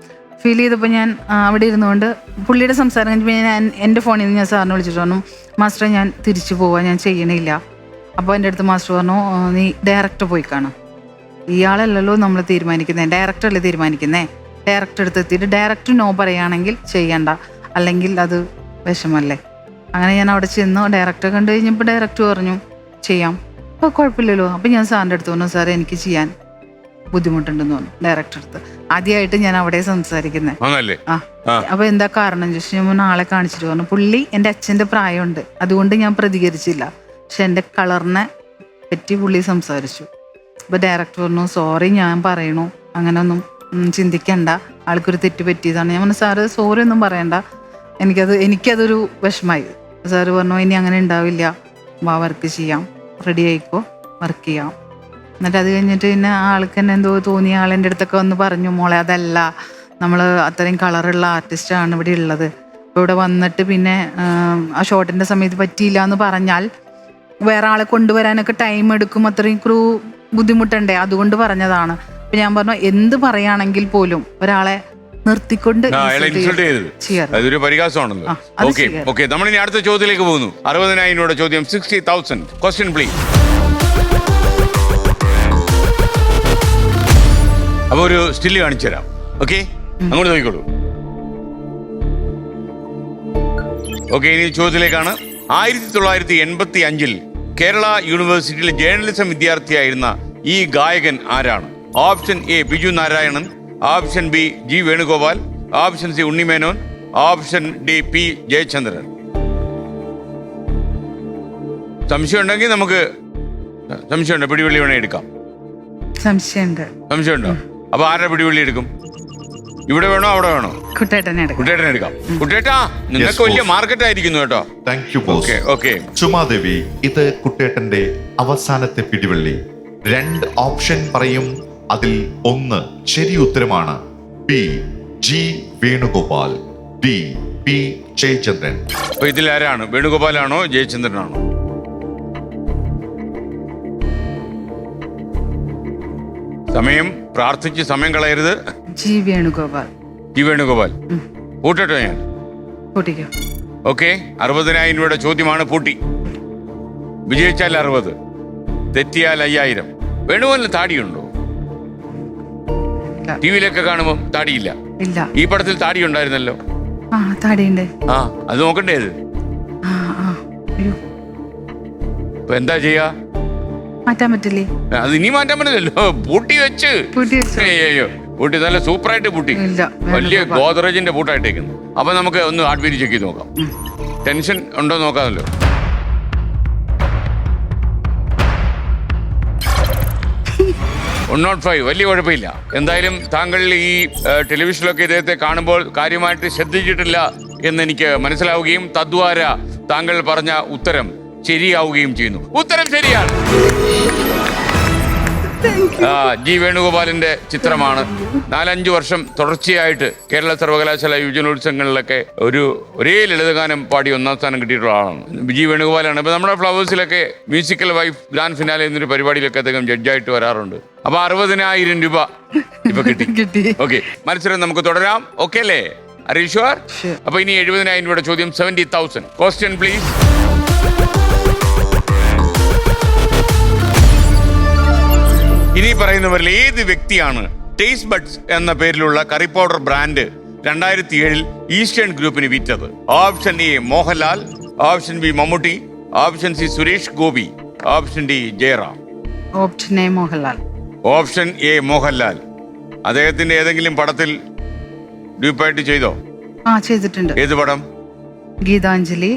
ചെയ്തപ്പോൾ ഞാൻ അവിടെ ഇരുന്നുകൊണ്ട് പുള്ളിയുടെ സംസാരം കഴിഞ്ഞപ്പോൾ ഞാൻ എൻ്റെ ഫോണിൽ നിന്ന് ഞാൻ സാറിനെ വിളിച്ചിട്ട് പറഞ്ഞു, മാസ്റ്റർ ഞാൻ തിരിച്ചു പോവാൻ, ഞാൻ ചെയ്യണില്ല. അപ്പോൾ എൻ്റെ അടുത്ത് മാസ്റ്റർ പറഞ്ഞു, നീ ഡയറക്ടർ പോയി കാണും, ഇയാളല്ലല്ലോ നമ്മൾ തീരുമാനിക്കുന്നത്, ഡയറക്ടറല്ലേ തീരുമാനിക്കുന്നത്, ഡയറക്ടർ അടുത്ത് എത്തിയിട്ട് ഡയറക്ടർ നോ പറയുകയാണെങ്കിൽ ചെയ്യണ്ട, അല്ലെങ്കിൽ അത് വിഷമല്ലേ. അങ്ങനെ ഞാൻ അവിടെ ചെന്നു, ഡയറക്ടറെ കണ്ടു കഴിഞ്ഞപ്പോൾ ഡയറക്ടർ പറഞ്ഞു ചെയ്യാം, അപ്പോൾ കുഴപ്പമില്ലല്ലോ. അപ്പം ഞാൻ സാറിൻ്റെ അടുത്ത് പറഞ്ഞു, സാറേ എനിക്ക് ചെയ്യാൻ ബുദ്ധിമുട്ടുണ്ടെന്ന് പറഞ്ഞു ഡയറക്ടർ അടുത്ത്. ആദ്യമായിട്ട് ഞാൻ അവിടെ സംസാരിക്കുന്നത്. അപ്പൊ എന്താ കാരണം ചോദിച്ചു, ഞാൻ ആളെ കാണിച്ചിട്ട് പറഞ്ഞു, പുള്ളി എൻ്റെ അച്ഛൻ്റെ പ്രായമുണ്ട്, അതുകൊണ്ട് ഞാൻ പ്രതികരിച്ചില്ല, പക്ഷെ എൻ്റെ കളറിനെ പറ്റി പുള്ളി സംസാരിച്ചു. അപ്പൊ ഡയറക്ടർ പറഞ്ഞു, സോറി ഞാൻ പറയണു, അങ്ങനെ ഒന്നും ചിന്തിക്കണ്ട, ആൾക്കൊരു തെറ്റ് പറ്റിയതാണ്. ഞാൻ പറഞ്ഞു, സാറ് സോറി ഒന്നും പറയണ്ട, എനിക്കതൊരു വിഷമായി. സാറ് പറഞ്ഞു, ഇനി അങ്ങനെ ഉണ്ടാവില്ല, വാ വർക്ക് ചെയ്യാം, റെഡി ആയിക്കോ, വർക്ക് ചെയ്യാം. എന്നിട്ട് അത് കഴിഞ്ഞിട്ട് പിന്നെ ആൾക്ക് തന്നെ എന്തോ തോന്നി, ആളെൻ്റെ അടുത്തൊക്കെ വന്ന് പറഞ്ഞു, മോളെ അതല്ല, നമ്മൾ അത്രയും കളറുള്ള ആർട്ടിസ്റ്റാണ് ഇവിടെ ഉള്ളത്, അപ്പോൾ ഇവിടെ വന്നിട്ട് പിന്നെ ആ ഷോട്ടിൻ്റെ സമയത്ത് പറ്റിയില്ല എന്ന് പറഞ്ഞാൽ വേറെ ആളെ കൊണ്ടുവരാനൊക്കെ ടൈം എടുക്കും, അത്രയും ക്രൂ ബുദ്ധിമുട്ടുണ്ടേ, അതുകൊണ്ട് പറഞ്ഞതാണ്. അപ്പം ഞാൻ പറഞ്ഞു, എന്ത് പറയുകയാണെങ്കിൽ പോലും ഒരാളെ നിർത്തിക്കൊണ്ട് അതൊരു പരിഹാസമാണല്ലോ. ഓക്കെ ഓക്കെ, നമ്മൾ ഇനി അടുത്ത ചോദ്യത്തിലേക്ക് പോകുന്നു. 60,000 ചോദ്യം, 60,000. Question please. അപ്പൊ ഒരു സ്റ്റില് കാണിച്ചു തരാം. ഓക്കെ, അങ്ങോട്ട് നോക്കിക്കോളൂ. ഓക്കെ, ഇനി ചോദ്യത്തിലേക്കാണ്. 1985 കേരള യൂണിവേഴ്സിറ്റിയിലെ ജേർണലിസം വിദ്യാർത്ഥിയായിരുന്ന ഈ ഗായകൻ ആരാണ്? Option A Biju Narayanan, option B G Venugopal, option C Unni Menon, option D P Jayachandran. സംശയം ഉണ്ടെങ്കിൽ നമുക്ക് സംശയമുണ്ടോ പിടിവള്ളി വേണേ എടുക്കാം. സംശയമുണ്ടോ? അപ്പൊ ആരുടെ പിടിവള്ളി എടുക്കും? ഇവിടെ വേണോ അവിടെ വേണോ? കുട്ടേട്ടനെ എടുക്കാം. കുട്ടേട്ടാ, നിങ്ങൾക്ക് വലിയ മാർക്കറ്റ് ആയിരിക്കുന്നു കേട്ടോ. Thank you boss. Okay, Sumadevi, ഇത് കുട്ടേട്ടന്റെ അവസാനത്തെ പിടിവള്ളി. 2 ഓപ്ഷൻ പറയും, അതിൽ 1 ശരി ഉത്തരമാണ്. B G Venugopal, D P Jayachandran. അപ്പൊ ഇതിൽ ആരാണ്? വേണുഗോപാലാണോ ജയചന്ദ്രനാണോ? സമയം പ്രാർത്ഥിച്ച് സമയം കളയരുത്. ജി വേണുഗോപാൽ. പൂട്ടട്ടോ ഞാൻ? ഓക്കെ, 60,000 ചോദ്യമാണ്. പൂട്ടി. വിജയിച്ചാൽ 60, തെറ്റിയാൽ 5000. വേണുഗോപാലിന് താടിയുണ്ടോ? ടിവിയിലൊക്കെ കാണുമ്പോൾ താടിയില്ല. ഈ പടത്തിൽ താടി ഉണ്ടായിരുന്നല്ലോ. ആ, അത് നോക്കണ്ടേ? ഇപ്പൊ എന്താ ചെയ്യാ? മാറ്റാൻ പറ്റില്ലേ? അത് ഇനി മാറ്റാൻ പറ്റില്ലല്ലോ. പൂട്ടി വെച്ച് പൂട്ടി നല്ല സൂപ്പറായിട്ട് പൂട്ടി, വലിയ ഗോദ്രേജിന്റെ പൂട്ടായിട്ടേക്കുന്നു. അപ്പൊ നമുക്ക് ഒന്ന് ഹാർട്ട് ബീറ്റ് ചെക്ക് ചെയ്ത് നോക്കാം. ടെൻഷൻ ഉണ്ടോ നോക്കാമല്ലോ. വലിയ കുഴപ്പമില്ല. എന്തായാലും താങ്കൾ ഈ ടെലിവിഷനിലൊക്കെ ഇദ്ദേഹത്തെ കാണുമ്പോൾ കാര്യമായിട്ട് ശ്രദ്ധിച്ചിട്ടില്ല എന്നെനിക്ക് മനസ്സിലാവുകയും തദ്വാര താങ്കൾ പറഞ്ഞ ഉത്തരം ശരിയാവുകയും ചെയ്യുന്നു. ഉത്തരം ശരിയാണ്. ജി വേണുഗോപാലിന്റെ ചിത്രമാണ്. 4-5 വർഷം തുടർച്ചയായിട്ട് കേരള സർവകലാശാല യുവജനോത്സവങ്ങളിലൊക്കെ ഒരേ ലളിതഗാനം പാടി 1ാം സ്ഥാനം കിട്ടിയിട്ടുള്ള ആളാണ് ജി വേണുഗോപാലാണ്. ഇപ്പൊ നമ്മുടെ ഫ്ലവേഴ്സിലൊക്കെ മ്യൂസിക്കൽ വൈഫ് ഗ്രാൻഡ് ഫിനാലെ എന്നൊരു പരിപാടിയിലൊക്കെ അദ്ദേഹം ജഡ്ജായിട്ട് വരാറുണ്ട്. അപ്പൊ 60,000 രൂപ ഇപ്പൊ കിട്ടി. ഓക്കെ, മത്സരം നമുക്ക് തുടരാം. ഓക്കെ അല്ലേ? Are you sure? അപ്പൊ ഇനി 70,000 ചോദ്യം, 70,000. Question please. ഇനി പറയുന്നവരിൽ ഏത് വ്യക്തിയാണ് ടേസ്റ്റ് ബഡ്സ് എന്ന പേരിലുള്ള കറി പൗഡർ ബ്രാൻഡ് 2007 ഈസ്റ്റേൺ ഗ്രൂപ്പിന് വിറ്റത്? Option A Mohanlal, option B Mammootty, option C Suresh Gopi, option D Jayaram. Option A Mohanlal. അദ്ദേഹത്തിന്റെ ഏതെങ്കിലും പടത്തിൽ ഡ്യൂപ്പായിട്ട് ചെയ്തോ? ചെയ്തിട്ടുണ്ട്. ഏത് പടം? ഗീതാഞ്ജലി,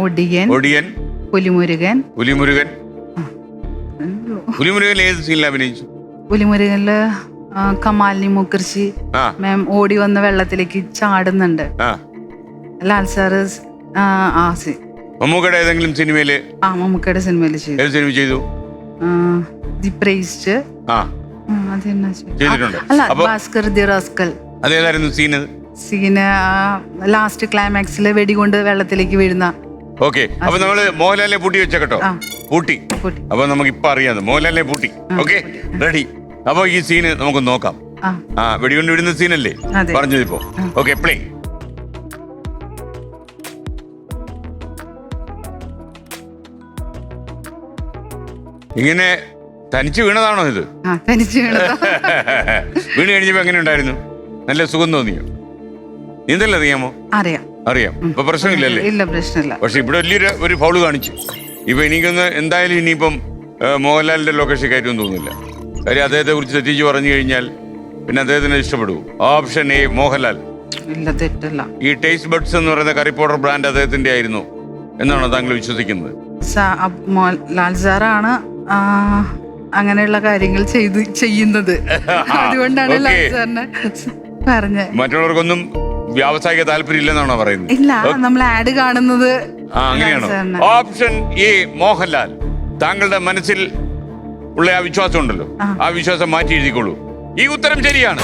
ഒടിയൻ, പുലിമുരുകൻ. പുലിമുരുകൻ ഏത് സീനിൽ അഭിനയിച്ചു? പുലിമുരുകനില് കമാലിനി മുഖർജി മാം ഓടി വന്ന് വെള്ളത്തിലേക്ക് ചാടുന്നുണ്ട്. ലാൽ സാറ് മമ്മൂക്കയുടെ ഏതെങ്കിലും സിനിമയില് മമ്മൂക്കയുടെ സിനിമയിൽ ചെയ്തു. ഏത് സിനിമ ചെയ്തു? The priest. ആ അതെന്നാ ചെയ്തിട്ടുണ്ട്. അല്ല, അപ്പൊ ഭാസ്കർ ദി റാസ്കൽ. അതേതായിരുന്നു സീന്? സീന് ലാസ്റ്റ് ക്ലൈമാക്സിൽ വെടികൊണ്ട് വെള്ളത്തിലേക്ക് വീഴുന്ന. ഓക്കെ, അപ്പൊ നമ്മള് മോഹൻലാലിനെ പൂട്ടി വെച്ചേട്ടോ. പൂട്ടി. അപ്പൊ നമുക്ക് ഇപ്പൊ അറിയാം മോഹൻലാലിനെ പൂട്ടി. Okay, ready. അപ്പൊ ഈ സീന് നമുക്ക് നോക്കാം. വെടികൊണ്ട് വിടുന്ന സീനല്ലേ പറഞ്ഞതിപ്പോ? Okay, play. ഇങ്ങനെ തനിച്ച് വീണതാണോ ഇത്? തനിച്ച് വീണ് കഴിഞ്ഞപ്പോ എങ്ങനെ ഉണ്ടായിരുന്നു? നല്ല സുഖം തോന്നിയോ? നീന്തൽ അറിയാമോ? അറിയാം. അറിയാം. ഇപ്പൊ പ്രശ്നമില്ലല്ലേ? ഇല്ല, പ്രശ്നമില്ല. പക്ഷെ ഇവിടെ വലിയൊരു ഒരു ഫൗള് കാണിച്ചു. ഇപ്പൊ എനിക്കൊന്ന് എന്തായാലും ഇനിയിപ്പം മോഹൻലാലിന്റെ ലൊക്കേഷൻ കയറ്റുമെന്ന് തോന്നുന്നില്ല. കാര്യം അദ്ദേഹത്തെ കുറിച്ച് തെറ്റിച്ച് പറഞ്ഞു കഴിഞ്ഞാൽ പിന്നെ അദ്ദേഹത്തിന് ഇഷ്ടപ്പെടുവോ? Option A Mohanlal. ഇല്ല, തെറ്റല്ല. ഈ ടേസ്റ്റ് ബഡ്സ് എന്ന് പറയുന്ന കറി പൗഡർ ബ്രാൻഡ് അദ്ദേഹത്തിന്റെ ആയിരുന്നു എന്നാണോ താങ്കൾ വിശ്വസിക്കുന്നത്? ലാൽ സാറാണ് അങ്ങനെയുള്ള കാര്യങ്ങൾ ചെയ്യുന്നത്. അതുകൊണ്ടാണ് ലാൽ സാറിനെ പറഞ്ഞത്. മറ്റുള്ളവർക്കൊന്നും വ്യാവസായിക താല്പര്യം ഇല്ലെന്നാണോ പറയുന്നത്? ഇല്ല, നമ്മൾ ആഡ് കാണുന്നത് അങ്ങനെയാണോ? Option A Mohanlal. താങ്കളുടെ മനസ്സിൽ ഉള്ള ആ വിശ്വാസം ഉണ്ടല്ലോ, ആ വിശ്വാസം മാറ്റി എഴുതിക്കോളൂ. ഈ ഉത്തരം ശരിയാണ്.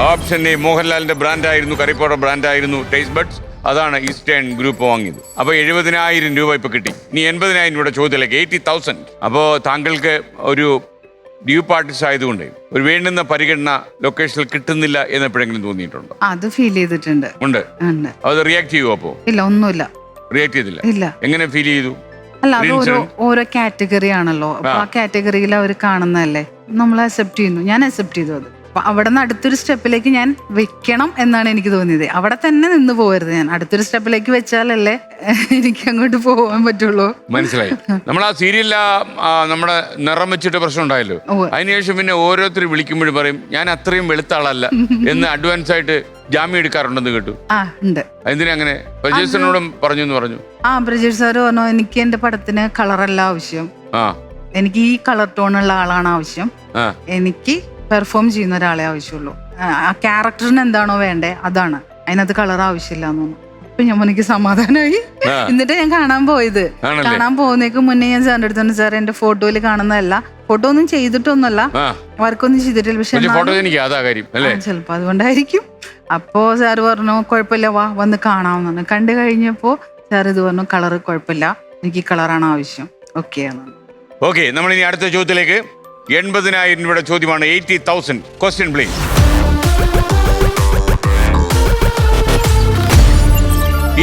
ഓപ്ഷൻ എ മോഹൻലാലിന്റെ ബ്രാൻഡായിരുന്നു, കറി പൗഡർ ബ്രാൻഡായിരുന്നു ടേസ്റ്റ് ബഡ്സ്. അതാണ് ഈസ്റ്റേൺ ഗ്രൂപ്പ് വാങ്ങിയത്. അപ്പൊ 70,000 രൂപ ഇപ്പൊ കിട്ടി. ഇനി 80,000 രൂപയുടെ ചോദ്യത്തിലേക്ക് 80,000. അപ്പോ താങ്കൾക്ക് ഒരു ഡ്യൂപ്പ് ആർട്ടിസ്റ്റ് ആയതുകൊണ്ട് ഒരു വേണ്ടുന്ന പരിഗണന ലൊക്കേഷനിൽ കിട്ടുന്നില്ല എന്ന് എപ്പോഴെങ്കിലും തോന്നിയിട്ടുണ്ടോ? അത് ഫീൽ ചെയ്തിട്ടുണ്ട്. ഉണ്ട്. അത് റിയാക്ട് ചെയ്യുമോ? അപ്പോ ഇല്ല, ഒന്നുമില്ല. റിയാക്ട് ചെയ്തില്ല. ഇല്ല. എങ്ങനെ ഫീൽ ചെയ്തു? അല്ല, അത് ഓരോ കാറ്റഗറി ആണല്ലോ. അപ്പൊ ആ കാറ്റഗറിയിൽ അവർ കാണുന്നതല്ലേ, നമ്മൾ അക്സെപ്റ്റ് ചെയ്യുന്നു. ഞാൻ അക്സെപ്റ്റ് ചെയ്തു അത്. അപ്പൊ അവിടെ നിന്ന് അടുത്തൊരു സ്റ്റെപ്പിലേക്ക് ഞാൻ വെക്കണം എന്നാണ് എനിക്ക് തോന്നിയത്. അവിടെ തന്നെ നിന്ന് പോകരുത്. ഞാൻ അടുത്തൊരു സ്റ്റെപ്പിലേക്ക് വെച്ചാലല്ലേ എനിക്ക് അങ്ങോട്ട് പോകാൻ പറ്റുള്ളൂ. മനസ്സിലായി. നമ്മൾ ആ സീരിയലിൽ നമ്മുടെ നിറം വെച്ചിട്ട് പ്രശ്നം ഉണ്ടായല്ലോ. അതിനുശേഷം പിന്നെ ഓരോരുത്തർ വിളിക്കുമ്പോഴും പറയും ഞാൻ അത്രയും വെളുത്ത ആളല്ല എന്ന് അഡ്വാൻസ് ആയിട്ട് ജാമ്യം എടുക്കാറുണ്ടെന്ന് കേട്ടു. ഉണ്ട്. എന്തിനാ അങ്ങനെ? പ്രജേഷനോടും പറഞ്ഞു എന്ന് പറഞ്ഞു. പ്രജേഷ് സാറ് പറഞ്ഞു എനിക്ക് എന്റെ പടത്തിന് കളറല്ല ആവശ്യം, എനിക്ക് ഈ കളർ ടോണുള്ള ആളാണ് ആവശ്യം, എനിക്ക് പെർഫോം ചെയ്യുന്ന ഒരാളെ ആവശ്യമുള്ളൂ, ആ ക്യാരക്ടറിന് എന്താണോ വേണ്ടേ അതാണ്, അതിനകത്ത് കളർ ആവശ്യമില്ല എന്ന് തോന്നുന്നു. അപ്പൊ ഞാൻ എനിക്ക് സമാധാനമായി. എന്നിട്ട് ഞാൻ കാണാൻ പോയത്. കാണാൻ പോകുന്നേക്ക് മുന്നേ ഞാൻ സാറിന്റെ അടുത്ത് സാർ എന്റെ ഫോട്ടോയിൽ കാണുന്നതല്ല, ഫോട്ടോ ഒന്നും ചെയ്തിട്ടൊന്നുമല്ല, വർക്കൊന്നും ചെയ്തിട്ടില്ല, പക്ഷെ ചിലപ്പോ അതുകൊണ്ടായിരിക്കും. അപ്പോ സാറ് പറഞ്ഞു കുഴപ്പമില്ല, വന്ന് കാണാമെന്നു. കണ്ടു കഴിഞ്ഞപ്പോ സാർ ഇത് പറഞ്ഞു കളർ കുഴപ്പമില്ല, എനിക്ക് കളറാണ് ആവശ്യം. ഓക്കെ നമ്മൾ ഇനി അടുത്ത ചോദ്യത്തിലേക്ക്. 80,000 രൂപയുടെ ചോദ്യമാണ്. 80,000. Question please.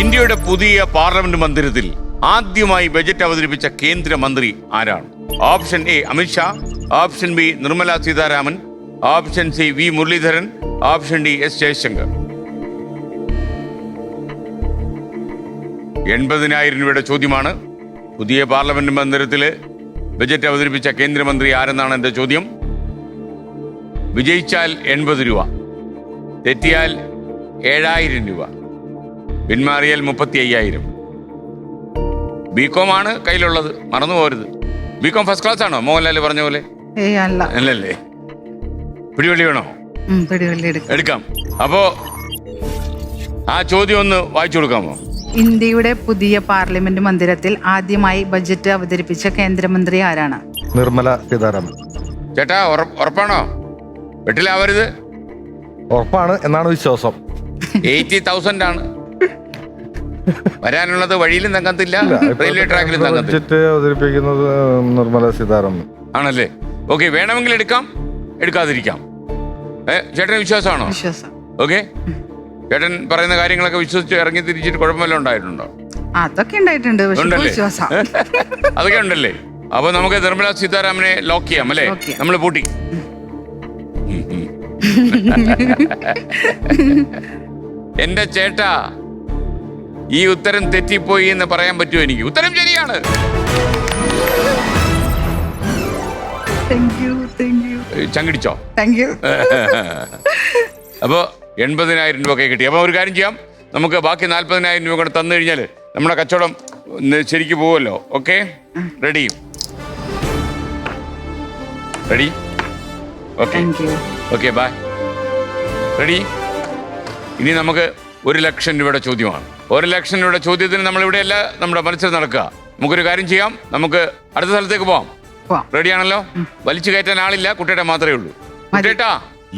ഇന്ത്യയുടെ പുതിയ പാർലമെന്റ് മന്ദിരത്തിൽ ആദ്യമായി ബജറ്റ് അവതരിപ്പിച്ച കേന്ദ്രമന്ത്രി ആരാണ്? Option A Amit Shah, option B Nirmala Sitharaman, option C V Muraleedharan, option D S Jaishankar. 80,000 രൂപയുടെ ചോദ്യമാണ്. പുതിയ പാർലമെന്റ് മന്ദിരത്തില് ബജറ്റ് അവതരിപ്പിച്ച കേന്ദ്രമന്ത്രി ആരെന്നാണ് എന്റെ ചോദ്യം. വിജയിച്ചാൽ 80 രൂപ, തെറ്റിയാൽ 7,000 രൂപ, പിന്മാറിയാൽ 35,000. ബികോം ആണ് കയ്യിലുള്ളത്, മറന്നു പോകരുത്. ബികോം ഫസ്റ്റ് ക്ലാസ് ആണോ മോഹൻലാൽ പറഞ്ഞ പോലെ? അല്ലല്ലേ? പിടിവള്ളി വേണോ? എടുക്കാം. അപ്പോ ആ ചോദ്യം ഒന്ന് വായിച്ചു കൊടുക്കാമോ? ഇന്ത്യയുടെ പുതിയ പാർലമെന്റ് മന്ദിരത്തിൽ ആദ്യമായി ബജറ്റ് അവതരിപ്പിച്ച കേന്ദ്രമന്ത്രി ആരാണ്? നിർമ്മല സീതാരാമൻ. ചേട്ടാ ഉറപ്പാണോ? വെട്ടിലാവരുത്. ഉറപ്പാണ് എന്നാണ് വിശ്വാസം. 80,000 ആണ്. വരാനുള്ളത് വഴിയിലും തങ്ങത്തില്ല, റെയിൽവേ ട്രാക്കിലും തങ്ങത്തില്ല. ബജറ്റ് അവതരിപ്പിക്കുന്നത് നിർമ്മല സീതാരാമൻ ആണല്ലേ? ഓക്കെ, വേണമെങ്കിൽ എടുക്കാം, എടുക്കാതിരിക്കാം. ചേട്ടന് വിശ്വാസമാണോ? വിശ്വാസം. ഓക്കെ, ചേട്ടൻ പറയുന്ന കാര്യങ്ങളൊക്കെ വിശ്വസിച്ച് ഇറങ്ങി തിരിച്ചിട്ട് കുഴപ്പമില്ല ഉണ്ടായിട്ടുണ്ടോ? അതൊക്കെ ഉണ്ടായിട്ടുണ്ട്. അതൊക്കെ ഉണ്ടല്ലേ? അപ്പൊ നമുക്ക് നിർമ്മല സീതാരാമനെ ലോക്ക് ചെയ്യാം അല്ലേ? നമ്മൾ പൂട്ടി. എന്റെ ചേട്ടാ, ഈ ഉത്തരം തെറ്റിപ്പോയി എന്ന് പറയാൻ പറ്റുമോ എനിക്ക്? ഉത്തരം ശരിയാണ്. ചങ്കിടിച്ചോ? അപ്പോ 80,000 രൂപ ഒക്കെ കിട്ടി. അപ്പൊ ഒരു കാര്യം ചെയ്യാം, നമുക്ക് ബാക്കി 40,000 രൂപ കൂടെ തന്നു കഴിഞ്ഞാൽ നമ്മുടെ കച്ചവടം ശരിക്ക് പോവല്ലോ. Okay, ready? Okay, bye. Ready? ഇനി നമുക്ക് 1,00,000 ചോദ്യമാണ്. 1,00,000 ചോദ്യത്തിന് നമ്മളിവിടെയല്ല നമ്മുടെ മത്സരം നടക്കുക. നമുക്കൊരു കാര്യം ചെയ്യാം, നമുക്ക് അടുത്ത സ്ഥലത്തേക്ക് പോവാം. റെഡിയാണല്ലോ? വലിച്ചു കയറ്റാൻ ആളില്ല, കുട്ടേട്ട മാത്രമേ ഉള്ളൂ. കുട്ടേട്ടാ,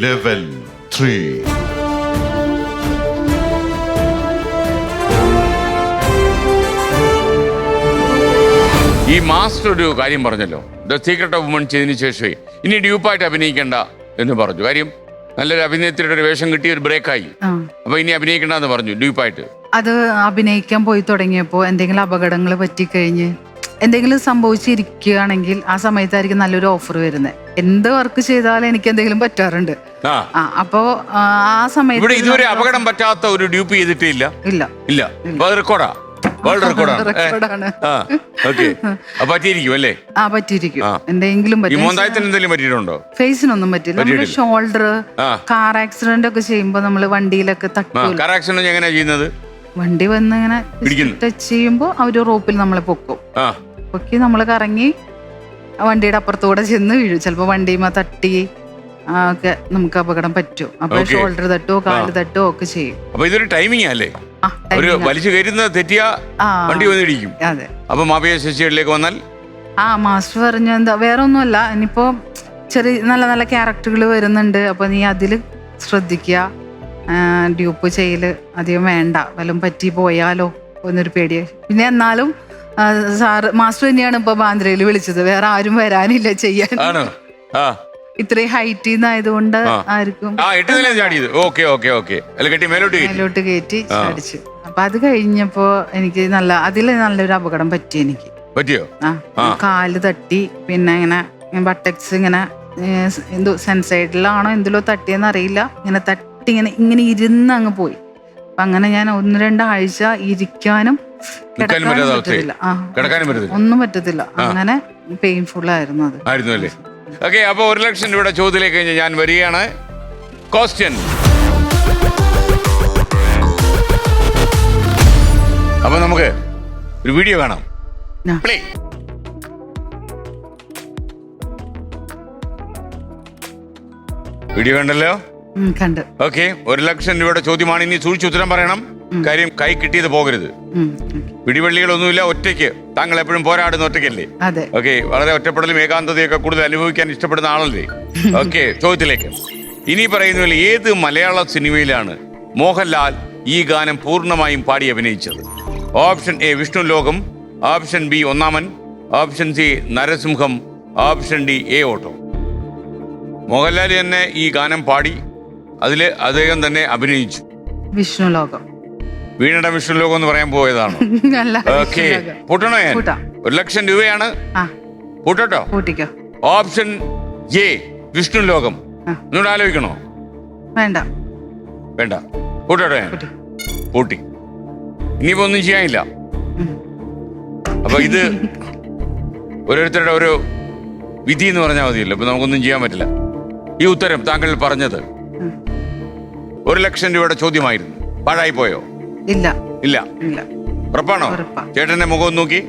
ലെവൽ 3. ഈ മാസ്റ്റർ ഒരു കാര്യം പറഞ്ഞല്ലോ, ദ സീക്രട്ട് ഓഫ് വുമൺ ചെയ്തതിനു ശേഷമേ ഇനി ഡ്യൂപ്പായിട്ട് അഭിനയിക്കണ്ട എന്ന് പറഞ്ഞു. കാര്യം നല്ലൊരു അഭിനേത്രിയുടെ ഒരു വേഷം കിട്ടി, ഒരു ബ്രേക്കായി. അപ്പൊ ഇനി അഭിനയിക്കണ്ടെന്ന് പറഞ്ഞു ഡ്യൂപ്പായിട്ട്. അത് അഭിനയിക്കാൻ പോയി തുടങ്ങിയപ്പോൾ എന്തെങ്കിലും അപകടങ്ങൾ പറ്റിക്കഴിഞ്ഞ് എന്തെങ്കിലും സംഭവിച്ചിരിക്കുകയാണെങ്കിൽ ആ സമയത്തായിരിക്കും നല്ലൊരു ഓഫർ വരുന്നത്. എന്ത് വർക്ക് ചെയ്താലും എനിക്ക് എന്തെങ്കിലും പറ്റാറുണ്ട്. അപ്പോ ആ സമയത്ത് ഇവിടെ ഇതുവരെ അപകടം പറ്റാത്ത ഒരു ഡ്യൂപ്പ് ചെയ്തിട്ടേ ഇല്ല. ഇല്ല ഇല്ല, റെക്കോർഡാ, വേൾഡ് റെക്കോർഡാണ്. പറ്റിയിരിക്കും അല്ലേ? പറ്റിയിരിക്കും. എന്തെങ്കിലും എന്തെങ്കിലും പറ്റിയിട്ടുണ്ടോ? ഫേസിനൊന്നും പറ്റില്ല. നമ്മുടെ ഷോൾഡർ, കാർ ആക്സിഡന്റ് ഒക്കെ ചെയ്യുമ്പോ നമ്മള് വണ്ടിയിലൊക്കെ തട്ടും. കാർ ആക്സിഡന്റ് എങ്ങനെയാ ചെയ്യുന്നത്? വണ്ടി വന്ന് ഇങ്ങനെ ടച്ച് ചെയ്യുമ്പോ അവര് റോപ്പിൽ നമ്മളെ പൊക്കും. പൊക്കി നമ്മള് കറങ്ങി വണ്ടിയുടെ അപ്പുറത്തൂടെ ചെന്ന് വീഴും. ചിലപ്പോ വണ്ടിയുമ തട്ടി ഒക്കെ നമുക്ക് അപകടം പറ്റും. അപ്പൊ ഷോൾഡർ തട്ടോ കാല് തട്ടോ ഒക്കെ ചെയ്യും. അപ്പൊ ഇതൊരു ടൈമിംഗ് അല്ലേ? ഒരു വലിച്ചു കയറ്റുന്നത് തെറ്റിയാ വണ്ടി വന്നിടിക്കും. അതെ. അപ്പൊ മാഫിയ ശശികളിലേക്ക് വന്നാൽ മാസ്റ്റർ പറഞ്ഞു എന്താ, വേറെ ഒന്നുമല്ല, ഇനിയിപ്പോ ചെറിയ നല്ല നല്ല ക്യാരക്ടറുകൾ വരുന്നുണ്ട്, അപ്പൊ നീ അതില് ശ്രദ്ധിക്കുക, ഡ്യൂപ്പ് ചെയ്യല് അധികം വേണ്ട, വല്ലതും പറ്റി പോയാലോ എന്നൊരു പേടിയായി. പിന്നെ എന്നാലും സാറ് മാസ്റ്റർ തന്നെയാണ് ഇപ്പൊ ബാന്ദ്രയിൽ വിളിച്ചത്, വേറെ ആരും വരാനില്ല ചെയ്യാൻ. ഇത്രയും ഹൈറ്റിൽ നിന്നായതുകൊണ്ട് ആർക്കും മേലോട്ട് കയറ്റി ചാടിച്ചു. അപ്പൊ അത് കഴിഞ്ഞപ്പോ എനിക്ക് നല്ലൊരു അപകടം പറ്റി. എനിക്ക് പറ്റിയോ? കാല് തട്ടി, പിന്നെ ഇങ്ങനെ ബട്ടക്സ് ഇങ്ങനെ എന്തോ സെൻസൈഡിലാണോ എന്തിലോ തട്ടിയെന്ന് അറിയില്ല, ഇങ്ങനെ തട്ടി ഇങ്ങനെ ഇരുന്ന് അങ്ങ് പോയി. അപ്പൊ അങ്ങനെ ഞാൻ 1-2 ആഴ്ച ഇരിക്കാനും കിടക്കാനും പറ്റത്തില്ല, ഒന്നും പറ്റത്തില്ല. അങ്ങനെ പെയിൻഫുൾ ആയിരുന്നു അത്. ഓക്കെ, അപ്പൊ 1,00,000 ചോദ്യത്തിലേക്ക് ഞാൻ വരികയാണ്. ക്വസ്റ്റ്യൻ. അപ്പൊ നമുക്ക് ഒരു വീഡിയോ കാണാം. പ്ലേ. വീഡിയോ കണ്ടല്ലോ? കണ്ട്. ഓക്കെ, 1,00,000 ചോദ്യമാണ്. ഇനി സൂക്ഷിച്ച് ഉത്തരം പറയണം. കാര്യം കൈ കിട്ടിയത് പോകരുത്. പിടിവള്ളികളൊന്നുമില്ല, ഒറ്റയ്ക്ക്. താങ്കൾ എപ്പോഴും പോരാടുന്ന ഒറ്റയ്ക്കല്ലേ? ഓക്കെ, വളരെ ഒറ്റപ്പെടലും ഏകാന്തതയൊക്കെ കൂടുതൽ അനുഭവിക്കാൻ ഇഷ്ടപ്പെടുന്ന ആളല്ലേ? ഓക്കെ, ചോദ്യത്തിലേക്ക്. ഇനി പറയുന്നതിൽ ഏത് മലയാള സിനിമയിലാണ് മോഹൻലാൽ ഈ ഗാനം പൂർണ്ണമായും പാടി അഭിനയിച്ചത്? ഓപ്ഷൻ എ വിഷ്ണു ലോകം, ഓപ്ഷൻ ബി ഒന്നാമൻ, option C Narasimham, option D A auto. Mohanlal തന്നെ ഈ ഗാനം പാടി, അതില് അദ്ദേഹം തന്നെ അഭിനയിച്ചു. വിഷ്ണു ലോകം. വീണയുടെ വിഷ്ണു ലോകം എന്ന് പറയാൻ പോയതാണ്. ഓക്കെ, പൂട്ടണോ? ഞാൻ 1,00,000 രൂപയാണ്. പൂട്ടോ? ഓപ്ഷൻ എ വിഷ്ണു ലോകം. ഒന്നുകൂടെ ആലോചിക്കണോ? വേണ്ട. പൂട്ടോ? ഞാൻ പൂട്ടി. ഇനിയിപ്പോ ഒന്നും ചെയ്യാനില്ല. അപ്പൊ ഇത് ഓരോരുത്തരുടെ ഓരോ വിധി എന്ന് പറഞ്ഞാൽ മതിയല്ലോ. ഇപ്പൊ നമുക്കൊന്നും ചെയ്യാൻ പറ്റില്ല. ഈ ഉത്തരം താങ്കൾ പറഞ്ഞത് 1,00,000 ചോദ്യമായിരുന്നു. പാഴായി പോയോ? ഇല്ല. ഉറപ്പാണോ? ചേട്ടന്റെ മുഖം നോക്കി.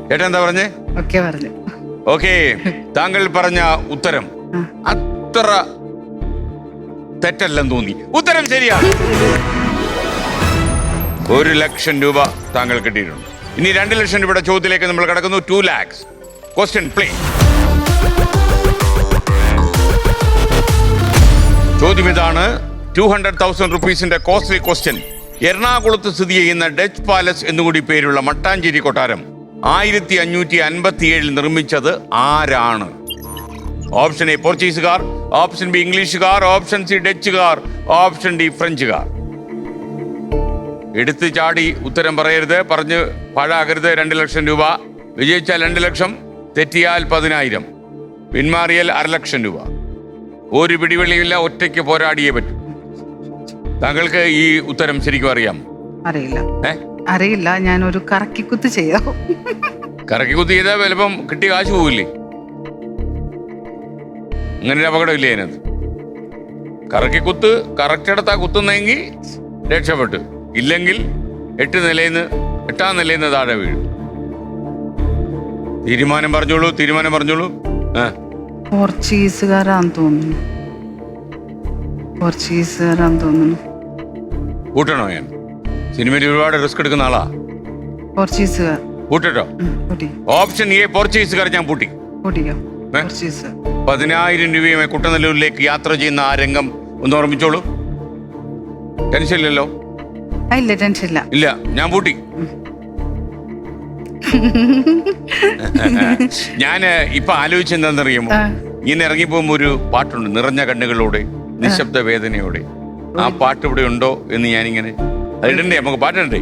ചേട്ടൻ എന്താ പറഞ്ഞേ? ഓക്കെ, താങ്കൾ പറഞ്ഞ ഉത്തരം അത്ര തെറ്റല്ലെന്ന് തോന്നി. ഉത്തരം ശരിയാണ്. 1,00,000 താങ്കൾ കിട്ടിയിട്ടുണ്ട്. ഇനി 2,00,000 ചോദ്യത്തിലേക്ക് നമ്മൾ കടക്കുന്നു. 2 lakhs. Question play. ചോദ്യം ഇതാണ്. 200,000 rupees കോസ്റ്റ്ലി ക്വസ്റ്റ്യൻ. എറണാകുളത്ത് സ്ഥിതി ചെയ്യുന്ന ഡച്ച് പാലസ് എന്നുകൂടി പേരുള്ള മട്ടാഞ്ചേരി കൊട്ടാരം 1557 നിർമ്മിച്ചത് ആരാണ്? ഓപ്ഷൻ എ പോർച്ചുഗീസുകാർ, ഓപ്ഷൻ ബി ഇംഗ്ലീഷുകാർ, ഓപ്ഷൻ സി ഡച്ചുകാർ, ഓപ്ഷൻ ഡി ഫ്രഞ്ചുകാർ. എടുത്ത് ചാടി ഉത്തരം പറയരുത്, പറഞ്ഞ് പാഴാകരുത്. 2,00,000 വിജയിച്ചാൽ 2,00,000, തെറ്റിയാൽ 10,000, പിന്മാറിയാൽ 1,00,000. ഒരു പിടിവെള്ളിയില്ല, ഒറ്റയ്ക്ക് പോരാടിയേ പറ്റും. താങ്കൾക്ക് ഈ ഉത്തരം ശരിക്കും അറിയാം? അറിയില്ല. ഞാനൊരു കറക്കിക്കുത്ത് ചെയ്യാം. കറക്കിക്കുത്ത് ചെയ്താൽ ചിലപ്പം കിട്ടിയ കാശ് പോവില്ലേ? അങ്ങനെ ഒരു അപകടം ഇല്ലേ അതിനകത്ത്? കറക്കിക്കുത്ത് കറക്റ്റ് എടുത്താ കുത്തുന്നെങ്കിൽ രക്ഷപ്പെട്ടു, ഇല്ലെങ്കിൽ 8ാം നിലയിൽ നിന്ന് താഴെ വീഴും. തീരുമാനം പറഞ്ഞോളൂ. പോർച്ചുഗീസുകാരാന്ന് തോന്നുന്നു. പോർച്ചുഗീസുകാരാന്ന് തോന്നുന്നു. കൂട്ടണോ ഞാൻ? സിനിമയിൽ ഒരുപാട് റിസ്ക് എടുക്കുന്ന ആളാ. പോർച്ചുഗീസുകാർ. കൂട്ടട്ടോ? കൂട്ടി. ഓപ്ഷൻ എ പോർച്ചുഗീസുകാർ ഞാൻ പൂട്ടി. കൂട്ടിക്കോ. പോർച്ചുഗീസുകാർ. 10,000 രൂപയുമായി കുട്ടനെല്ലൂരിലേക്ക് യാത്ര ചെയ്യുന്ന ആ രംഗം ഒന്ന് ഓർമ്മിച്ചോളൂ. ടെൻഷൻ ഇല്ലല്ലോ? ഇല്ല, ടെൻഷൻ ഇല്ല. ഇല്ല, ഞാൻ പൂട്ടി. ഞാൻ ഇപ്പൊ ആലോചിച്ചെന്താണെന്നറിയുമോ, ഇങ്ങനെ ഇറങ്ങിപ്പോകുമ്പോ ഒരു പാട്ടുണ്ട്, നിറഞ്ഞ കണ്ണുകളോടെ നിശബ്ദ വേദനയോടെ. ആ പാട്ട് ഇവിടെ ഉണ്ടോ എന്ന് ഞാനിങ്ങനെ അതിടണ്ടേ? നമുക്ക് പാട്ടിടണ്ടേ?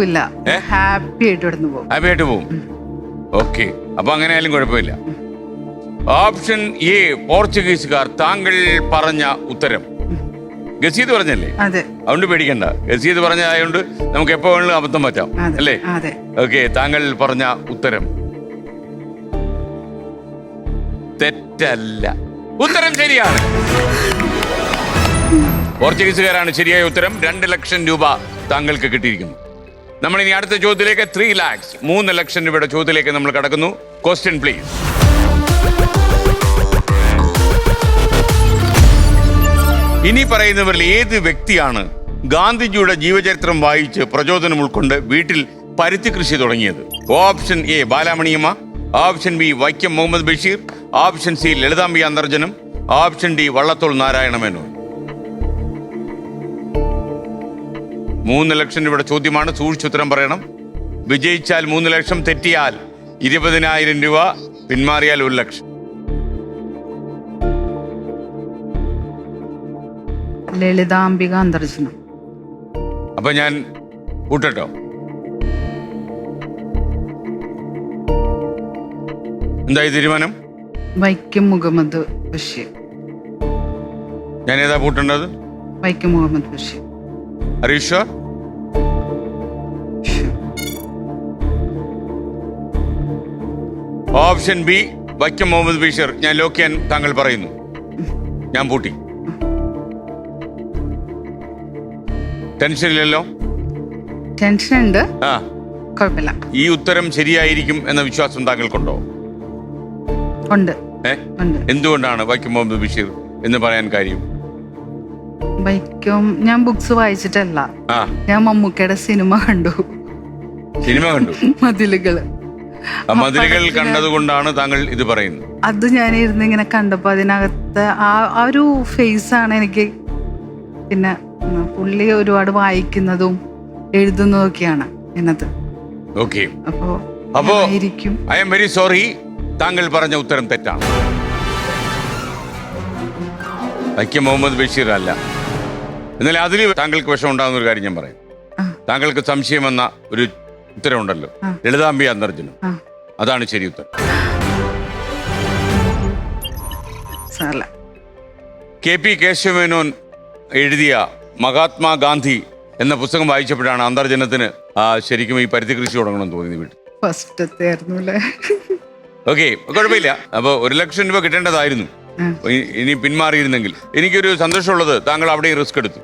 ഇല്ല, ഹാപ്പി ആയിട്ട് ഇവിടുന്ന് പോകും. ഹാപ്പി ആയിട്ട് പോകും. ഓക്കെ, അപ്പൊ അങ്ങനെ ആയാലും കുഴപ്പമില്ല. ഓപ്ഷൻ എ പോർച്ചുഗീസുകാർ. താങ്കൾ പറഞ്ഞ ഉത്തരം ഗസീദ് പറഞ്ഞല്ലേ? അതുകൊണ്ട് പേടിക്കണ്ട. ഗസീദ് പറഞ്ഞതായതുകൊണ്ട് നമുക്ക് എപ്പോ വേണമെങ്കിലും അബദ്ധം പറ്റാം, അല്ലേ? ഓക്കെ, താങ്കൾ പറഞ്ഞ ഉത്തരം തെറ്റല്ല. ഉത്തരം ശരിയാണ്. പോർച്ചുഗീസുകാരാണ് ശരിയായ ഉത്തരം. 2 ലക്ഷം രൂപ താങ്കൾക്ക് കിട്ടിയിരിക്കുന്നു. നമ്മൾ ഇനി അടുത്ത ചോദ്യത്തിലേക്ക് 3 lakhs 3 ലക്ഷം രൂപയുടെ ചോദ്യത്തിലേക്ക് നമ്മൾ കടക്കുന്നു. Question please. ഇനി പറയുന്നവരിൽ ഏത് വ്യക്തിയാണ് ഗാന്ധിജിയുടെ ജീവചരിത്രം വായിച്ച് പ്രചോദനം ഉൾക്കൊണ്ട് വീട്ടിൽ പരുത്തി കൃഷി തുടങ്ങിയത്? Option A Balamaniamma, option B Vaikom Muhammad Basheer, option C Lalithambika Antharjanam, option D Vallathol Narayana Menon. 3 lakh രൂപയുടെ ചോദ്യമാണ്. സൂക്ഷിച്ചുത്തരം പറയണം. വിജയിച്ചാൽ 3 ലക്ഷം, തെറ്റിയാൽ 20,000 രൂപ, പിന്മാറിയാൽ 1 ലക്ഷം. ലളിതാംബിക അന്തർജനം. അപ്പൊ ഞാൻ കൂട്ടട്ടോ? എന്തായി തീരുമാനം? വൈക്കം മുഹമ്മദ് ബഷീർ. ഞാൻ ഏതാ കൂട്ടേണ്ടത്? വൈക്കം മുഹമ്മദ് ബഷീർ. ഹരീഷ്, ഓപ്ഷൻ ബി വൈക്കം മുഹമ്മദ് ബഷീർ ഞാൻ ലോക്ക് ചെയ്യാൻ താങ്കൾ പറയുന്നു. ഞാൻ പൂട്ടി. ടെൻഷൻ ഇല്ലല്ലോ? ടെൻഷൻ ഉണ്ട്. കുഴപ്പമില്ല. ഈ ഉത്തരം ശരിയായിരിക്കും എന്ന വിശ്വാസം താങ്കൾക്കുണ്ടോ? ഉണ്ട്. എന്തുകൊണ്ടാണ് വൈക്കം മുഹമ്മദ് ബഷീർ എന്ന് പറയാൻ കാര്യം? വൈക്കം ഞാൻ ബുക്സ് വായിച്ചിട്ടല്ല, ഞാൻ മമ്മൂക്കയുടെ സിനിമ കണ്ടു. മതിലുകള്. മതിലുകൾ കണ്ടതുകൊണ്ടാണ് താങ്കൾ ഇത് പറയുന്നത്? അത് ഞാൻ ഇരുന്ന് ഇങ്ങനെ കണ്ടപ്പോ അതിനകത്ത് ആ ഒരു ഫേസ് ആണ് എനിക്ക്. പിന്നെ പുള്ളി ഒരുപാട് വായിക്കുന്നതും എഴുതുന്നതും ഒക്കെയാണ് എന്നത്. ഓക്കെ, അപ്പോ ഐ എം വെരി സോറി, താങ്കൾ പറഞ്ഞ ഉത്തരം തെറ്റാണ്. വൈക്കം മുഹമ്മദ് ബഷീർ അല്ല. എന്നാൽ അതിൽ താങ്കൾക്ക് വിഷമം ഉണ്ടാകുന്ന ഒരു കാര്യം ഞാൻ പറയും. താങ്കൾക്ക് സംശയം വന്ന ഒരു ഉത്തരവുണ്ടല്ലോ, ലളിതാംബിക അന്തർജനം. അതാണ് ശരി ഉത്തരം. KP കേശവമേനോൻ എഴുതിയ മഹാത്മാഗാന്ധി എന്ന പുസ്തകം വായിച്ചപ്പോഴാണ് അന്തർജനത്തിന് ശരിക്കും ഈ പരുത്തി കൃഷി തുടങ്ങണമെന്ന് തോന്നി വീട്ടിൽ. ഓക്കെ, കുഴപ്പമില്ല. അപ്പോൾ 1 ലക്ഷം രൂപ കിട്ടേണ്ടതായിരുന്നു. ഇനി പിന്മാറിയിരുന്നെങ്കിൽ. എനിക്കൊരു സന്തോഷമുള്ളത്, താങ്കൾ അവിടെയും റിസ്ക് എടുത്തു.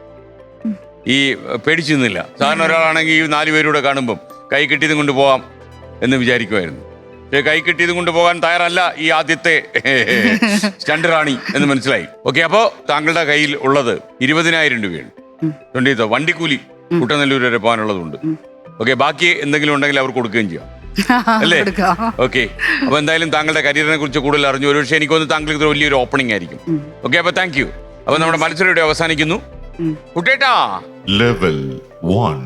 ഈ പേടിച്ചു നിന്നില്ല. സാധാരണ ഒരാളാണെങ്കിൽ ഈ 4 പേരൂടെ കാണുമ്പം കൈ കിട്ടിയതും കൊണ്ട് പോവാം എന്ന് വിചാരിക്കുമായിരുന്നു. പക്ഷേ കൈ കിട്ടിയതും കൊണ്ട് പോകാൻ തയ്യാറല്ല ഈ ആദ്യത്തെ സ്റ്റണ്ട് റാണി എന്ന് മനസ്സിലായി. ഓക്കെ, അപ്പോൾ താങ്കളുടെ കയ്യിൽ ഉള്ളത് 20,000 രൂപയാണ്. 20 വണ്ടിക്കൂലി കുട്ടനെല്ലൂർ വരെ പോകാനുള്ളതുണ്ട്. ഓക്കെ, ബാക്കി എന്തെങ്കിലും ഉണ്ടെങ്കിൽ അവർ കൊടുക്കുകയും ചെയ്യാം, അല്ലേ? ഓക്കെ, അപ്പൊ എന്തായാലും താങ്കളുടെ കരിയറിനെ കുറിച്ച് കൂടുതൽ അറിഞ്ഞു. ഒരുപക്ഷെ എനിക്കൊന്ന് താങ്കൾക്ക് ഇത് വലിയൊരു ഓപ്പണിംഗ് ആയിരിക്കും. ഓക്കെ, അപ്പൊ താങ്ക് യു. അപ്പൊ നമ്മുടെ മത്സരം ഇവിടെ അവസാനിക്കുന്നു. കുട്ടേട്ടാ, ലെവൽ 1.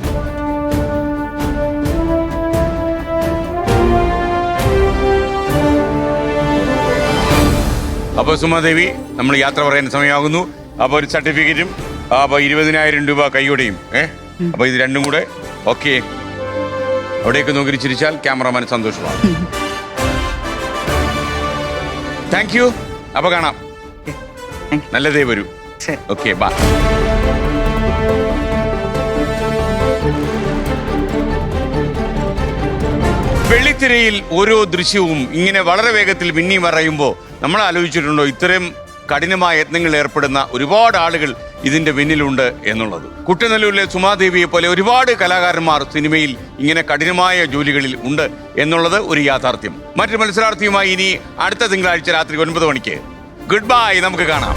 അപ്പൊ സുമാദേവി, നമ്മൾ യാത്ര പറയാൻ സമയമാകുന്നു. അപ്പൊ ഒരു സർട്ടിഫിക്കറ്റും അപ്പൊ 20,000 രൂപ കൈയോടെയും. അപ്പൊ ഇത് രണ്ടും കൂടെ. ഓക്കെ, അവിടേക്ക് നോക്കി ചിരിച്ചാൽ ക്യാമറമാൻ സന്തോഷമാണ്. Thank you. അപ്പൊ കാണാം. നല്ലതേ വരൂ. Okay, by. വെള്ളിത്തിരയിൽ ഓരോ ദൃശ്യവും ഇങ്ങനെ വളരെ വേഗത്തിൽ മിന്നി മറയുമ്പോൾ നമ്മൾ ആലോചിച്ചിട്ടുണ്ടോ ഇത്രയും കഠിനമായ യത്നങ്ങൾ ഏർപ്പെടുന്ന ഒരുപാട് ആളുകൾ ഇതിന്റെ പിന്നിലുണ്ട് എന്നുള്ളത്? കുട്ടനെല്ലൂരിലെ സുമാദേവിയെ പോലെ ഒരുപാട് കലാകാരന്മാർ സിനിമയിൽ ഇങ്ങനെ കഠിനമായ ജോലികളിൽ ഉണ്ട് എന്നുള്ളത് ഒരു യാഥാർത്ഥ്യം. മറ്റൊരു മത്സരാർത്ഥിയുമായി ഇനി അടുത്ത തിങ്കളാഴ്ച രാത്രി 9 മണിക്ക്. Good bye. നമുക്ക് കാണാം.